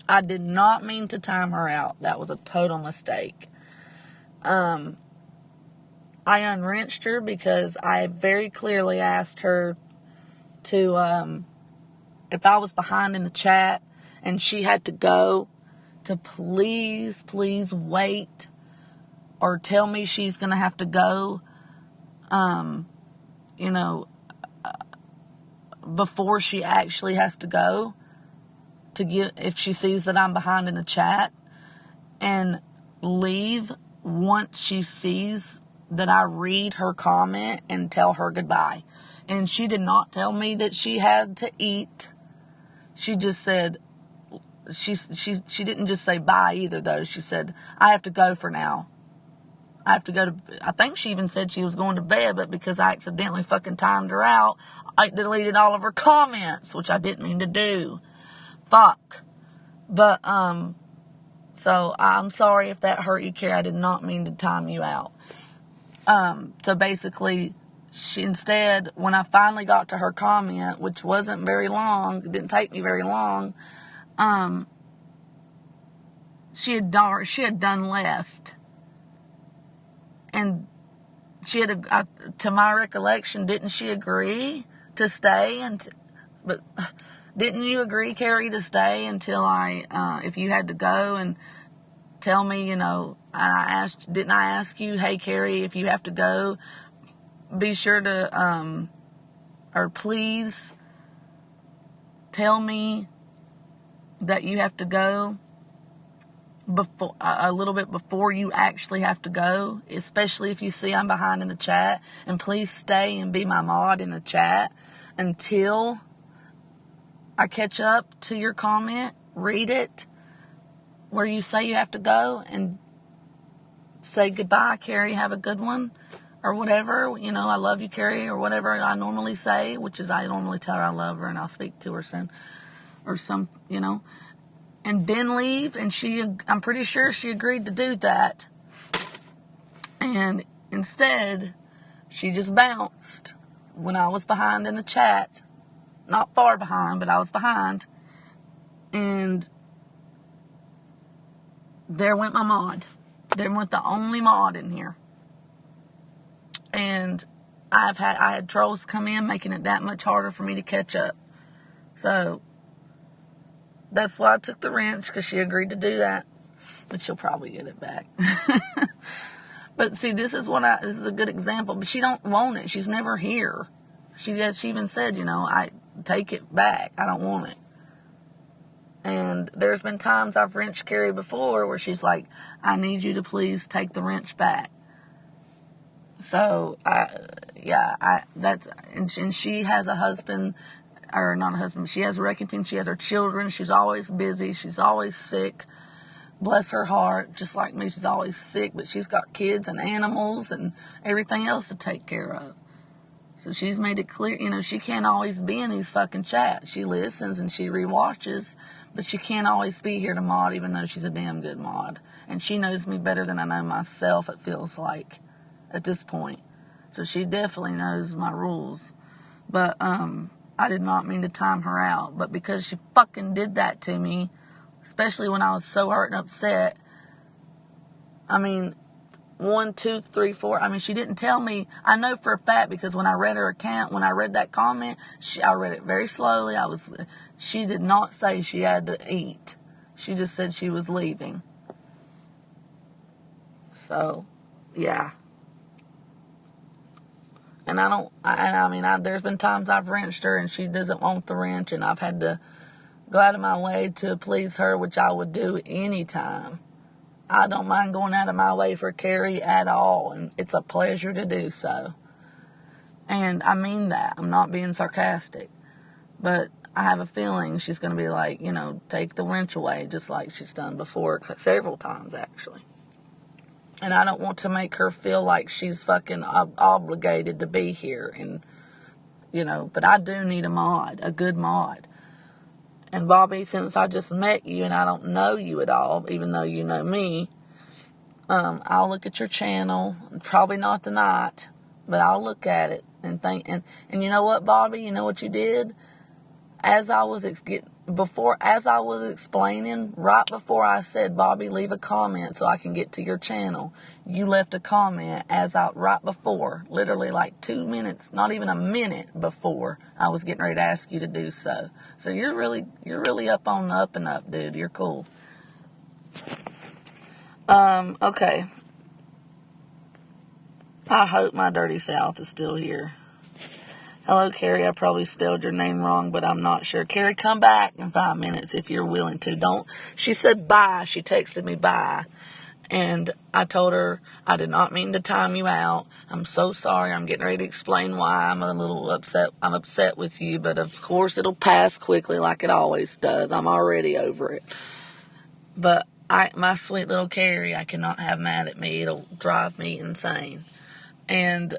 I did not mean to time her out. That was a total mistake. I unwrenched her because I very clearly asked her to, if I was behind in the chat and she had to go, to please wait or tell me she's going to have to go, before she actually has to go, to get, if she sees that I'm behind in the chat, and leave once she sees that I read her comment and tell her goodbye. And she did not tell me that she had to eat. She just said, she didn't just say bye either, though. She said, I have to go for now. I have to go to, I think she even said she was going to bed, but because I accidentally fucking timed her out, I deleted all of her comments, which I didn't mean to do. Fuck. But, so I'm sorry if that hurt you, Carrie. I did not mean to time you out. So basically, she instead, when I finally got to her comment, which wasn't very long, it didn't take me very long, she had done left. And she had, to my recollection, didn't she agree to stay? But didn't you agree, Carrie, to stay until if you had to go and tell me, and didn't I ask you, hey, Carrie, if you have to go, be sure to, or please tell me that you have to go before, a little bit before you actually have to go, especially if you see I'm behind in the chat, and please stay and be my mod in the chat until I catch up to your comment, read it, where you say you have to go, and say goodbye, Carrie, have a good one, or whatever, I love you, Carrie, or whatever I normally say, which is I normally tell her I love her and I'll speak to her soon, or and then leave. And I'm pretty sure she agreed to do that. And instead, she just bounced when I was behind in the chat. Not far behind, but I was behind. And there went my mod. There went the only mod in here. And I had trolls come in, making it that much harder for me to catch up. So that's why I took the wrench, because she agreed to do that. But she'll probably get it back. But see, this is a good example. But she don't want it. She's never here. She even said, I take it back. I don't want it. And there's been times I've wrenched Carrie before where she's like, I need you to please take the wrench back. So, and she has a husband, or not a husband, she has a reckoning, she has her children, she's always busy, she's always sick. Bless her heart, just like me, she's always sick, but she's got kids and animals and everything else to take care of. So she's made it clear, she can't always be in these fucking chats. She listens and she rewatches, but she can't always be here to mod, even though she's a damn good mod. And she knows me better than I know myself, it feels like, at this point. So she definitely knows my rules. But, I did not mean to time her out. But because she fucking did that to me, especially when I was so hurt and upset, 1, 2, 3, 4. She didn't tell me. I know for a fact because when I read her account, when I read that comment, I read it very slowly. She did not say she had to eat. She just said she was leaving. So, yeah. And there's been times I've wrenched her and she doesn't want the wrench, and I've had to go out of my way to please her, which I would do anytime. I don't mind going out of my way for Carrie at all, and it's a pleasure to do so. And I mean that. I'm not being sarcastic. But I have a feeling she's going to be like, take the wrench away, just like she's done before, several times, actually. And I don't want to make her feel like she's fucking obligated to be here. And, but I do need a good mod. And Bobby, since I just met you and I don't know you at all, even though you know me, I'll look at your channel. Probably not tonight, but I'll look at it and think. And you know what, Bobby? You know what you did? As I was explaining, right before I said, Bobby, leave a comment so I can get to your channel, you left a comment right before, literally like 2 minutes, not even a minute before I was getting ready to ask you to do so. So you're really up on the up and up, dude. You're cool. Okay. I hope my dirty South is still here. Hello, Carrie. I probably spelled your name wrong, but I'm not sure. Carrie, come back in 5 minutes if you're willing to. She said bye. She texted me bye. And I told her I did not mean to time you out. I'm so sorry. I'm getting ready to explain why I'm a little upset. I'm upset with you, but of course it'll pass quickly like it always does. I'm already over it. But my sweet little Carrie, I cannot have mad at me. It'll drive me insane. And,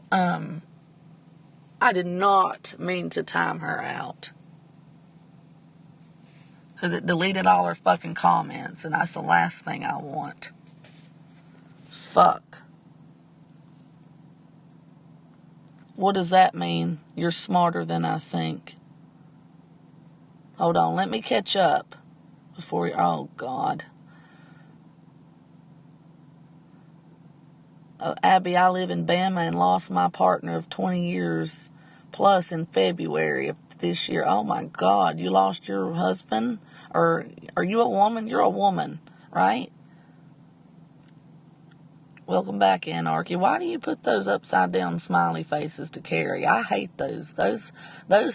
I did not mean to time her out. Because it deleted all her fucking comments. And that's the last thing I want. Fuck. What does that mean? You're smarter than I think. Hold on. Let me catch up. Oh, God. Abby, I live in Bama and lost my partner of 20 years plus in February of this year. Oh, my God. You lost your husband? Or are you a woman? You're a woman, right? Welcome back, Anarchy. Why do you put those upside down smiley faces to Carrie? I hate those. Those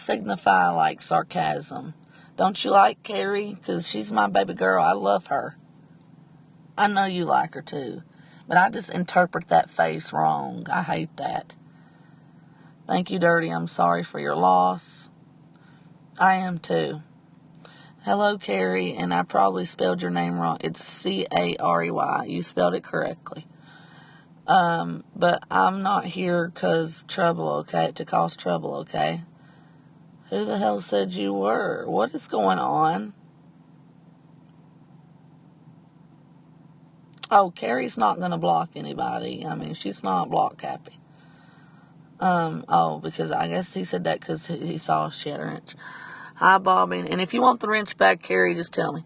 signify like sarcasm. Don't you like Carrie? Because she's my baby girl. I love her. I know you like her too. But I just interpret that face wrong. I hate that. Thank you, Dirty. I'm sorry for your loss. I am too. Hello, Carrie, and I probably spelled your name wrong. It's C-A-R-E-Y. You spelled it correctly. But I'm not here to cause trouble, okay? Who the hell said you were? What is going on? Oh, Carrie's not going to block anybody. She's not block happy. Because I guess he said that because he saw she had a wrench. Hi, Bobby. And if you want the wrench back, Carrie, just tell me.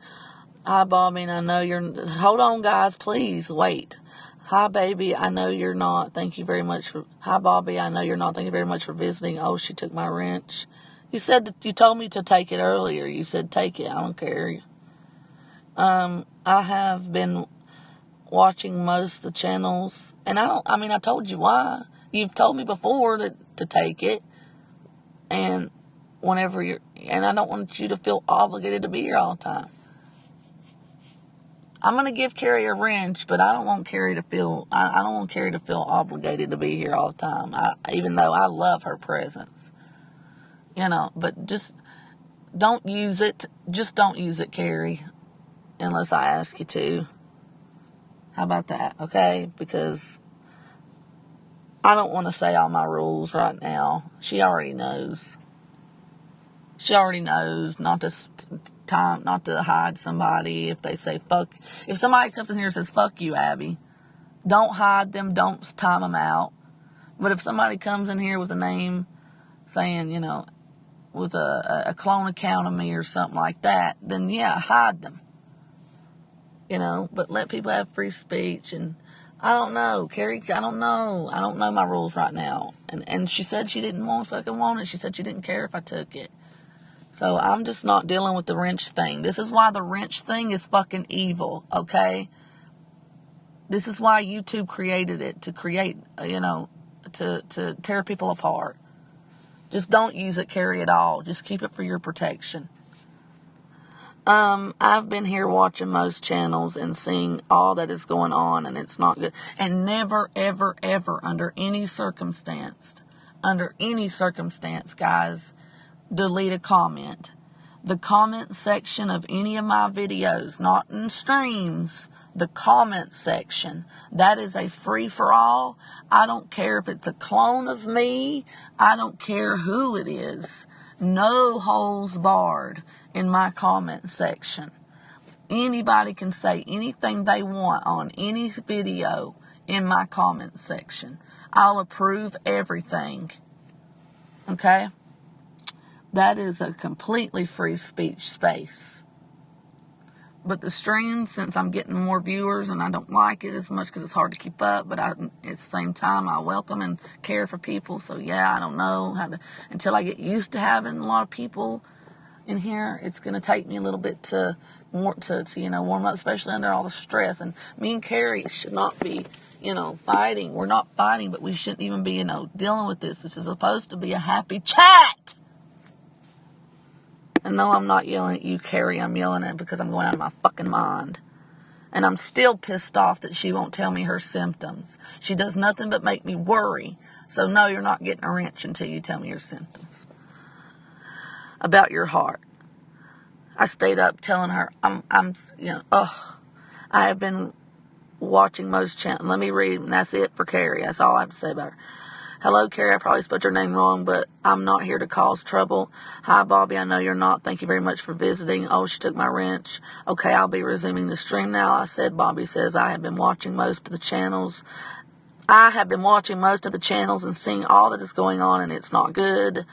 Hi, Bobby. And I know you're... Hold on, guys. Please, wait. Hi, baby. I know you're not. Thank you very much for... Hi, Bobby. I know you're not. Thank you very much for visiting. Oh, she took my wrench. You told me to take it earlier. You said take it. I don't care. I have been watching most of the channels. And I told you why. You've told me before to take it. And and I don't want you to feel obligated to be here all the time. I'm going to give Carrie a wrench, but I don't want Carrie to feel, I don't want Carrie to feel obligated to be here all the time. Even though I love her presence. But just don't use it. Just don't use it, Carrie. Unless I ask you to. How about that? Okay? Because I don't want to say all my rules right now. She already knows. She already knows not to hide somebody if they say fuck. If somebody comes in here and says fuck you, Abby, don't hide them. Don't time them out. But if somebody comes in here with a name saying, with a clone account of me or something like that, then yeah, hide them. But let people have free speech. And I don't know, Carrie, I don't know my rules right now. And she said she didn't fucking want it. She said she didn't care if I took it. So I'm just not dealing with the wrench thing. This is why the wrench thing is fucking evil, okay? This is why YouTube created it, to create, to tear people apart. Just don't use it, Carrie, at all. Just keep it for your protection. I've been here watching most channels and seeing all that is going on, and it's not good. And never, ever, ever, under any circumstance, guys, delete a comment. The comment section of any of my videos, not in streams, the comment section, that is a free-for-all. I don't care if it's a clone of me. I don't care who it is. No holes barred in my comment section. Anybody can say anything they want on any video in my comment section. I'll approve everything. Okay? That is a completely free speech space. But the stream, since I'm getting more viewers and I don't like it as much because it's hard to keep up, but at the same time, I welcome and care for people. So yeah, I don't know until I get used to having a lot of people in here. It's going to take me a little bit to warm up, especially under all the stress. And me and Carrie should not be, fighting. We're not fighting, but we shouldn't even be, dealing with this. This is supposed to be a happy chat. And no, I'm not yelling at you, Carrie. I'm yelling at it because I'm going out of my fucking mind. And I'm still pissed off that she won't tell me her symptoms. She does nothing but make me worry. So no, you're not getting a wrench until you tell me your symptoms. About your heart. I stayed up telling her, I have been watching most channels. Let me read, and that's it for Carrie. That's all I have to say about her. Hello, Carrie. I probably spelled your name wrong, but I'm not here to cause trouble. Hi, Bobby. I know you're not. Thank you very much for visiting. Oh, she took my wrench. Okay, I'll be resuming the stream now. I said, Bobby says, I have been watching most of the channels. And seeing all that is going on, and it's not good.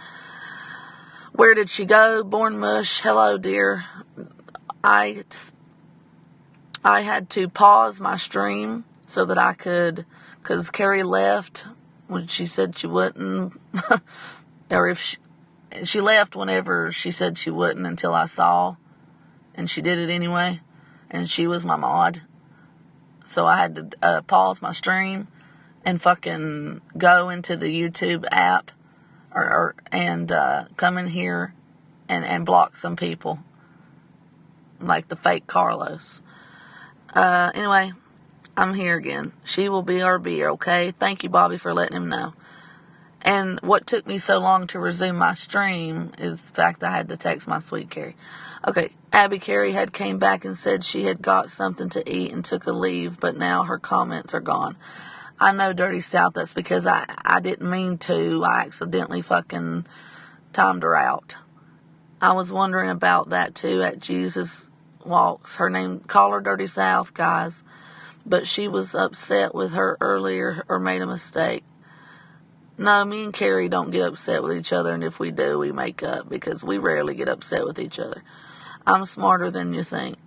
Where did she go? Born Mush. Hello, dear. I had to pause my stream so that I could, because Carrie left when she said she wouldn't, or if she left whenever she said she wouldn't until I saw, and she did it anyway, and she was my mod. So I had to pause my stream and fucking go into the YouTube app and come in here and block some people, like the fake Carlos. Anyway, I'm here again. She will be our beer, okay? Thank you, Bobby, for letting him know. And what took me so long to resume my stream is the fact that I had to text my sweet Carrie. Okay, Abby Carrie had came back and said she had got something to eat and took a leave, but now her comments are gone. I know, Dirty South, that's because I didn't mean to. I accidentally fucking timed her out. I was wondering about that, too, at Jesus Walks. Her name, call her Dirty South, guys. But she was upset with her earlier or made a mistake. No, me and Carrie don't get upset with each other, and if we do, we make up, because we rarely get upset with each other. I'm smarter than you think.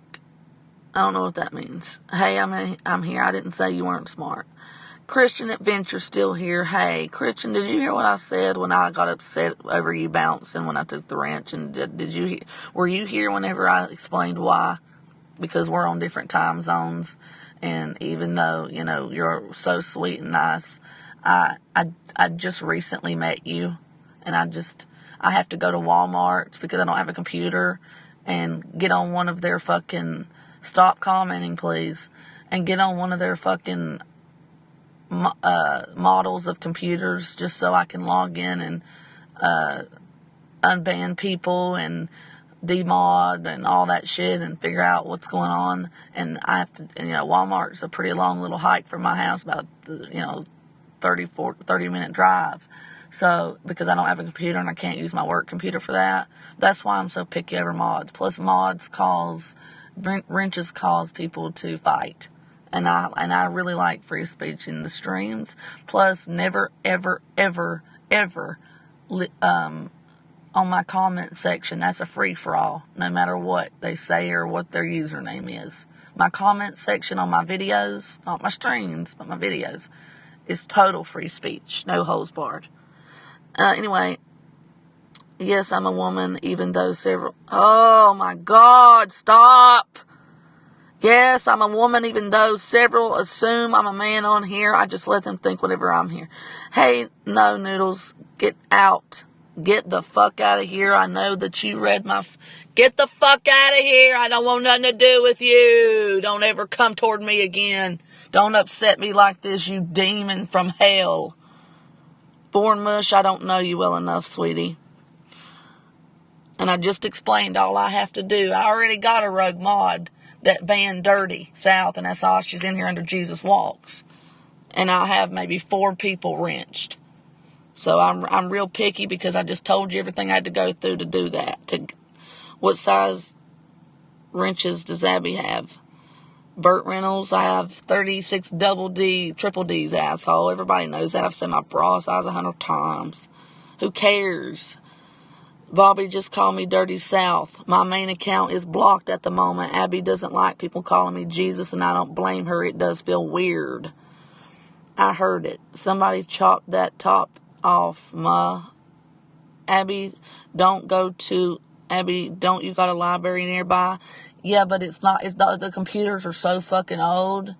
I don't know what that means. Hey, I'm here. I didn't say you weren't smart. Christian Adventure still here. Hey, Christian, did you hear what I said when I got upset over you bouncing when I took the wrench? And were you here whenever I explained why because we're on different time zones. And even though, you know, you're so sweet and nice, I just recently met you, and I have to go to Walmart because I don't have a computer and get on one of their fucking, stop commenting please, and get on one of their fucking models of computers just so I can log in and unban people and demod and all that shit and figure out what's going on. And I have to, and, you know, Walmart's a pretty long little hike from my house, about, 30-minute drive. So, because I don't have a computer and I can't use my work computer for that, that's why I'm so picky over mods. Plus, wrenches cause people to fight. And I really like free speech in the streams. Plus, never, ever, ever, ever, on my comment section, that's a free-for-all, no matter what they say or what their username is. My comment section on my videos, not my streams, but my videos, is total free speech, no holds barred. Anyway, yes, I'm a woman, even though several... Oh, my God, stop! Yes, I'm a woman, even though several assume I'm a man on here. I just let them think whenever I'm here. Hey, no, Noodles, get out. Get the fuck out of here. I know that you read my... Get the fuck out of here. I don't want nothing to do with you. Don't ever come toward me again. Don't upset me like this, you demon from hell. Born Mush, I don't know you well enough, sweetie. And I just explained all I have to do. I already got a rogue mod that banned Dirty South, and that's all. She's in here under Jesus Walks. And I have maybe 4 people wrenched. So I'm real picky because I just told you everything I had to go through to do that. What size wrenches does Abby have? Burt Reynolds, I have 36 double D, triple D's, asshole. Everybody knows that. I've said my bra size 100 times. Who cares? Bobby just called me Dirty South. My main account is blocked at the moment. Abby doesn't like people calling me Jesus, and I don't blame her. It does feel weird. I heard it. Somebody chopped that top off, ma. Abby, don't you got a library nearby? Yeah, but the computers are so fucking old.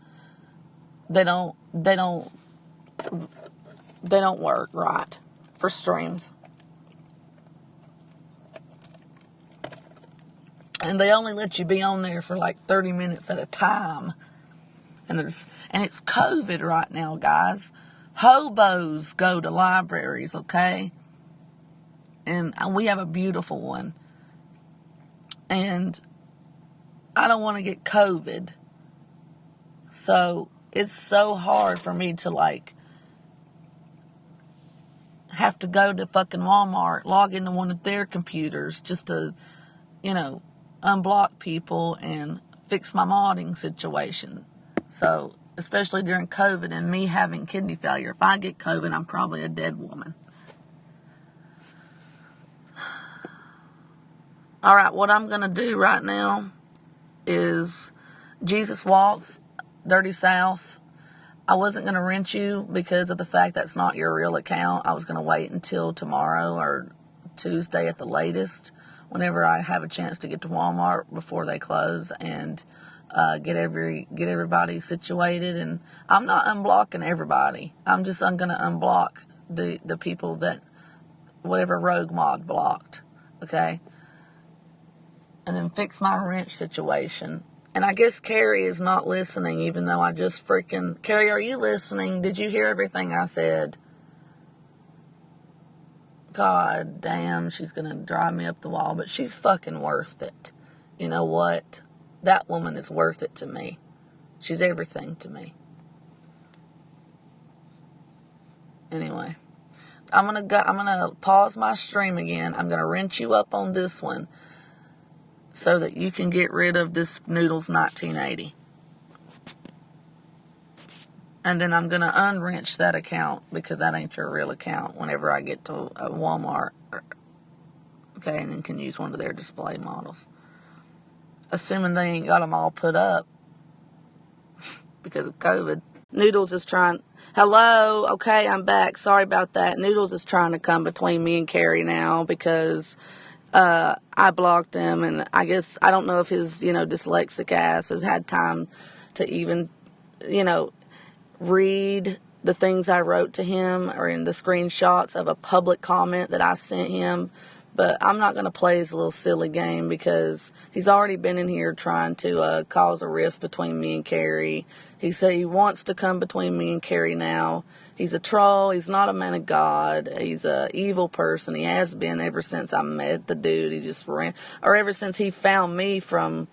They don't work right for streams. And they only let you be on there for like 30 minutes at a time. And it's COVID right now, guys. Hobos go to libraries, okay? And we have a beautiful one. And I don't want to get COVID. So it's so hard for me to like have to go to fucking Walmart, log into one of their computers just to, unblock people and fix my modding situation. So, especially during COVID and me having kidney failure. If I get COVID, I'm probably a dead woman. All right, what I'm going to do right now is Jesus Walks, Dirty South. I wasn't going to rent you because of the fact that's not your real account. I was going to wait until tomorrow or Tuesday at the latest, whenever I have a chance to get to Walmart before they close and get everybody situated. And I'm not unblocking everybody. I'm going to unblock the people that whatever rogue mod blocked, okay? And then fix my wrench situation. And I guess Carrie is not listening, even though I just freaking... Carrie, are you listening? Did you hear everything I said? God damn, she's going to drive me up the wall. But she's fucking worth it. You know what? That woman is worth it to me. She's everything to me. Anyway. I'm gonna pause my stream again. I'm going to wrench you up on this one, so that you can get rid of this Noodles 1980. And then I'm going to unwrench that account because that ain't your real account whenever I get to Walmart. Okay, and then can use one of their display models. Assuming they ain't got them all put up because of COVID. Noodles is trying... Hello? Okay, I'm back. Sorry about that. Noodles is trying to come between me and Carrie now because... I blocked him, and I guess, I don't know if his, dyslexic ass has had time to even, read the things I wrote to him or in the screenshots of a public comment that I sent him. But I'm not going to play his little silly game because he's already been in here trying to cause a rift between me and Carrie. He said he wants to come between me and Carrie now. He's a troll. He's not a man of God. He's a evil person. He has been ever since I met the dude. He just ran, or ever since he found me from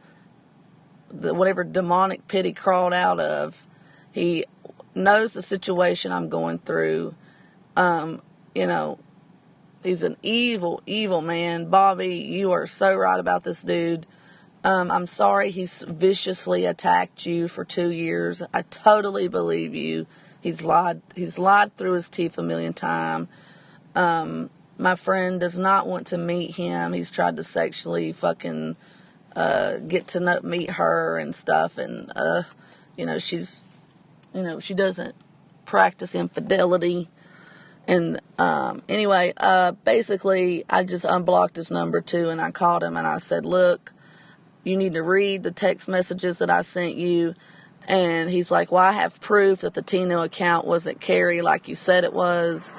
whatever demonic pit he crawled out of. He knows the situation I'm going through. He's an evil, evil man. Bobby, you are so right about this dude. I'm sorry he's viciously attacked you for 2 years. I totally believe you. He's lied through his teeth a million times. My friend does not want to meet him. He's tried to sexually fucking get to meet her and stuff. And, she's, she doesn't practice infidelity. And anyway, basically, I just unblocked his number too, and I called him and I said, look, you need to read the text messages that I sent you. And he's like, well, I have proof that the Tino account wasn't Carrie like you said it was.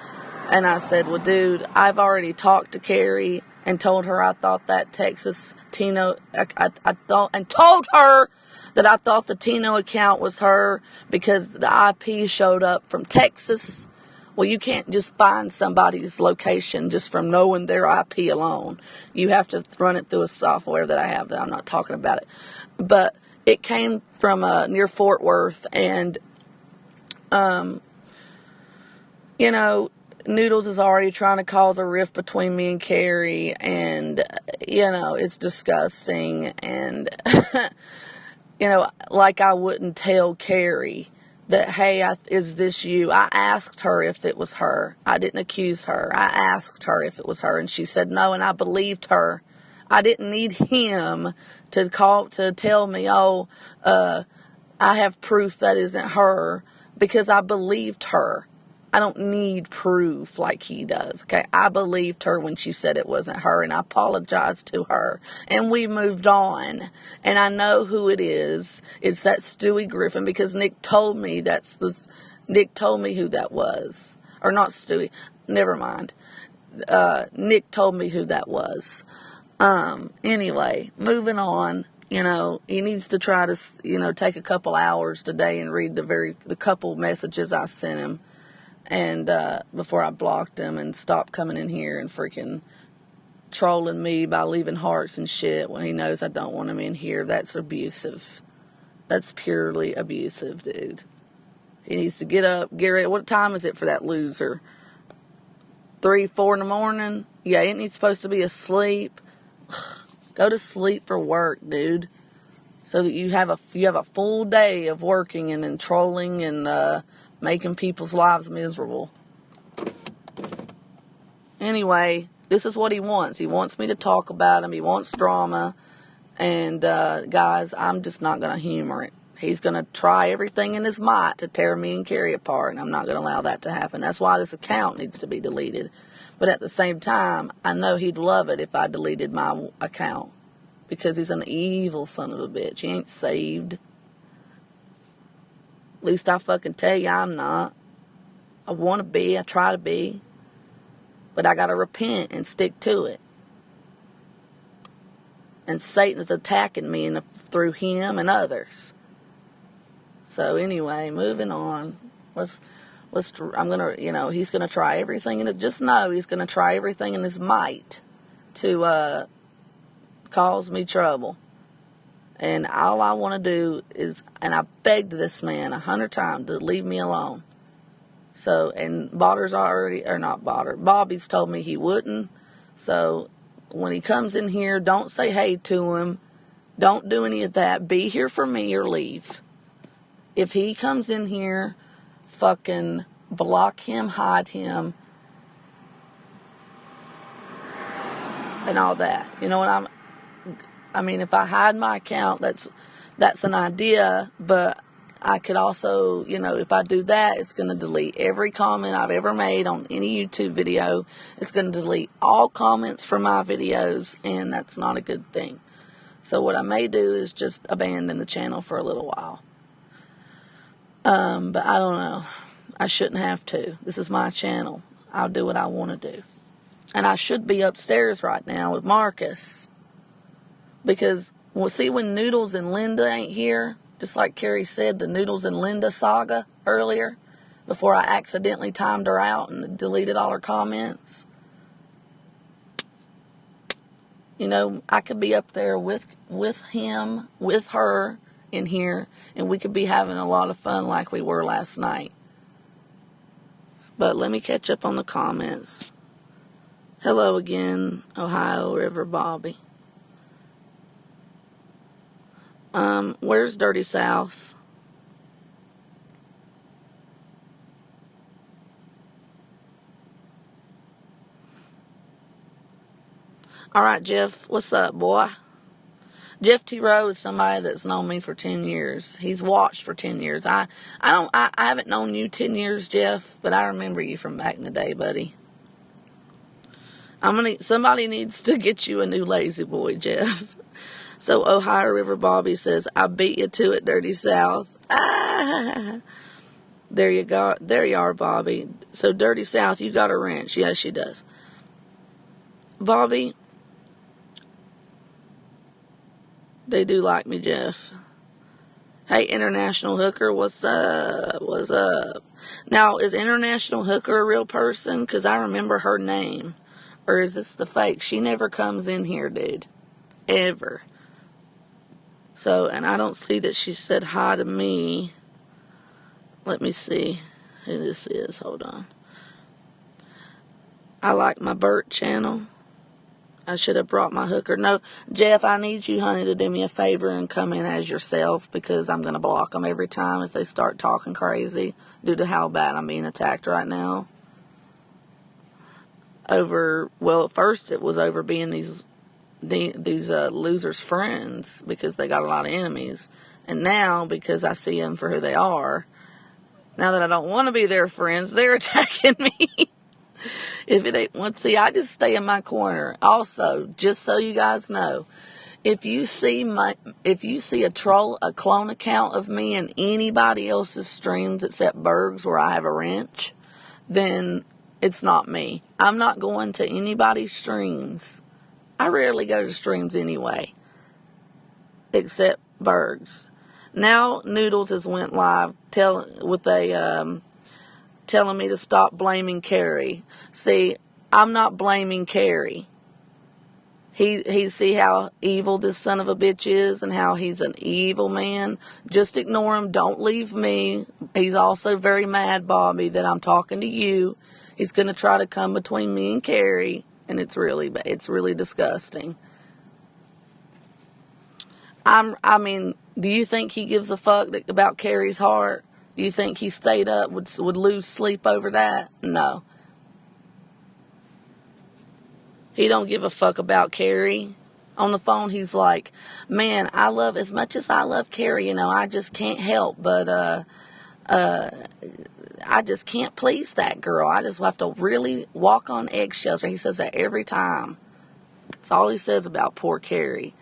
And I said, well, dude, I've already talked to Carrie and told her I thought that Texas Tino, and told her that I thought the Tino account was her because the IP showed up from Texas. Well, you can't just find somebody's location just from knowing their IP alone. You have to run it through a software that I have that I'm not talking about it. But it came from near Fort Worth, and, Noodles is already trying to cause a rift between me and Carrie, and, it's disgusting, and, like I wouldn't tell Carrie that, hey, is this you? I asked her if it was her. I didn't accuse her. I asked her if it was her, and she said no, and I believed her. I didn't need him to tell me, I have proof that isn't her, because I believed her. I don't need proof like he does, okay? I believed her when she said it wasn't her, and I apologized to her, and we moved on. And I know who it is. It's that Stewie Griffin, because Nick told me who that was. Or not Stewie. Never mind. Nick told me who that was. Anyway, moving on. He needs to try to, take a couple hours today and read the couple messages I sent him. And before I blocked him, and stopped coming in here and freaking trolling me by leaving hearts and shit when he knows I don't want him in here. That's abusive. That's purely abusive, dude. He needs to get up, get ready. What time is it for that loser? 3, 4 in the morning? Yeah, ain't he supposed to be asleep? Go to sleep for work, dude. So that you have a full day of working and then trolling and making people's lives miserable. Anyway, this is what he wants. He wants me to talk about him. He wants drama. And, guys, I'm just not going to humor it. He's going to try everything in his might to tear me and Carrie apart, and I'm not going to allow that to happen. That's why this account needs to be deleted. But at the same time, I know he'd love it if I deleted my account, because he's an evil son of a bitch. He ain't saved. At least I fucking tell you I'm not. I want to be. I try to be. But I got to repent and stick to it. And Satan is attacking me through him and others. So anyway, moving on. I'm going to, he's going to try everything. And just know he's going to try everything in his might to cause me trouble. And all I want to do is, and I begged this man 100 times to leave me alone. So, and Bobby's told me he wouldn't. So, when he comes in here, don't say hey to him. Don't do any of that. Be here for me or leave. If he comes in here, fucking block him, hide him, and all that. You know what I mean, if I hide my account, that's an idea, but I could also, if I do that, it's going to delete every comment I've ever made on any YouTube video. It's going to delete all comments from my videos, and that's not a good thing. So what I may do is just abandon the channel for a little while. But I don't know. I shouldn't have to. This is my channel. I'll do what I want to do. And I should be upstairs right now with Marcus. Because, see, when Noodles and Linda ain't here, just like Carrie said, the Noodles and Linda saga earlier, before I accidentally timed her out and deleted all her comments. I could be up there with him, with her in here, and we could be having a lot of fun like we were last night. But let me catch up on the comments. Hello again, Ohio River Bobby. Where's Dirty South? All right, Jeff, what's up, boy? Jeff T. Rowe is somebody that's known me for 10 years. He's watched for 10 years. I haven't known you 10 years, Jeff, but I remember you from back in the day, buddy. Somebody needs to get you a new lazy boy, Jeff. So Ohio River Bobby says, I beat you to it, Dirty South. Ah, there you go. There you are, Bobby. So Dirty South, you got a wrench. Yes, she does. Bobby, they do like me, Jeff. Hey, International Hooker, what's up? What's up? Now, is International Hooker a real person? Because I remember her name. Or is this the fake? She never comes in here, dude. Ever. So, and I don't see that she said hi to me. Let me see who this is. Hold on. I like my Burt channel. I should have brought my hooker. No, Jeff, I need you, honey, to do me a favor and come in as yourself, because I'm going to block them every time if they start talking crazy due to how bad I'm being attacked right now. At first it was over being these losers' friends because they got a lot of enemies. And now, because I see them for who they are, now that I don't want to be their friends, they're attacking me. If it ain't, see, I just stay in my corner. Also, just so you guys know, if you see a clone account of me in anybody else's streams except Berg's where I have a wrench, then it's not me. I'm not going to anybody's streams. I rarely go to streams anyway, except Berg's. Now Noodles has went live telling me to stop blaming Carrie. See, I'm not blaming Carrie. He see how evil this son of a bitch is and how he's an evil man. Just ignore him. Don't leave me. He's also very mad, Bobby, that I'm talking to you. He's going to try to come between me and Carrie, and it's really disgusting. Do you think he gives a fuck about Carrie's heart? Do you think he stayed up, would lose sleep over that? No. He don't give a fuck about Carrie. On the phone, he's like, man, as much as I love Carrie, I just can't help but, I just can't please that girl. I just have to really walk on eggshells. He says that every time. That's all he says about poor Carrie.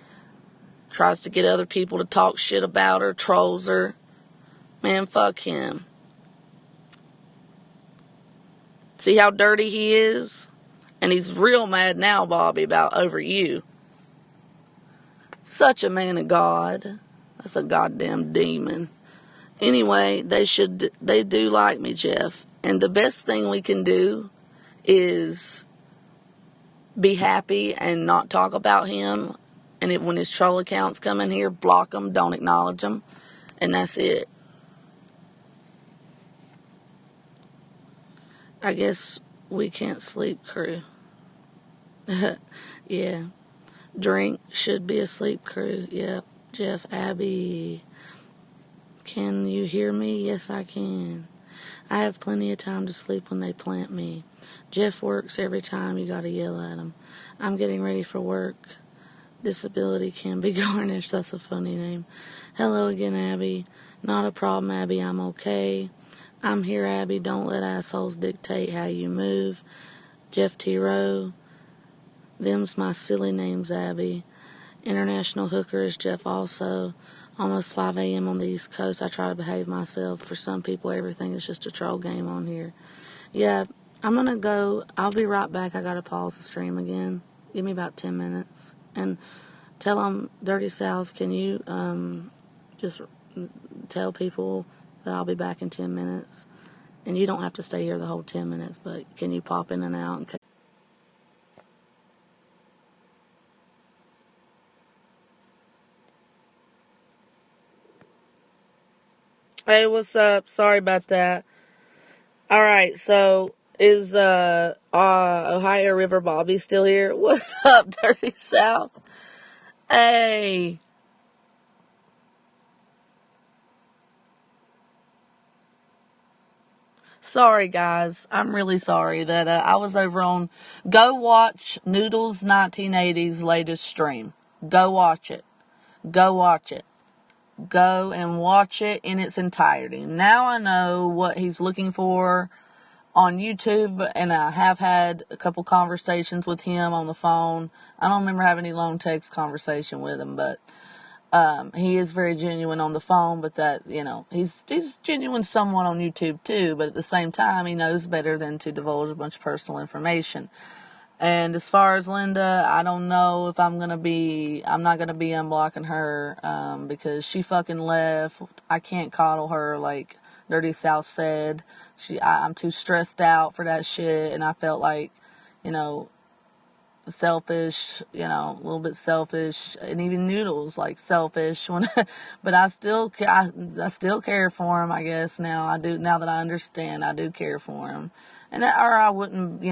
Tries to get other people to talk shit about her, trolls her. Man, fuck him. See how dirty he is? And he's real mad now, Bobby, over you. Such a man of God. That's a goddamn demon. Anyway, they do like me, Jeff. And the best thing we can do is be happy and not talk about him. And when his troll accounts come in here, block them, don't acknowledge them. And that's it. I guess we can't sleep, crew. Yeah. Drink should be a sleep, crew. Yep. Jeff, Abby. Can you hear me? Yes, I can. I have plenty of time to sleep when they plant me. Jeff works every time. You gotta yell at him. I'm getting ready for work. Disability can be garnished. That's a funny name. Hello again, Abby. Not a problem, Abby. I'm okay. I'm here, Abby. Don't let assholes dictate how you move. Jeff T. Rowe. Them's my silly names, Abby. International hooker is Jeff also. Almost 5 a.m. on the East Coast. I try to behave myself. For some people, everything is just a troll game on here. Yeah, I'm going to go. I'll be right back. I got to pause the stream again. Give me about 10 minutes. And tell them, Dirty South, can you just tell people that I'll be back in 10 minutes? And you don't have to stay here the whole 10 minutes, but can you pop in and out? Okay. Hey, what's up? Sorry about that. All right, so is Ohio River Bobby still here? What's up, Dirty South? Hey. Sorry, guys. I'm really sorry that I was over on. Go watch Noodles 1980's latest stream. Go watch it. Go watch it. Go and watch it in its entirety. Now I know what he's looking for on YouTube, and I have had a couple conversations with him on the phone. I don't remember having any long text conversation with him, but he is very genuine on the phone, but that, he's genuine somewhat on YouTube too, but at the same time, he knows better than to divulge a bunch of personal information. And as far as Linda, I don't know if I'm not going to be unblocking her, because she fucking left. I can't coddle her like Dirty South said. I'm too stressed out for that shit, and I felt like, selfish, a little bit selfish, and even Noodles like selfish but I still care for him, I guess. Now that I understand, I do care for him, and that, or I wouldn't,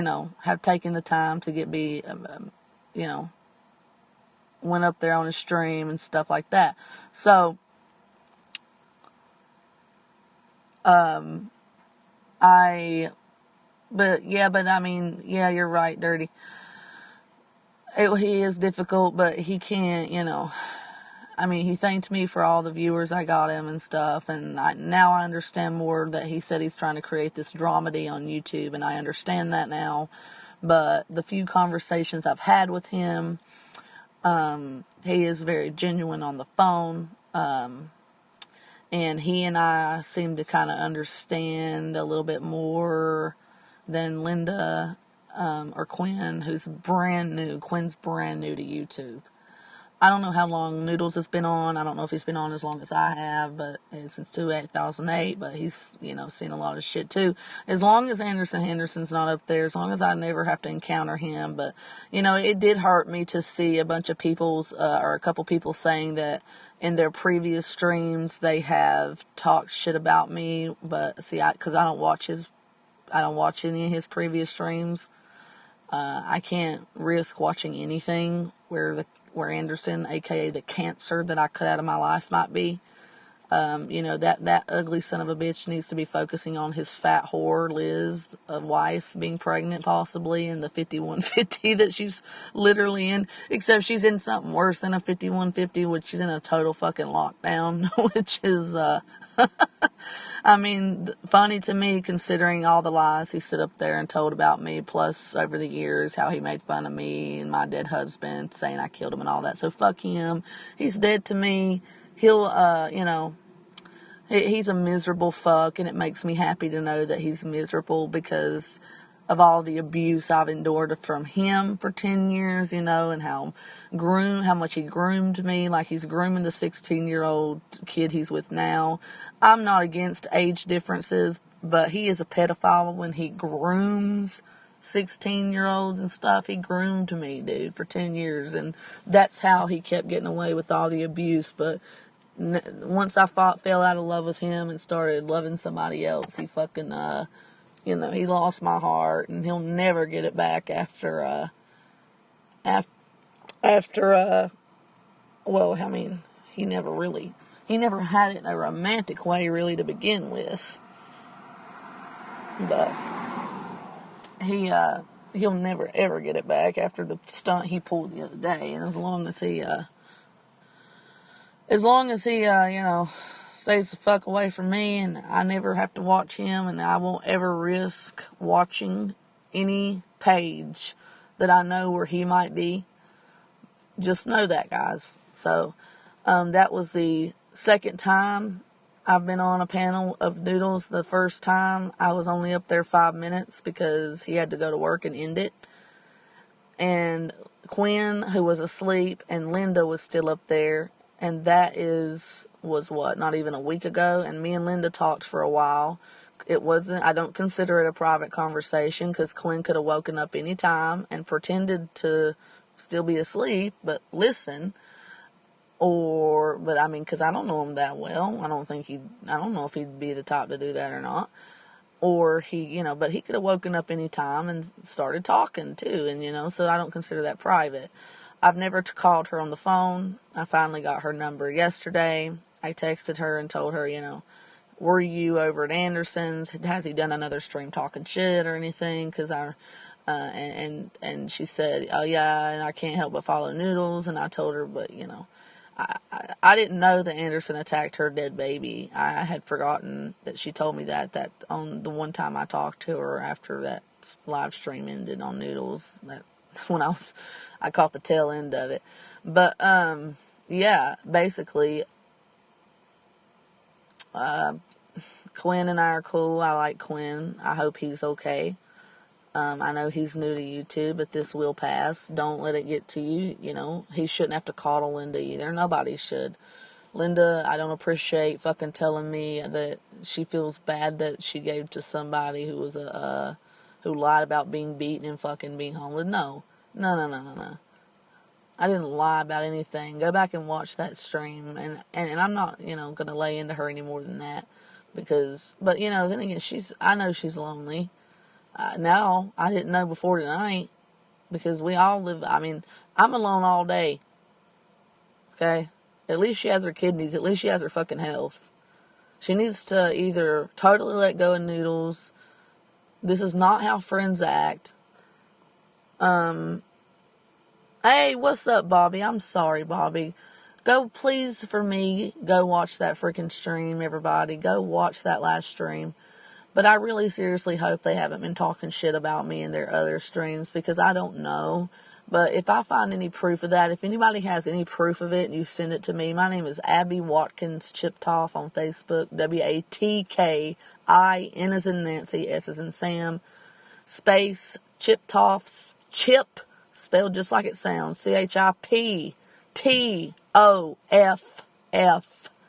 have taken the time to went up there on a stream and stuff like that. So you're right, Dirty. He is difficult, but he can't, he thanked me for all the viewers I got him and stuff, and now I understand more that he said he's trying to create this dramedy on YouTube, and I understand that now. But the few conversations I've had with him, he is very genuine on the phone, and he and I seem to kind of understand a little bit more than Linda or Quinn, who's brand new. Quinn's brand new to YouTube. I don't know how long Noodles has been on. I don't know if he's been on as long as I have, but since 2008, but he's, seen a lot of shit too. As long as Henderson's not up there, as long as I never have to encounter him. But, it did hurt me to see a bunch of or a couple people saying that in their previous streams they have talked shit about me. But see, because I don't watch any of his previous streams. I can't risk watching anything where Anderson, aka the cancer that I cut out of my life, might be. That ugly son of a bitch needs to be focusing on his fat whore, Liz, wife, being pregnant possibly, and the 5150 that she's literally in. Except she's in something worse than a 5150, which she's in a total fucking lockdown, which is, funny to me considering all the lies he stood up there and told about me, plus over the years how he made fun of me and my dead husband, saying I killed him and all that. So fuck him. He's dead to me. He'll, he's a miserable fuck, and it makes me happy to know that he's miserable because of all the abuse I've endured from him for 10 years, and how much he groomed me, like he's grooming the 16-year-old kid he's with now. I'm not against age differences, but he is a pedophile when he grooms 16-year-olds and stuff. He groomed me, dude, for 10 years, and that's how he kept getting away with all the abuse. But once I fell out of love with him and started loving somebody else, he fucking, he lost my heart, and he'll never get it back after he never had it in a romantic way, really, to begin with. But he'll never, ever get it back after the stunt he pulled the other day. And as long as he stays the fuck away from me, and I never have to watch him, and I won't ever risk watching any page that I know where he might be. Just know that, guys. So, that was the second time I've been on a panel of noodles. The first time I was only up there 5 minutes because he had to go to work and end it. And Quinn, who was asleep, and Linda was still up there. And that was what, not even a week ago. And me and Linda talked for a while. I don't consider it a private conversation because Quinn could have woken up any time and pretended to still be asleep, but listen. But I mean, because I don't know him that well. I don't know if he'd be the type to do that or not. Or but he could have woken up any time and started talking too. And, so I don't consider that private. I've never called her on the phone. I finally got her number yesterday. I texted her and told her, were you over at Anderson's? Has he done another stream talking shit or anything? Because and she said, oh yeah, and I can't help but follow Noodles. And I told her, but I didn't know that Anderson attacked her dead baby. I had forgotten that she told me that on the one time I talked to her after that live stream ended on Noodles. That when I caught the tail end of it. But yeah, basically, Quinn and I are cool. I like Quinn. I hope he's okay. I know he's new to YouTube, but this will pass. Don't let it get to you. He shouldn't have to coddle Linda either. Nobody should. Linda, I don't appreciate fucking telling me that she feels bad that she gave to somebody who was who lied about being beaten and fucking being homeless. No. I didn't lie about anything. Go back and watch that stream, and I'm not, gonna lay into her any more than that, but then again, I know she's lonely. Now, I didn't know before tonight, because we all live, I'm alone all day, okay? At least she has her kidneys, at least she has her fucking health. She needs to either totally let go of Noodles. This is not how friends act. Hey, what's up, Bobby? I'm sorry, Bobby. Please, for me, go watch that freaking stream, everybody. Go watch that last stream. But I really seriously hope they haven't been talking shit about me in their other streams, because I don't know. But if I find any proof of that, if anybody has any proof of it and you send it to me, my name is Abby Watkins Chiptoff on Facebook, WATKI, N as in Nancy, S as in Sam, space, Chiptoff, Chip, spelled just like it sounds, CHIPTOFF,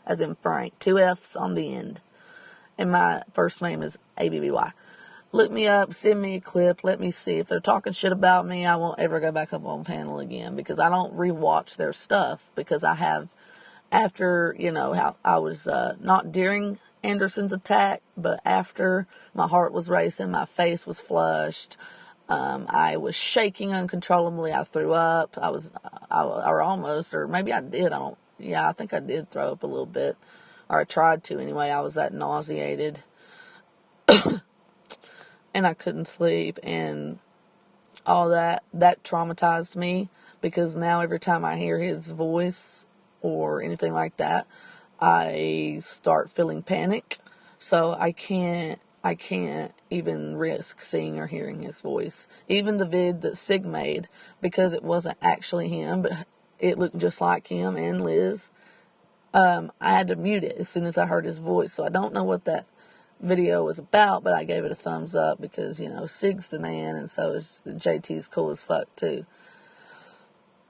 as in Frank, 2 F's on the end. And my first name is ABBY. Look me up, send me a clip, let me see. If they're talking shit about me, I won't ever go back up on panel again, because I don't rewatch their stuff, because I have, after, how I was, not during Anderson's attack, but after, my heart was racing, my face was flushed, I was shaking uncontrollably, I threw up, I think I did throw up a little bit, or I tried to anyway. I was that nauseated. And I couldn't sleep, and all that traumatized me, because now every time I hear his voice or anything like that, I start feeling panic. So I can't even risk seeing or hearing his voice. Even the vid that Sig made, because it wasn't actually him, but it looked just like him and Liz, I had to mute it as soon as I heard his voice. So I don't know what that video was about, but I gave it a thumbs up, because Sig's the man, and so is JT's cool as fuck too.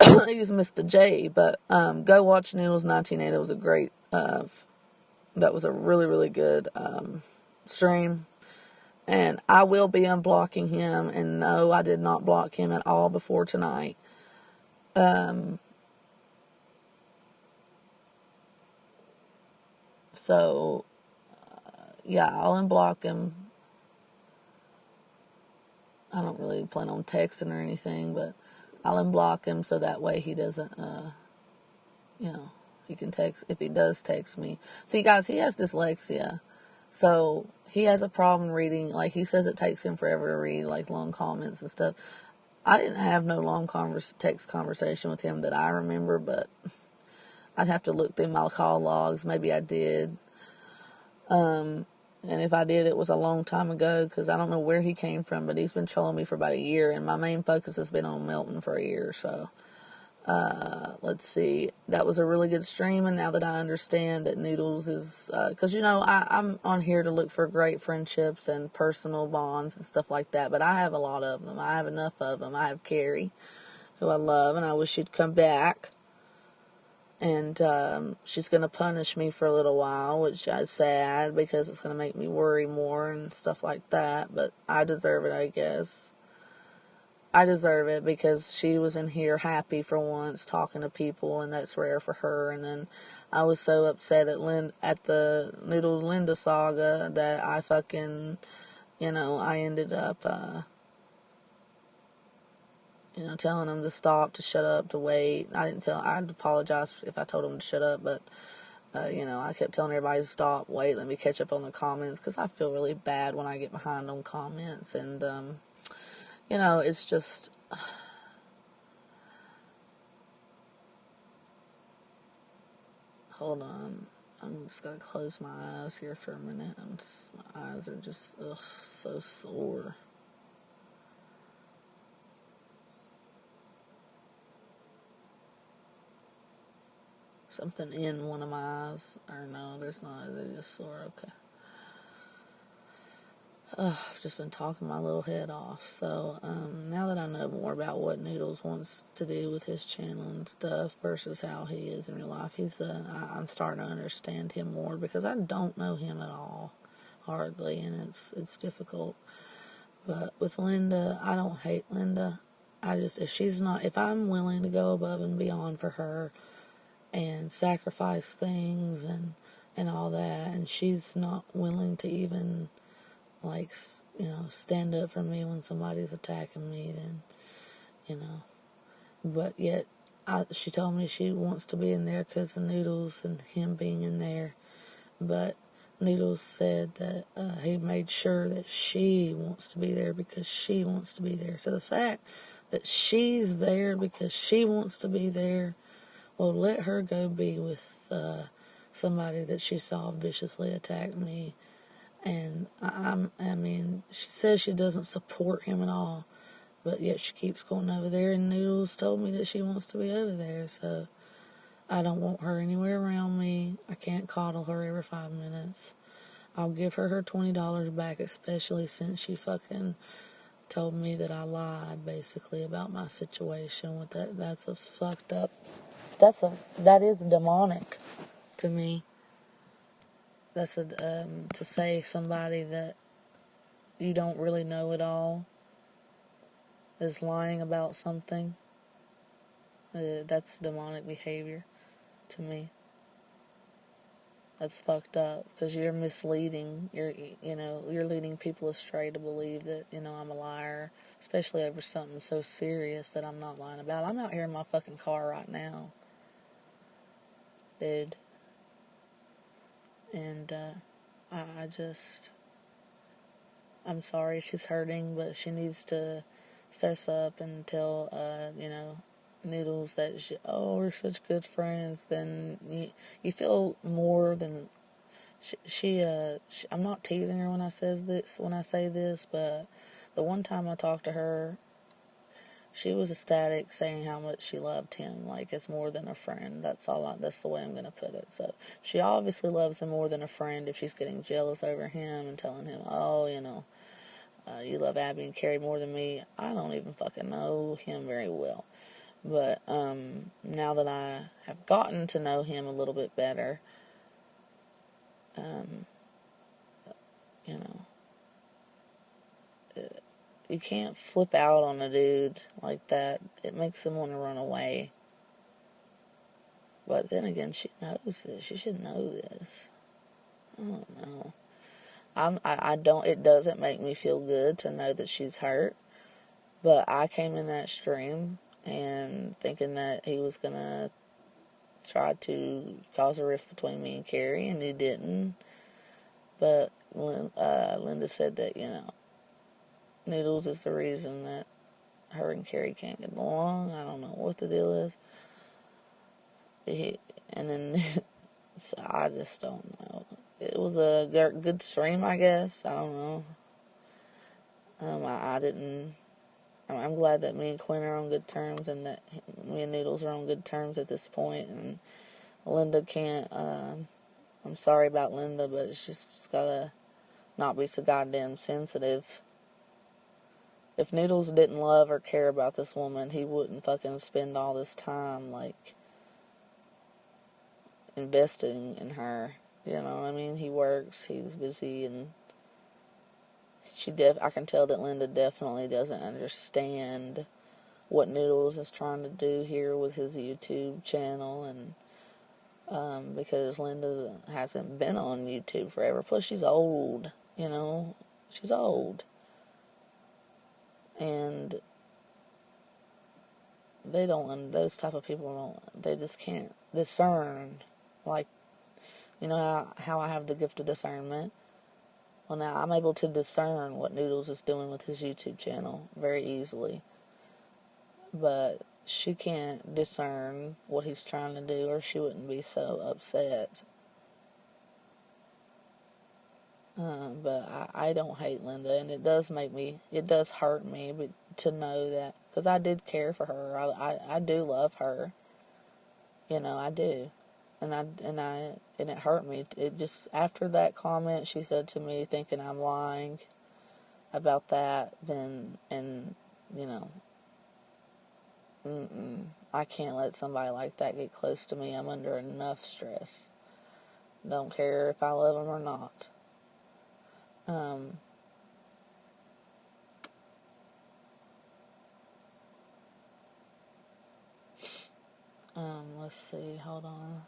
He's Mr. J. But go watch Noodles 1980. It was a great that was a really, really good stream, and I will be unblocking him. And no, I did not block him at all before tonight. So yeah, I'll unblock him. I don't really plan on texting or anything, but I'll unblock him so that way he doesn't, he can text, if he does text me. See, guys, he has dyslexia, so he has a problem reading. Like, he says it takes him forever to read, like, long comments and stuff. I didn't have no long text conversation with him that I remember, but I'd have to look through my call logs. Maybe I did. And if I did, it was a long time ago, because I don't know where he came from, but he's been trolling me for about a year, and my main focus has been on Milton for a year. So let's see, that was a really good stream. And now that I understand that Noodles is, because I'm on here to look for great friendships and personal bonds and stuff like that, but I have a lot of them. I have enough of them. I have Carrie, who I love, and I wish she'd come back. And she's going to punish me for a little while, which is sad, because it's going to make me worry more and stuff like that. But I deserve it, I guess. I deserve it, because she was in here happy for once, talking to people, and that's rare for her. And then I was so upset at the Noodles Linda saga that I fucking, I ended up telling him to stop, to shut up, to wait. I'd apologize if I told him to shut up, but, I kept telling everybody to stop, wait, let me catch up on the comments, because I feel really bad when I get behind on comments, and, it's just, hold on, I'm just gonna close my eyes here for a minute. My eyes are just, so sore. Something in one of my eyes. Or no, there's not. They're just sore. Okay. I've just been talking my little head off. So, now that I know more about what Noodles wants to do with his channel and stuff versus how he is in real life, I'm starting to understand him more, because I don't know him at all, hardly, and it's difficult. But with Linda, I don't hate Linda. If I'm willing to go above and beyond for her, and sacrifice things and all that, and she's not willing to even, like, stand up for me when somebody's attacking me, then, but yet she told me she wants to be in there because of Noodles and him being in there, but Noodles said that he made sure that she wants to be there because she wants to be there. So the fact that she's there because she wants to be there, well, let her go be with somebody that she saw viciously attack me. And she says she doesn't support him at all, but yet she keeps going over there, and Noodles told me that she wants to be over there, so I don't want her anywhere around me. I can't coddle her every 5 minutes. I'll give her her $20 back, especially since she fucking told me that I lied, basically, about my situation with that. That's a fucked up... That is demonic to me. That's to say somebody that you don't really know at all is lying about something. That's demonic behavior to me. That's fucked up, because you're misleading. You're leading people astray to believe that, I'm a liar, especially over something so serious that I'm not lying about. I'm out here in my fucking car right now, dude. And, I'm sorry she's hurting, but she needs to fess up and tell, Noodles that we're such good friends. Then you feel more than, I'm not teasing her when I say this, but the one time I talked to her, she was ecstatic, saying how much she loved him. Like, it's more than a friend. That's the way I'm going to put it. So she obviously loves him more than a friend if she's getting jealous over him and telling him, you love Abby and Carrie more than me. I don't even fucking know him very well. But now that I have gotten to know him a little bit better, you can't flip out on a dude like that. It makes him want to run away. But then again, she knows this. She should know this. I don't know. It doesn't make me feel good to know that she's hurt. But I came in that stream and thinking that he was going to try to cause a rift between me and Carrie, and he didn't. But Linda said that, Noodles is the reason that her and Carrie can't get along. I don't know what the deal is. And then, so I just don't know. it was a good stream, I guess. I don't know. I didn't. I'm glad that me and Quinn are on good terms, and that me and Noodles are on good terms at this point. And Linda can't. I'm sorry about Linda, but she's just gotta not be so goddamn sensitive. If Noodles didn't love or care about this woman, he wouldn't fucking spend all this time, like, investing in her. You know what I mean? He works, he's busy, and I can tell that Linda definitely doesn't understand what Noodles is trying to do here with his YouTube channel, and because Linda hasn't been on YouTube forever. Plus, she's old, you know? She's old. And those type of people they just can't discern. Like, you know how I have the gift of discernment? Well, now I'm able to discern what Noodles is doing with his YouTube channel very easily. But she can't discern what he's trying to do, or she wouldn't be so upset. But I don't hate Linda, and it does hurt me to know that, because I did care for her. I do love her. You know, I do. And it hurt me. It just, after that comment she said to me, thinking I'm lying about that, you know, I can't let somebody like that get close to me. I'm under enough stress. Don't care if I love them or not. Let's see, hold on.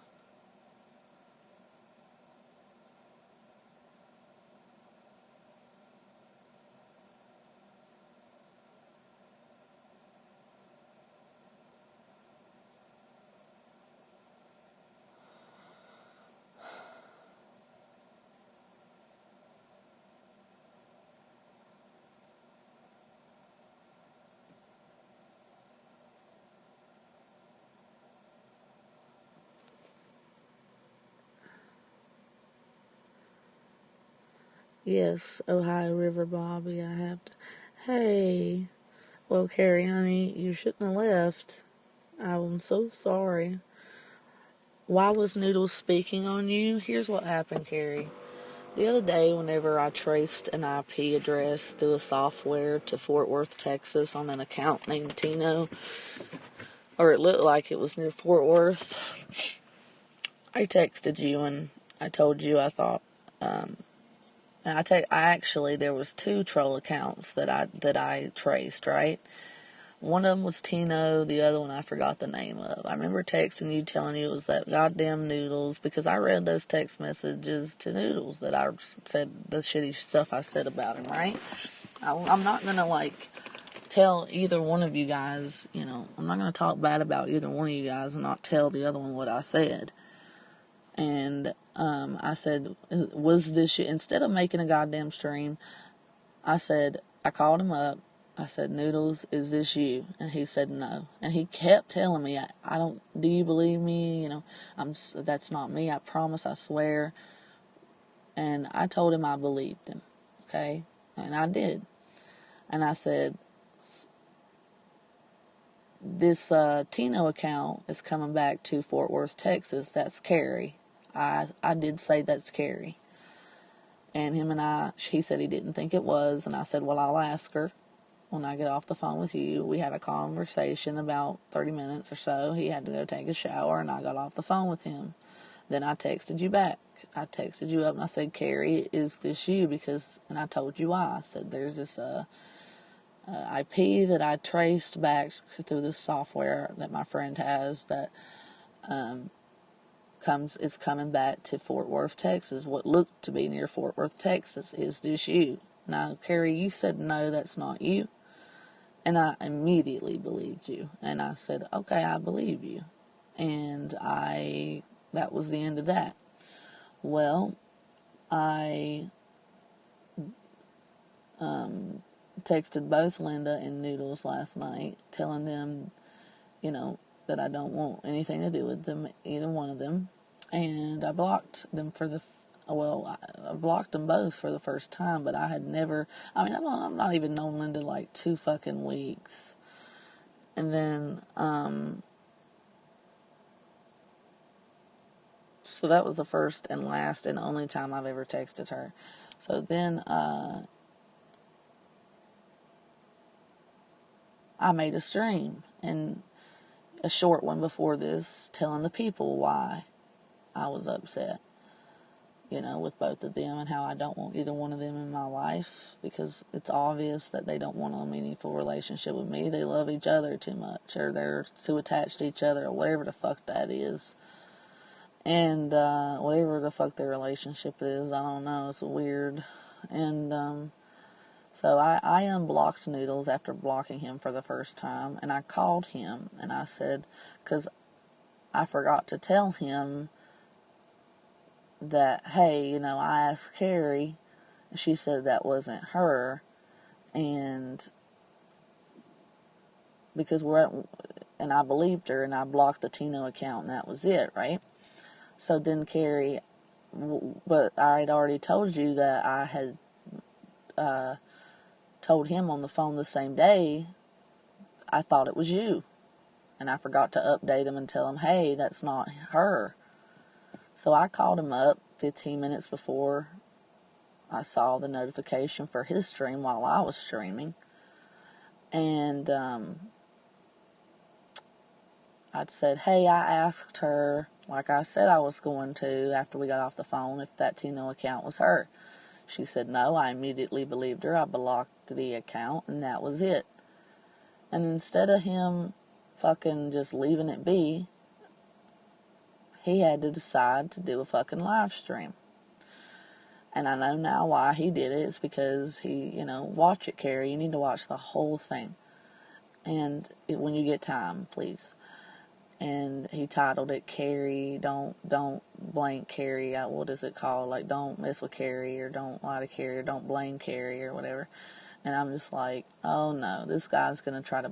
Yes, Ohio River Bobby, I have to. Hey, well, Carrie, honey, you shouldn't have left. I'm so sorry. Why was Noodles speaking on you? Here's what happened, Carrie. The other day, whenever I traced an IP address through a software to Fort Worth, Texas on an account named Tino, or it looked like it was near Fort Worth, I texted you and I told you I thought, there was 2 troll accounts that I traced, right? One of them was Tino, the other one I forgot the name of. I remember texting you, telling you it was that goddamn Noodles, because I read those text messages to Noodles that I said the shitty stuff I said about him, right? I'm not gonna, like, tell either one of you guys, you know, I'm not gonna talk bad about either one of you guys and not tell the other one what I said. And, I said, was this, instead of making a goddamn stream, I called him up. I said, Noodles, is this you? And he said no. And he kept telling me, do you believe me? You know, that's not me. I promise, I swear. And I told him I believed him. Okay? And I did. And I said, this Tino account is coming back to Fort Worth, Texas. That's scary. I did say that's scary. And he said he didn't think it was. And I said, well, I'll ask her when I get off the phone with you. We had a conversation about 30 minutes or so. He had to go take a shower, and I got off the phone with him. Then I texted you back. I texted you up, and I said, Carrie, is this you? And I told you why. I said, there's this IP that I traced back through this software that my friend has that is coming back to Fort Worth, Texas. What looked to be near Fort Worth, Texas. Is this you? Now, Carrie, you said no, that's not you. And I immediately believed you. And I said, okay, I believe you. And that was the end of that. Well, I texted both Linda and Noodles last night, telling them, you know, that I don't want anything to do with them, either one of them. And I blocked them for well, I blocked them both for the first time, but I had never, I've not even known Linda like 2 fucking weeks. And then, so that was the first and last and only time I've ever texted her. So then, I made a stream, and a short one before this, telling the people why I was upset, with both of them, and how I don't want either one of them in my life, because it's obvious that they don't want a meaningful relationship with me. They love each other too much, or they're too attached to each other, or whatever the fuck that is. And whatever the fuck their relationship is, I don't know, it's weird. And so I unblocked Noodles after blocking him for the first time, and I called him, and I said, because I forgot to tell him that, hey, I asked Carrie, and she said that wasn't her, and because and I believed her, and I blocked the Tino account, and that was it, right? So then Carrie, but I had already told you that I had told him on the phone the same day, I thought it was you. And I forgot to update him and tell him, hey, that's not her. So I called him up 15 minutes before I saw the notification for his stream while I was streaming. And I'd said, hey, I asked her, like I said I was going to after we got off the phone, if that Tino account was her. She said no. I immediately believed her. I blocked the account, and that was it. And instead of him fucking just leaving it be, he had to decide to do a fucking live stream. And I know now why he did it. It's because he, watch it, Carrie. You need to watch the whole thing. And when you get time, please. And he titled it, Carrie, don't blank Carrie. What is it called? Like, don't mess with Carrie, or don't lie to Carrie, or don't blame Carrie, or whatever. And I'm just like, oh no, this guy's going to try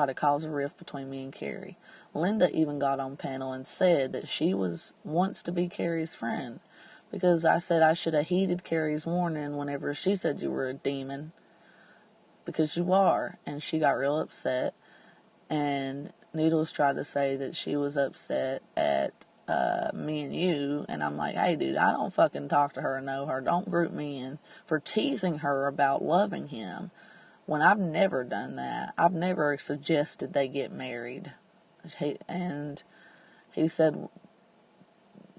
to cause a rift between me and Carrie. Linda even got on panel and said that she wants to be Carrie's friend. Because I said I should have heeded Carrie's warning whenever she said you were a demon. Because you are. And she got real upset. And Noodles tried to say that she was upset at me and you, and I'm like, hey dude, I don't fucking talk to her or know her. Don't group me in for teasing her about loving him when I've never done that. I've never suggested they get married. And he said,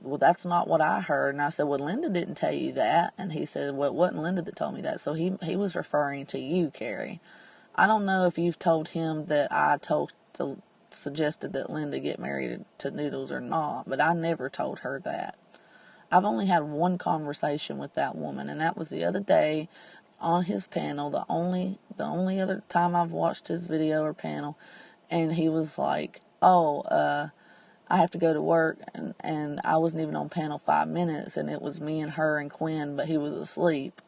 well, that's not what I heard. And I said, well, Linda didn't tell you that. And he said, well, it wasn't Linda that told me that. So he was referring to you, Carrie. I don't know if you've told him that I suggested that Linda get married to Noodles or not, but I never told her that. I've only had one conversation with that woman, and that was the other day on his panel, the only other time I've watched his video or panel, and he was like, I have to go to work, and I wasn't even on panel 5 minutes, and it was me and her and Quinn, but he was asleep.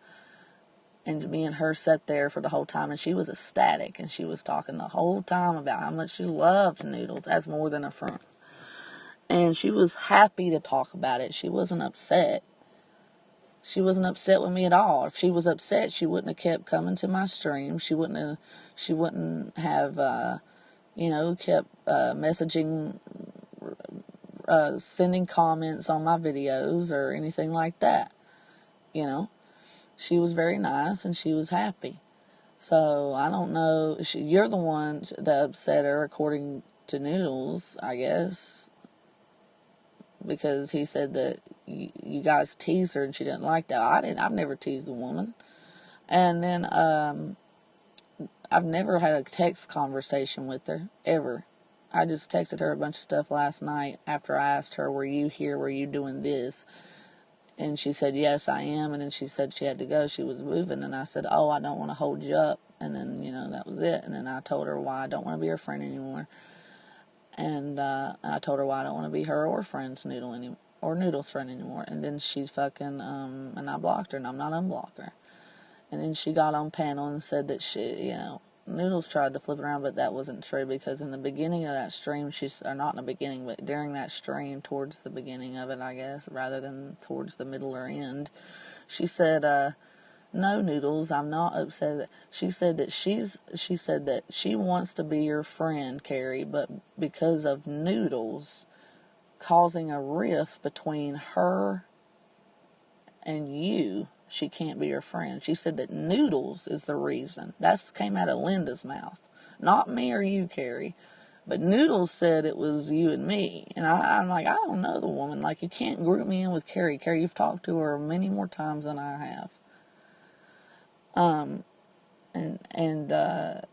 And me and her sat there for the whole time, and she was ecstatic, and she was talking the whole time about how much she loved Noodles as more than a friend. And she was happy to talk about it. She wasn't upset. She wasn't upset with me at all. If she was upset, she wouldn't have kept coming to my stream. She wouldn't have kept messaging, sending comments on my videos or anything like that. She was very nice, and she was happy. So, I don't know. You're the one that upset her, according to Noodles, I guess. Because he said that you guys teased her, and she didn't like that. I've never teased the woman. And then, I've never had a text conversation with her, ever. I just texted her a bunch of stuff last night after I asked her, were you here? Were you doing this? And she said, yes, I am. And then she said she had to go. She was moving. And I said, I don't want to hold you up. And then, that was it. And then I told her why I don't want to be her friend anymore. And I told her why I don't want to be her or Noodle's friend anymore. And then she fucking, and I blocked her, and I'm not unblocked her. And then she got on panel and said that she, Noodles tried to flip it around, but that wasn't true, because in the beginning of that stream, or not in the beginning, but during that stream, towards the beginning of it, I guess, rather than towards the middle or end, she said, no, Noodles, I'm not upset. She said that she wants to be your friend, Carrie, but because of Noodles causing a rift between her and you, she can't be your friend. She said that Noodles is the reason. That came out of Linda's mouth. Not me or you, Carrie. But Noodles said it was you and me. And I'm like, I don't know the woman. Like, you can't group me in with Carrie. Carrie, you've talked to her many more times than I have.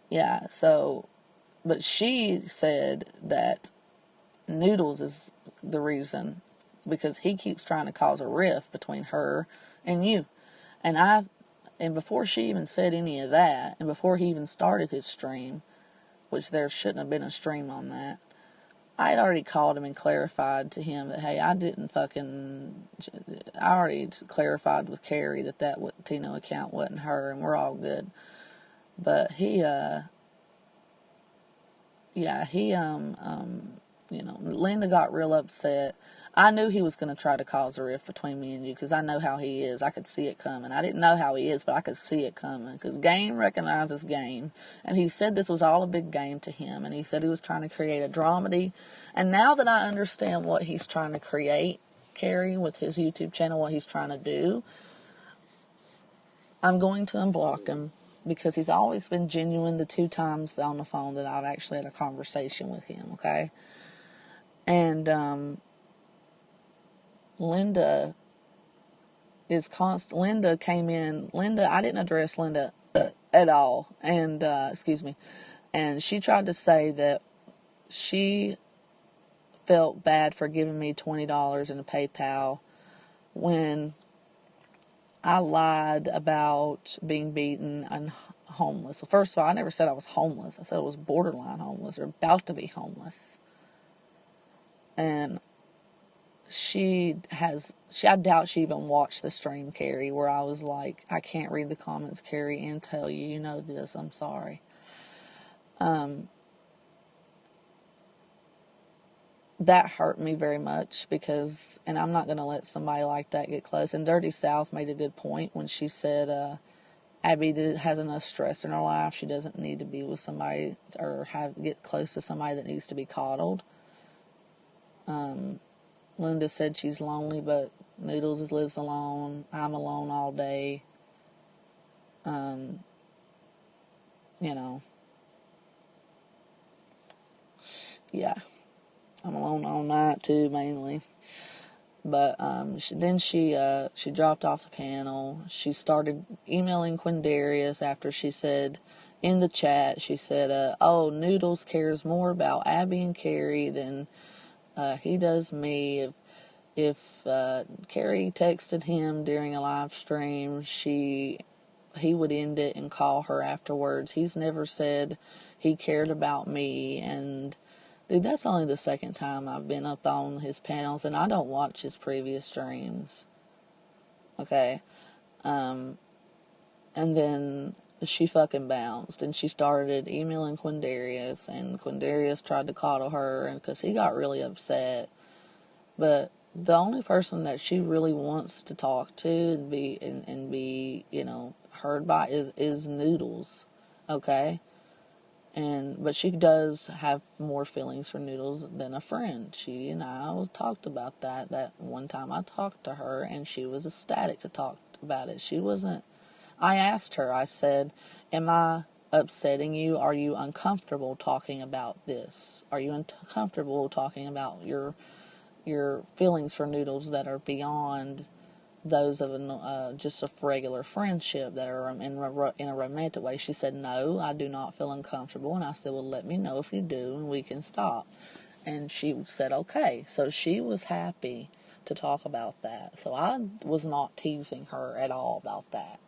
Yeah, so, but she said that Noodles is the reason, because he keeps trying to cause a rift between her and you. And before she even said any of that, and before he even started his stream, which there shouldn't have been a stream on that, I had already called him and clarified to him that, hey, I already clarified with Carrie that Tino account wasn't her, and we're all good. But Linda got real upset. I knew he was going to try to cause a rift between me and you, because I know how he is. I could see it coming. I didn't know how he is, but I could see it coming, because game recognizes game. And he said this was all a big game to him, and he said he was trying to create a dramedy. And now that I understand what he's trying to create, Carrie, with his YouTube channel, what he's trying to do, I'm going to unblock him, because he's always been genuine the 2 times on the phone that I've actually had a conversation with him, okay? And, Linda came in. I didn't address Linda at all. And, excuse me. And she tried to say that she felt bad for giving me $20 in a PayPal when I lied about being beaten and homeless. So first of all, I never said I was homeless. I said I was borderline homeless, or about to be homeless. And I doubt she even watched the stream, Carrie, where I was like, I can't read the comments, Carrie, and tell you, you know this, I'm sorry. That hurt me very much, because, and I'm not going to let somebody like that get close. And Dirty South made a good point when she said, Abby has enough stress in her life. She doesn't need to be with somebody or get close to somebody that needs to be coddled. Linda said she's lonely, but Noodles lives alone. I'm alone all day. Yeah. I'm alone all night, too, mainly. But she dropped off the panel. She started emailing Quindarius after she said, in the chat, she said, Noodles cares more about Abby and Carrie than he does me. If Carrie texted him during a live stream, he would end it and call her afterwards. He's never said he cared about me. And dude, that's only the second time I've been up on his panels, and I don't watch his previous streams. Okay. And then she fucking bounced, and she started emailing Quindarius, and Quindarius tried to coddle her, and because he got really upset. But the only person that she really wants to talk to and be heard by is Noodles, okay? But she does have more feelings for Noodles than a friend. She and I talked about that one time I talked to her, and she was ecstatic to talk about it. She wasn't. I asked her, I said, am I upsetting you? Are you uncomfortable talking about this? Are you uncomfortable talking about your feelings for Noodles that are beyond those of just a regular friendship, that are in a romantic way? She said, no, I do not feel uncomfortable. And I said, well, let me know if you do, and we can stop. And she said, okay. So she was happy to talk about that. So I was not teasing her at all about that.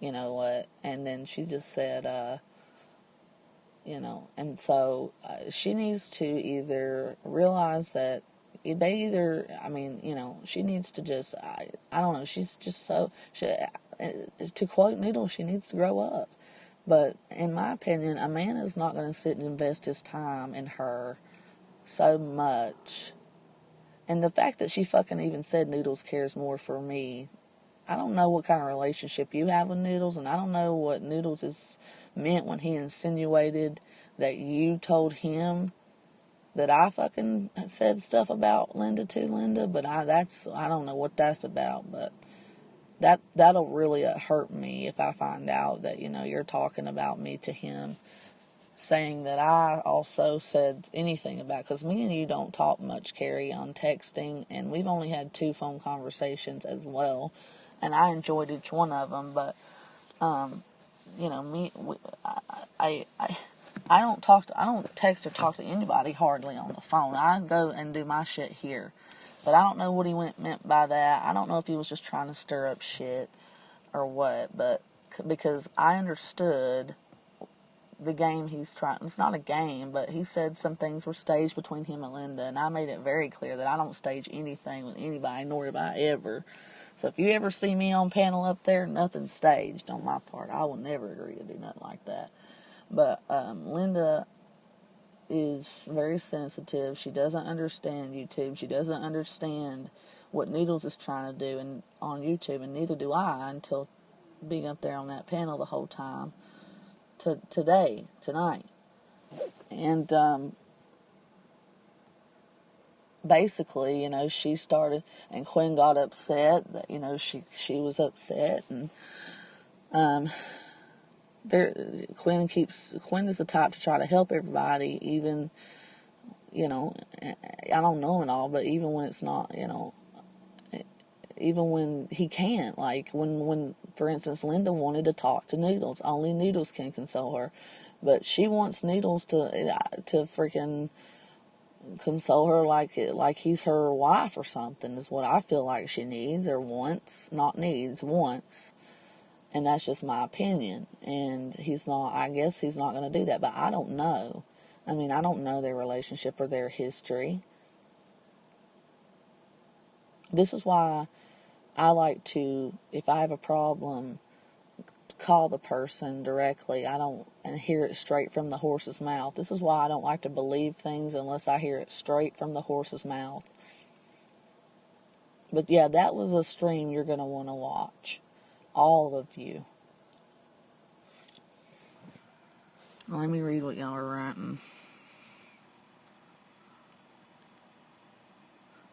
You know what? And then she just said, and so she needs to either realize that she needs to just, I don't know, she's just so, to quote Noodle, she needs to grow up. But in my opinion, a man is not going to sit and invest his time in her so much. And the fact that she fucking even said Noodles cares more for me, I don't know what kind of relationship you have with Noodles, and I don't know what Noodles is meant when he insinuated that you told him that I fucking said stuff about Linda to Linda, but I don't know what that's about, but that'll really hurt me if I find out that, you're talking about me to him, saying that I also said anything about, because me and you don't talk much, Carrie, on texting, and we've only had 2 phone conversations as well, and I enjoyed each one of them, but, I don't text or talk to anybody hardly on the phone. I go and do my shit here. But I don't know what he meant by that. I don't know if he was just trying to stir up shit or what, but because I understood the game he's trying. It's not a game, but he said some things were staged between him and Linda, and I made it very clear that I don't stage anything with anybody, nor have I ever. So if you ever see me on panel up there, nothing's staged on my part. I will never agree to do nothing like that. But Linda is very sensitive. She doesn't understand YouTube. She doesn't understand what Noodles is trying to do on YouTube, and neither do I until being up there on that panel the whole time tonight. And basically, she started, and Quinn got upset that, she was upset, and Quinn is the type to try to help everybody, even, I don't know it all, but even when it's not, even when he can't, like when, for instance, Linda wanted to talk to Noodles. Only Noodles can console her, but she wants Noodles to freaking console her like he's her wife or something, is what I feel like she needs, or wants, not needs, wants. And that's just my opinion. And I guess he's not going to do that. But I don't know. I mean, I don't know their relationship or their history. This is why I like to, if I have a problem, call the person directly. And hear it straight from the horse's mouth. This is why I don't like to believe things unless I hear it straight from the horse's mouth. But yeah, that was a stream you're going to want to watch. All of you. Let me read what y'all are writing.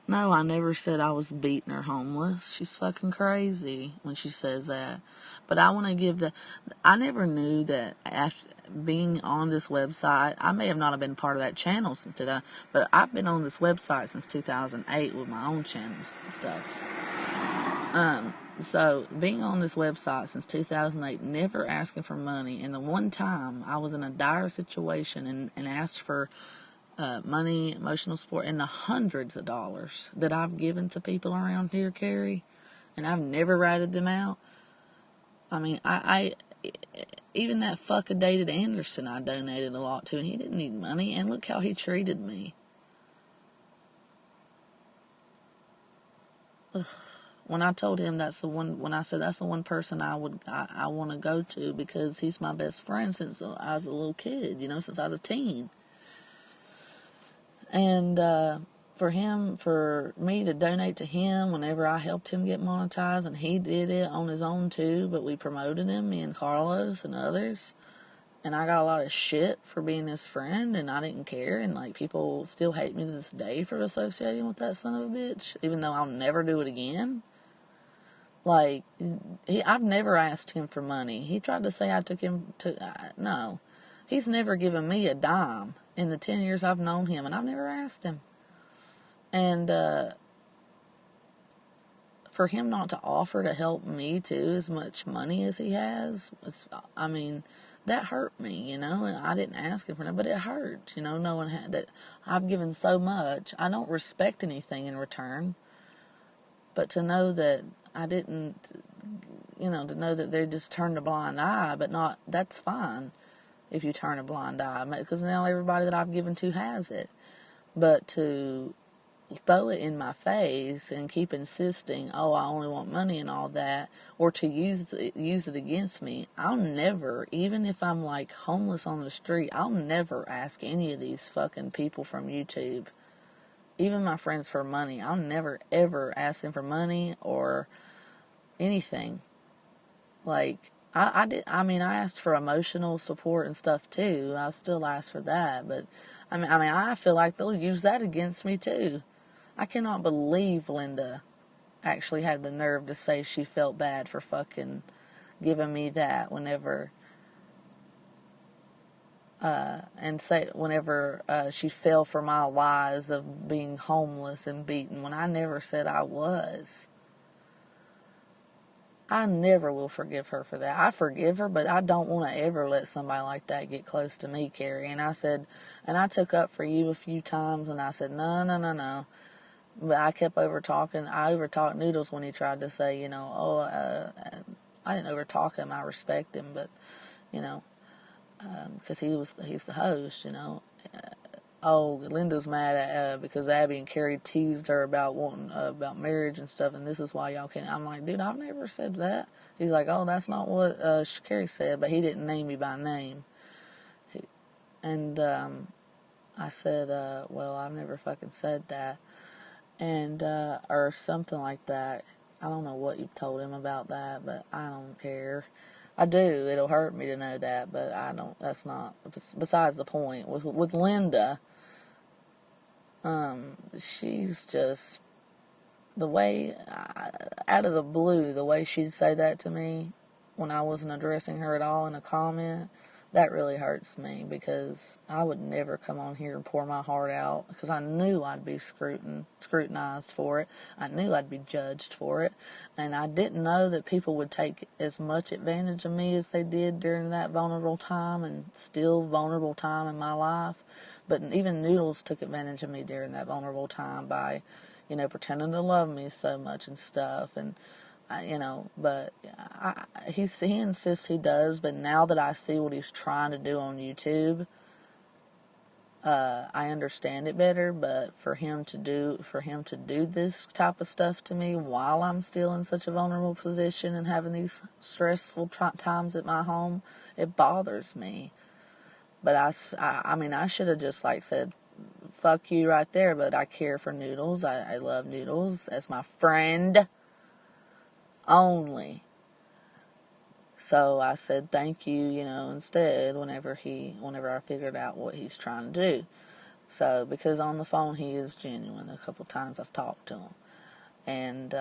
No, I never said I was beating her homeless. She's fucking crazy when she says that. But I want to give I never knew that after being on this website, I may have not have been part of that channel since that, but I've been on this website since 2008 with my own channels and stuff. So, being on this website since 2008, never asking for money, and the one time I was in a dire situation and asked for money, emotional support, and the hundreds of dollars that I've given to people around here, Carrie, and I've never ratted them out. I mean, I even that fucker David Anderson I donated a lot to, and he didn't need money, and look how he treated me. Ugh. When I told him when I said that's the one person I want to go to because he's my best friend since I was a little kid, since I was a teen. And for me to donate to him whenever I helped him get monetized, and he did it on his own too, but we promoted him, me and Carlos and others. And I got a lot of shit for being his friend, and I didn't care, and people still hate me to this day for associating with that son of a bitch, even though I'll never do it again. I've never asked him for money. He tried to say I took him to... no. He's never given me a dime in the 10 years I've known him, and I've never asked him. And for him not to offer to help me, too, as much money as he has, that hurt me, and I didn't ask him for that, but it hurt, knowing that I've given so much. I don't respect anything in return, but to know that I didn't, to know that they just turned a blind eye, but not, that's fine if you turn a blind eye, because now everybody that I've given to has it. But to throw it in my face and keep insisting, oh, I only want money and all that, or to use it against me, I'll never, even if I'm like homeless on the street, I'll never ask any of these fucking people from YouTube, even my friends, for money. I'll never ever ask them for money or anything. Like, I asked for emotional support and stuff too. I'll still ask for that, but I feel like they'll use that against me too. I cannot believe Linda actually had the nerve to say she felt bad for fucking giving me that whenever she fell for my lies of being homeless and beaten when I never said I was. I never will forgive her for that. I forgive her, but I don't want to ever let somebody like that get close to me, Carrie. And I said, and I took up for you a few times, and I said, no. But I kept over-talking. I over-talked Noodles when he tried to say, I didn't over-talk him. I respect him, but, because he's the host, Linda's mad at, because Abby and Carrie teased her about wanting, about marriage and stuff, and this is why y'all can't. I'm like, dude, I've never said that. He's like, oh, that's not what, Carrie said, but he didn't name me by name. I said, well, I've never fucking said that. And, or something like that. I don't know what you've told him about that, but I don't care. I do. It'll hurt me to know that, but I don't, that's not, besides the point. With Linda, she's just, the way, out of the blue, the way she'd say that to me when I wasn't addressing her at all in a comment, that really hurts me, because I would never come on here and pour my heart out, because I knew I'd be scrutinized for it. I knew I'd be judged for it, and I didn't know that people would take as much advantage of me as they did during that vulnerable time, and still vulnerable time in my life. But even Noodles took advantage of me during that vulnerable time by, pretending to love me so much and stuff, and but he insists he does, but now that I see what he's trying to do on YouTube, I understand it better. But for him to do this type of stuff to me while I'm still in such a vulnerable position and having these stressful times at my home, it bothers me. But I should have just said, fuck you right there, but I care for Noodles. I love Noodles as my friend only. So I said thank you, instead, whenever I figured out what he's trying to do. So, because on the phone he is genuine. A couple times I've talked to him. And,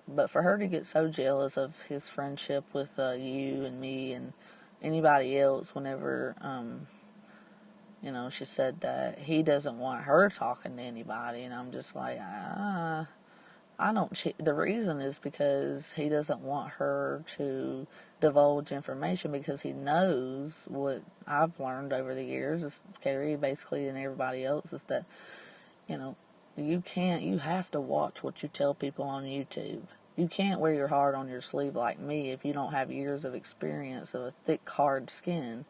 but for her to get so jealous of his friendship with you and me and anybody else whenever, she said that he doesn't want her talking to anybody, and I'm just like, the reason is because he doesn't want her to divulge information, because he knows what I've learned over the years, is Carrie basically and everybody else, is that, you have to watch what you tell people on YouTube. You can't wear your heart on your sleeve like me if you don't have years of experience of a thick, hard skin,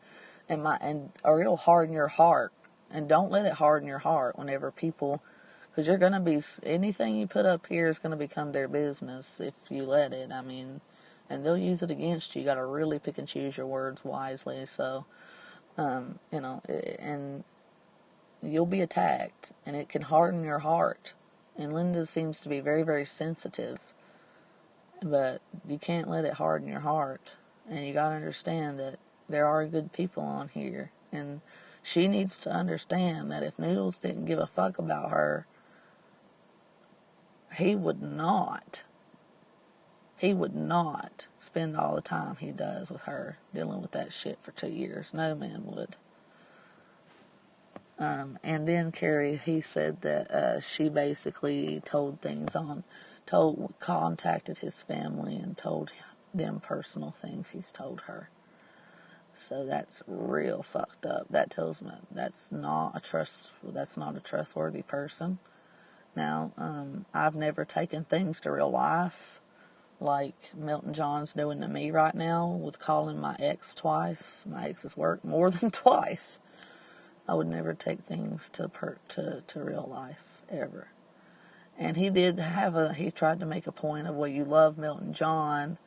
or it'll harden your heart. And don't let it harden your heart whenever people, because you're going to be, anything you put up here is going to become their business if you let it. And they'll use it against you. You got to really pick and choose your words wisely. So, and you'll be attacked, and it can harden your heart. And Linda seems to be very, very sensitive, but you can't let it harden your heart. And you got to understand that there are good people on here, and she needs to understand that if Noodles didn't give a fuck about her, he would not spend all the time he does with her dealing with that shit for 2 years. No man would. And then Carrie, he said that she basically contacted his family and told them personal things he's told her. So that's real fucked up. That tells me that's not a trustworthy person. Now, I've never taken things to real life like Milton John's doing to me right now with calling my ex twice. My ex has worked more than twice. I would never take things to real life, ever. And he tried to make a point of, well, you love Milton John.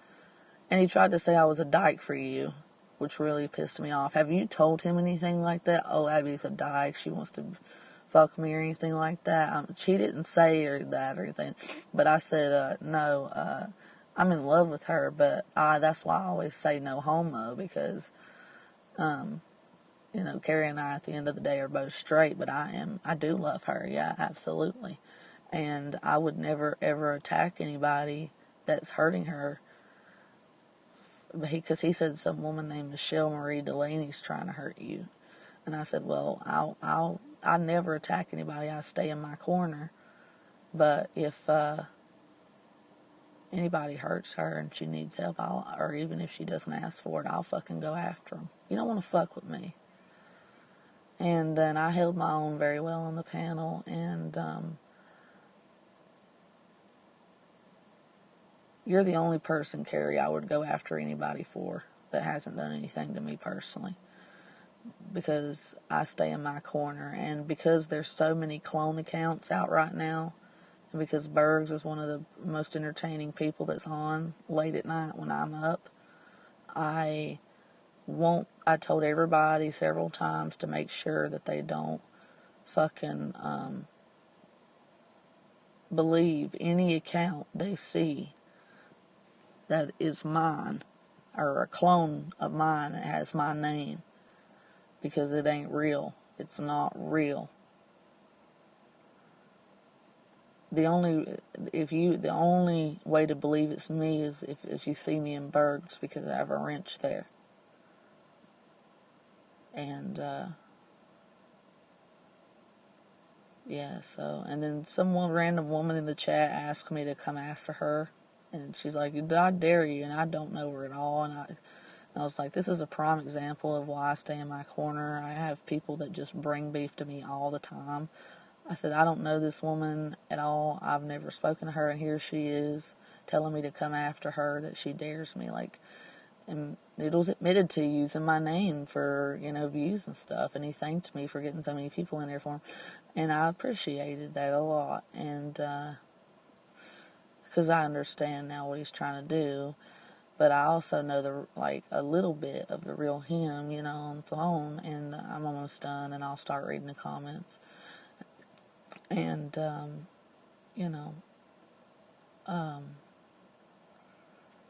And he tried to say I was a dyke for you, which really pissed me off. Have you told him anything like that? Oh, Abby's a dyke. She wants to fuck me or anything like that. She didn't say that or anything. But I said, no, I'm in love with her. But that's why I always say no homo, because, Carrie and I at the end of the day are both straight. But I do love her. Yeah, absolutely. And I would never, ever attack anybody that's hurting her. Because he said some woman named Michelle Marie Delaney's trying to hurt you. And I said, well, I never attack anybody. I stay in my corner. But if anybody hurts her and she needs help, or even if she doesn't ask for it, I'll fucking go after them. You don't want to fuck with me. And then I held my own very well on the panel, and you're the only person, Carrie, I would go after anybody for that hasn't done anything to me personally, because I stay in my corner. And because there's so many clone accounts out right now, and because Bergs is one of the most entertaining people that's on late at night when I'm up, I told everybody several times to make sure that they don't fucking believe any account they see that is mine, or a clone of mine that has my name, because it ain't real. It's not real. The only way to believe it's me is if you see me in Bergs, because I have a wrench there. And and then random woman in the chat asked me to come after her, and she's like, I dare you, and I don't know her at all. And I was like, this is a prime example of why I stay in my corner. I have people that just bring beef to me all the time. I said, I don't know this woman at all. I've never spoken to her, and here she is telling me to come after her, that she dares me. And it was admitted to using my name for, views and stuff. And he thanked me for getting so many people in there for him. And I appreciated that a lot. And, because I understand now what he's trying to do. But I also know a little bit of the real him, on the phone. And I'm almost done, and I'll start reading the comments. And,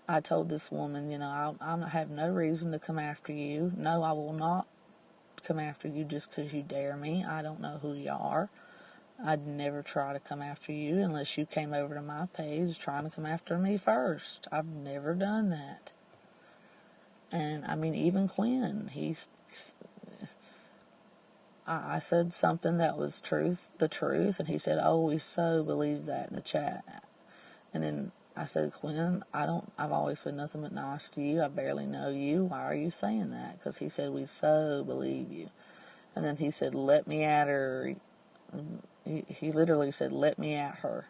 I told this woman, I have no reason to come after you. No, I will not come after you just because you dare me. I don't know who you are. I'd never try to come after you unless you came over to my page trying to come after me first. I've never done that. And, even Quinn, I said something that was the truth, and he said, oh, we so believe that in the chat. And then I said, Quinn, I've always been nothing but nice to you. I barely know you. Why are you saying that? Because he said, we so believe you. And then he said, let me at her. He literally said, let me at her.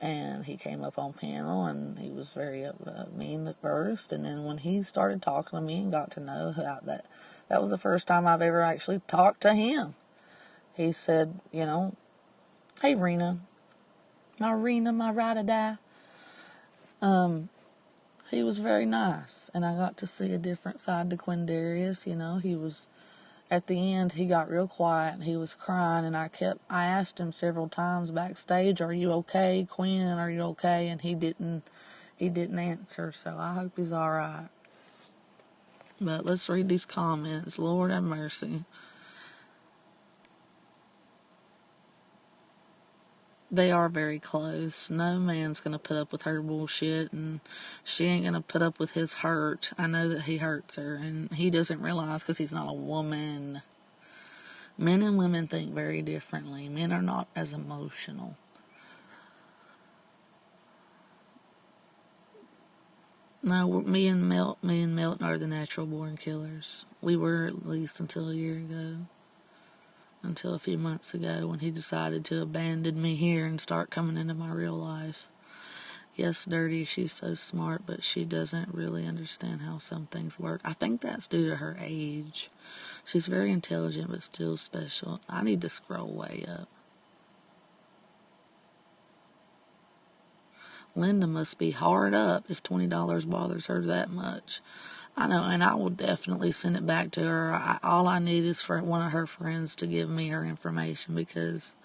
And he came up on panel, and he was very mean at first. And then when he started talking to me and got to know that was the first time I've ever actually talked to him. He said, hey, Rena, my ride-or-die. He was very nice, and I got to see a different side to Quindarius. He was, at the end, he got real quiet, and he was crying, and I asked him several times backstage, are you okay, Quinn, are you okay? And he didn't answer, so I hope he's alright. But let's read these comments. Lord have mercy. They are very close. No man's going to put up with her bullshit, and she ain't going to put up with his hurt. I know that he hurts her, and he doesn't realize because he's not a woman. Men and women think very differently. Men are not as emotional. No, me and Milton are the natural born killers. We were, at least until a year ago. Until a few months ago when he decided to abandon me here and start coming into my real life. Yes, Dirty, she's so smart, but she doesn't really understand how some things work. I think that's due to her age. She's very intelligent, but still special. I need to scroll way up. Linda must be hard up if $20 bothers her that much. I know, and I will definitely send it back to her. All I need is for one of her friends to give me her information because,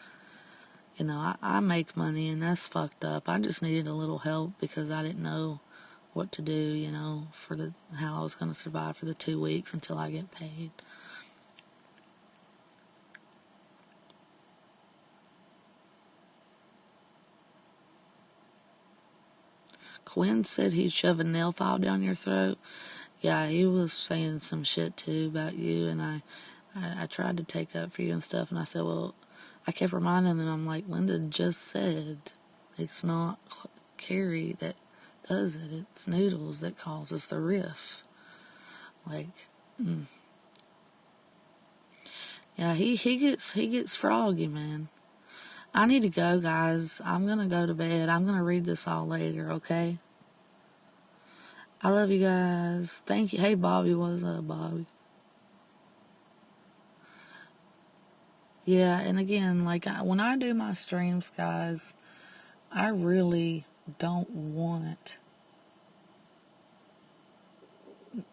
you know, I make money and that's fucked up. I just needed a little help because I didn't know what to do, you know, for how I was going to survive for the 2 weeks until I get paid. Quinn said he'd shove a nail file down your throat. Yeah, he was saying some shit too about you, and I tried to take up for you and stuff, and I said, well, I kept reminding them, I'm like, Linda just said it's not Carrie that does it, it's Noodles that causes the riff. Like, yeah, he gets froggy, man. I need to go, guys. I'm gonna go to bed. I'm gonna read this all later, okay? I love you guys. Thank you. Hey, Bobby, what's up, Bobby? Yeah, and again, like, when I do my streams, guys, I really don't want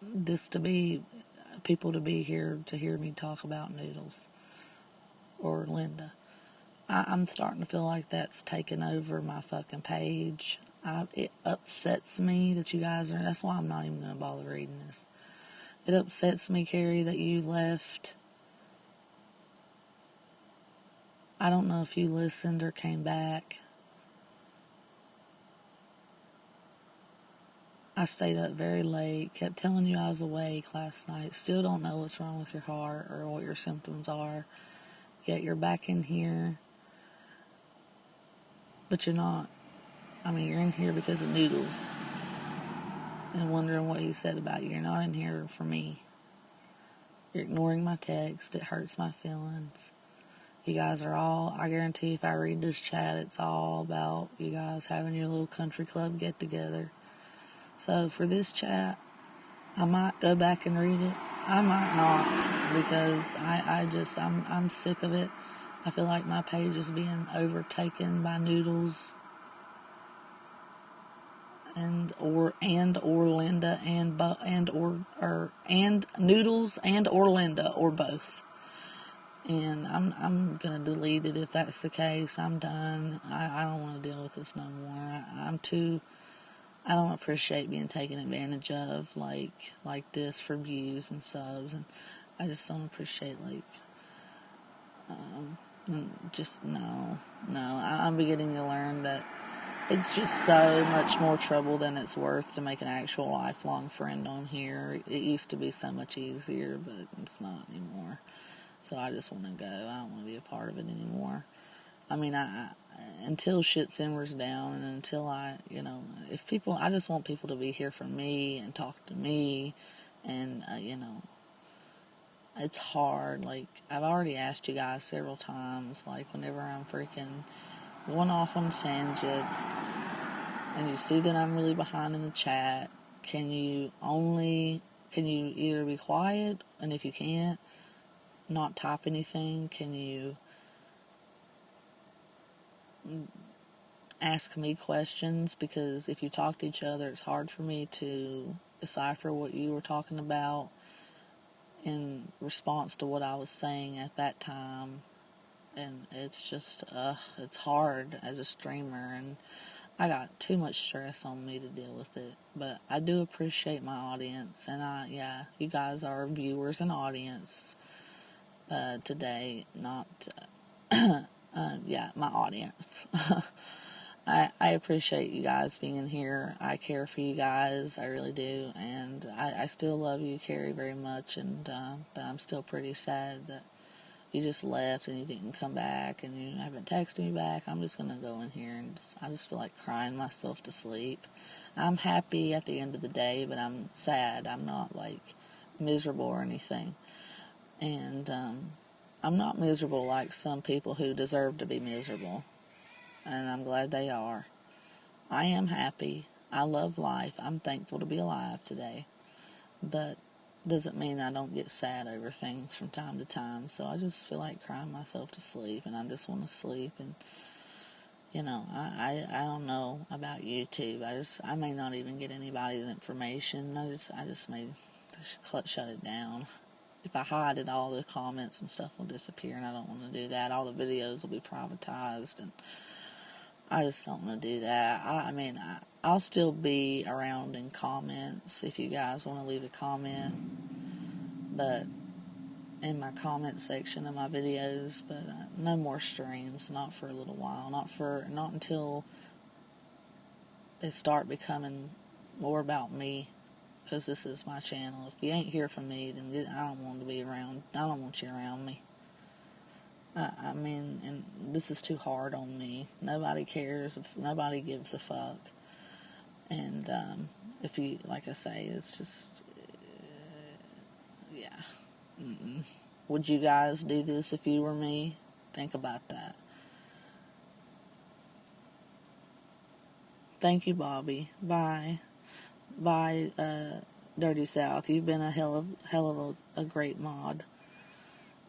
this to be people to be here to hear me talk about Noodles or Linda. I'm starting to feel like that's taken over my fucking page. It upsets me that you guys are. That's why I'm not even going to bother reading this. It upsets me, Carrie, that you left. I don't know if you listened or came back. I stayed up very late, kept telling you I was awake last night. Still don't know what's wrong with your heart or what your symptoms are. Yet you're back in here. But you're not. I mean, you're in here because of Noodles. And wondering what he said about you. You're not in here for me. You're ignoring my text. It hurts my feelings. You guys are all, I guarantee if I read this chat, it's all about you guys having your little country club get together. So for this chat, I might go back and read it. I might not, because I'm sick of it. I feel like my page is being overtaken by Noodles and Linda and Noodles or Linda or both. And I'm gonna delete it if that's the case. I'm done. I don't want to deal with this no more. I don't appreciate being taken advantage of like this for views and subs, and I just don't appreciate just no. I'm beginning to learn that it's just so much more trouble than it's worth to make an actual lifelong friend on here. It used to be so much easier, but it's not anymore. So I just want to go. I don't want to be a part of it anymore. I mean, until shit simmers down and until I just want people to be here for me and talk to me and, it's hard. Like, I've already asked you guys several times, like, whenever I'm freaking going off on a tangent and you see that I'm really behind in the chat, can you either be quiet, and if you can't, not type anything? Can you ask me questions? Because if you talk to each other, it's hard for me to decipher what you were talking about in response to what I was saying at that time. And it's just, it's hard as a streamer, and I got too much stress on me to deal with it. But I do appreciate my audience, and you guys are viewers and audience today, not, my audience. I appreciate you guys being in here. I care for you guys, I really do, and I still love you, Carrie, very much, and but I'm still pretty sad that you just left and you didn't come back and you haven't texted me back. I'm just gonna go in here and I just feel like crying myself to sleep. I'm happy at the end of the day, but I'm sad. I'm not like miserable or anything, and I'm not miserable like some people who deserve to be miserable, and I'm glad they are. I am happy. I love life. I'm thankful to be alive today, but doesn't mean I don't get sad over things from time to time. So I just feel like crying myself to sleep, and I just want to sleep, and you know, I don't know about YouTube. I may not even get anybody's information. I just may shut it down. If I hide it, all the comments and stuff will disappear, and I don't want to do that. All the videos will be privatized, and I just don't want to do that. I'll still be around in comments if you guys want to leave a comment, but in my comment section of my videos, but no more streams, not for a little while, not until they start becoming more about me, because this is my channel. If you ain't hear from me, then I don't want to be around. I don't want you around me. And this is too hard on me. Nobody cares. Nobody gives a fuck. And if you, like I say, it's just, yeah. Mm-mm. Would you guys do this if you were me? Think about that. Thank you, Bobby. Bye. Bye, Dirty South. You've been a hell of a great mod.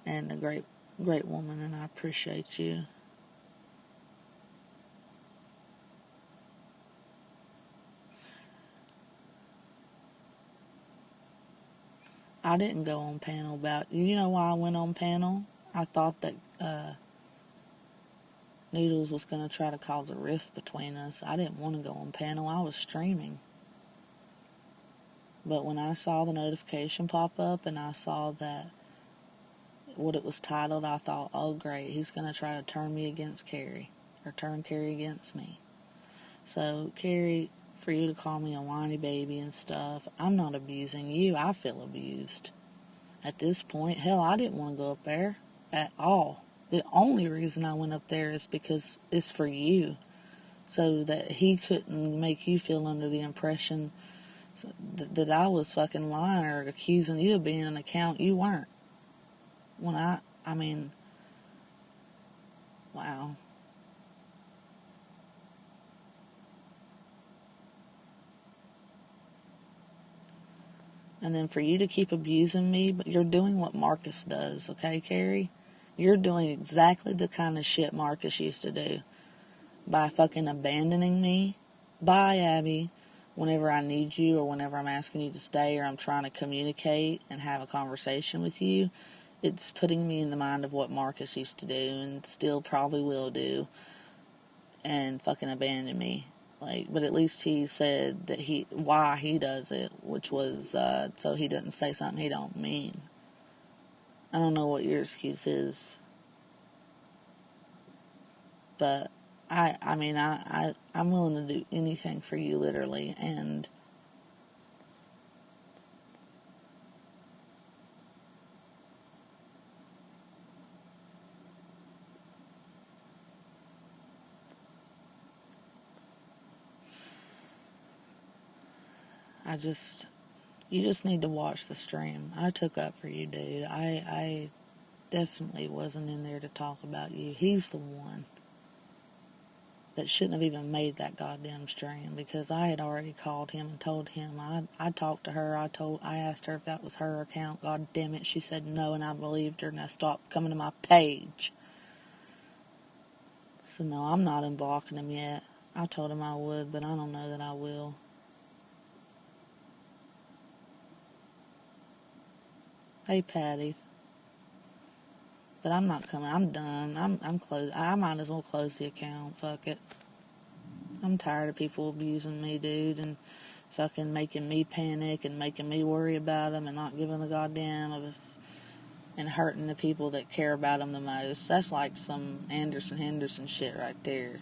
And a great woman, and I appreciate you. I didn't go on panel about, you know why I went on panel? I thought that Noodles was going to try to cause a rift between us. I didn't want to go on panel. I was streaming. But when I saw the notification pop up and I saw that what it was titled, I thought, oh great, he's going to try to turn me against Carrie, or turn Carrie against me. So Carrie, for you to call me a whiny baby and stuff, I'm not abusing you. I feel abused at this point. Hell, I didn't want to go up there at all. The only reason I went up there is because it's for you, so that he couldn't make you feel under the impression that I was fucking lying or accusing you of being an account you weren't. When wow. And then for you to keep abusing me, but you're doing what Marcus does, okay, Carrie? You're doing exactly the kind of shit Marcus used to do. By fucking abandoning me. Bye, Abby. Whenever I need you, or whenever I'm asking you to stay, or I'm trying to communicate and have a conversation with you, it's putting me in the mind of what Marcus used to do, and still probably will do, and fucking abandon me. But at least he said that why he does it, which was so he doesn't say something he don't mean. I don't know what your excuse is, but I'm willing to do anything for you, literally, and you just need to watch the stream. I took up for you, dude. I definitely wasn't in there to talk about you. He's the one that shouldn't have even made that goddamn stream, because I had already called him and told him. I talked to her. I asked her if that was her account. God damn it, she said no, and I believed her, and I stopped coming to my page. So no, I'm not unblocking him yet. I told him I would, but I don't know that I will. Hey, Patty. But I'm not coming. I'm done. I'm close. I might as well close the account. Fuck it. I'm tired of people abusing me, dude, and fucking making me panic and making me worry about them and not giving a goddamn and hurting the people that care about them the most. That's like some Anderson Henderson shit right there.